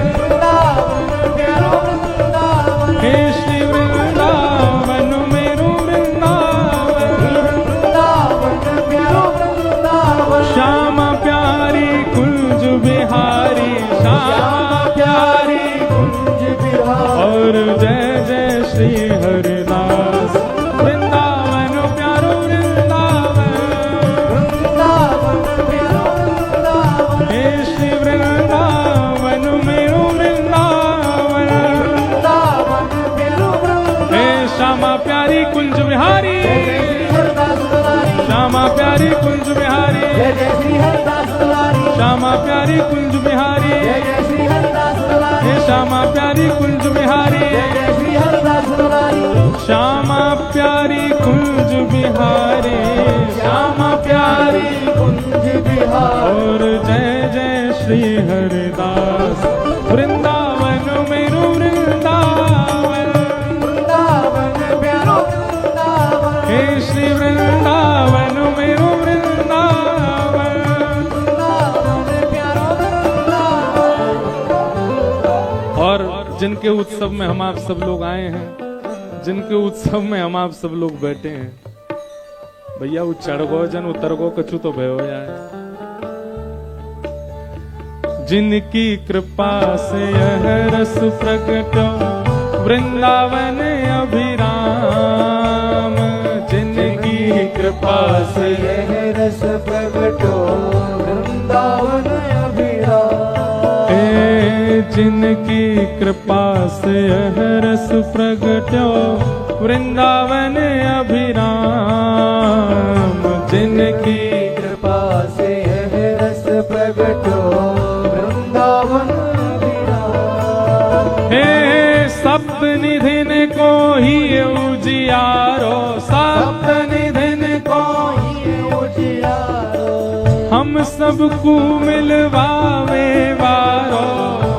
वृंदावन प्यारो वृंदावन, हे श्री वृंदावन मेरो वृंदावन, वृंदावन प्यारो वृंदावन। श्यामा प्यारी कुंज बिहारी, श्यामा प्यारी कुंज बिहारी, और जय जय श्री हरिदास, वृंदावन प्यारो वृंदावन, वृंदावन प्यारो वृंदावन, हे श्री वृंदावन मेरो वृंदावन, वृंदावन प्यारो वृंदावन। हे श्यामा प्यारी कुंज बिहारी, श्यामा प्यारी कुंज बिहारी, श्यामा प्यारी कुंज बिहारी, हे श्यामा प्यारी कुंज बिहारी, श्यामा प्यारी कुंज बिहारी, श्यामा प्यारी कुंज बिहारी, और जय जय श्री हरिदास, वृंदावन मेरो वृंदावन, वृंदावन प्यारो वृंदावन, हे श्री वृंदावन मेरो वृंदावन, वृंदावन प्यारो वृंदावन। और जिनके उत्सव में हम आप सब लोग आए हैं, जिनके उत्सव में हम आप सब लोग बैठे हैं, भैया वो चढ़ गो जन उतर गो कछु तो भयो जाए। जिनकी कृपा से यह रस प्रगटो, वृंदावन अभिराम, जिनकी कृपा से यह रस प्रगटो, वृंदावन अभिराम। जिनकी कृपा से यह रस प्रगटो, वृंदावन अभिराम, जिनकी कृपा से यह रस प्रगटो, वृंदावन अभिराम। हे सप्त निधिन को ही उजियारो, सप्त निधिन को ही उजियारो, हम सबको मिलवावे वारो,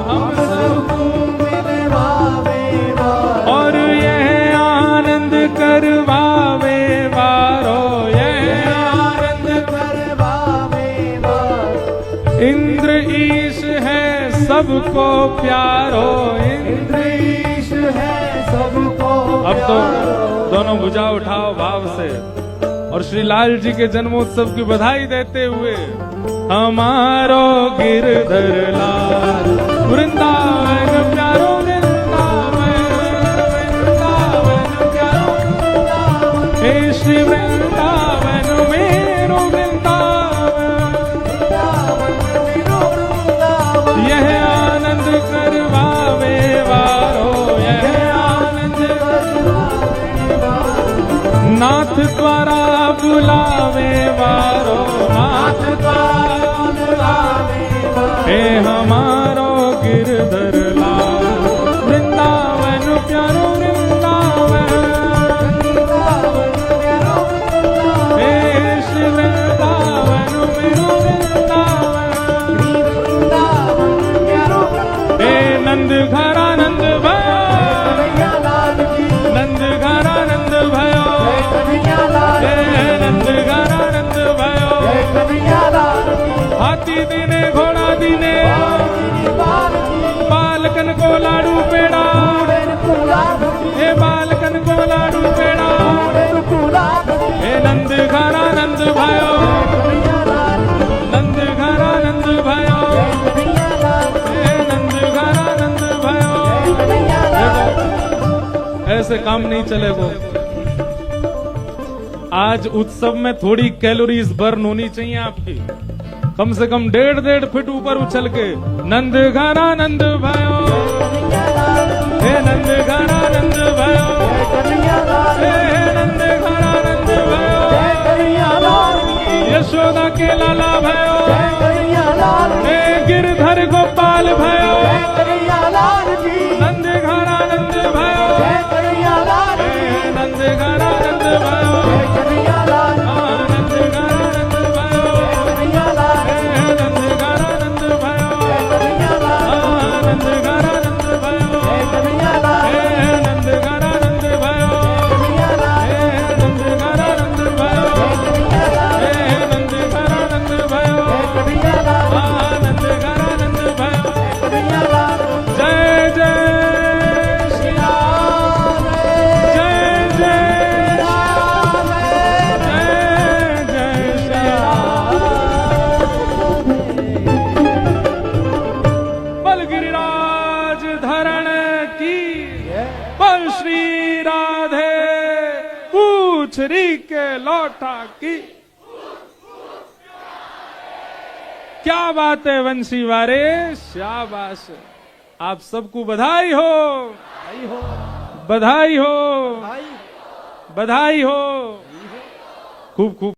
हम सबको मिलवावे वारो, और यह आनंद करवावे वारो, यह आनंद करवावे इंद्र ईश है सबको प्यारो, इंद्र ईश है सबको अब तो दोनों भुजा उठाओ भाव से और श्री लाल जी के जन्मोत्सव की बधाई देते हुए हमारो गिरधर लाल वृंदावन प्यारो, वृंदावन वृंदावन प्यारो, हे श्री वृंदावन मेरो वृंदावन, यह आनंद करवावे वारो, यह आनंद नाथ द्वारा बुलावे वारो, नाथ द्वारा बुलावे वारो, हे हमारो गिरधर लाल वृंदावन प्यारो, वृंदावन हे श्री वृंदावन मेरो वृंदावन, हे नंद घरा नंद भयो, नंद घरा नंद भयो, नंद घरा नंद भयो, हाथी दीने घोड़ा दीने, बालकन को लाडू पेड़ा, हे बालकन को लाडू पेड़ा, हे नंद घरा नंद भयो, नंद घरा नंद भयो, हे नंद घरा नंद भयो। ऐसे काम नहीं चलेगा। आज उत्सव में थोड़ी कैलोरीज बर्न होनी चाहिए आपकी, कम से कम 1.5 फीट ऊपर उछल के नंद घरा नंद भयो, हे नंद घरा नंद भयो, हे नंद घरा नंद भयो, यशोदा के लाला भयो, हे गिरधर गोपाल भयो, नंद घरा नंद भयो, हे नंद घरा नंद भयो, के लौटा की। क्या बात है वंशी वारे, शाबाश। आप सबको बधाई हो, बधाई हो, बधाई हो। खूब खूब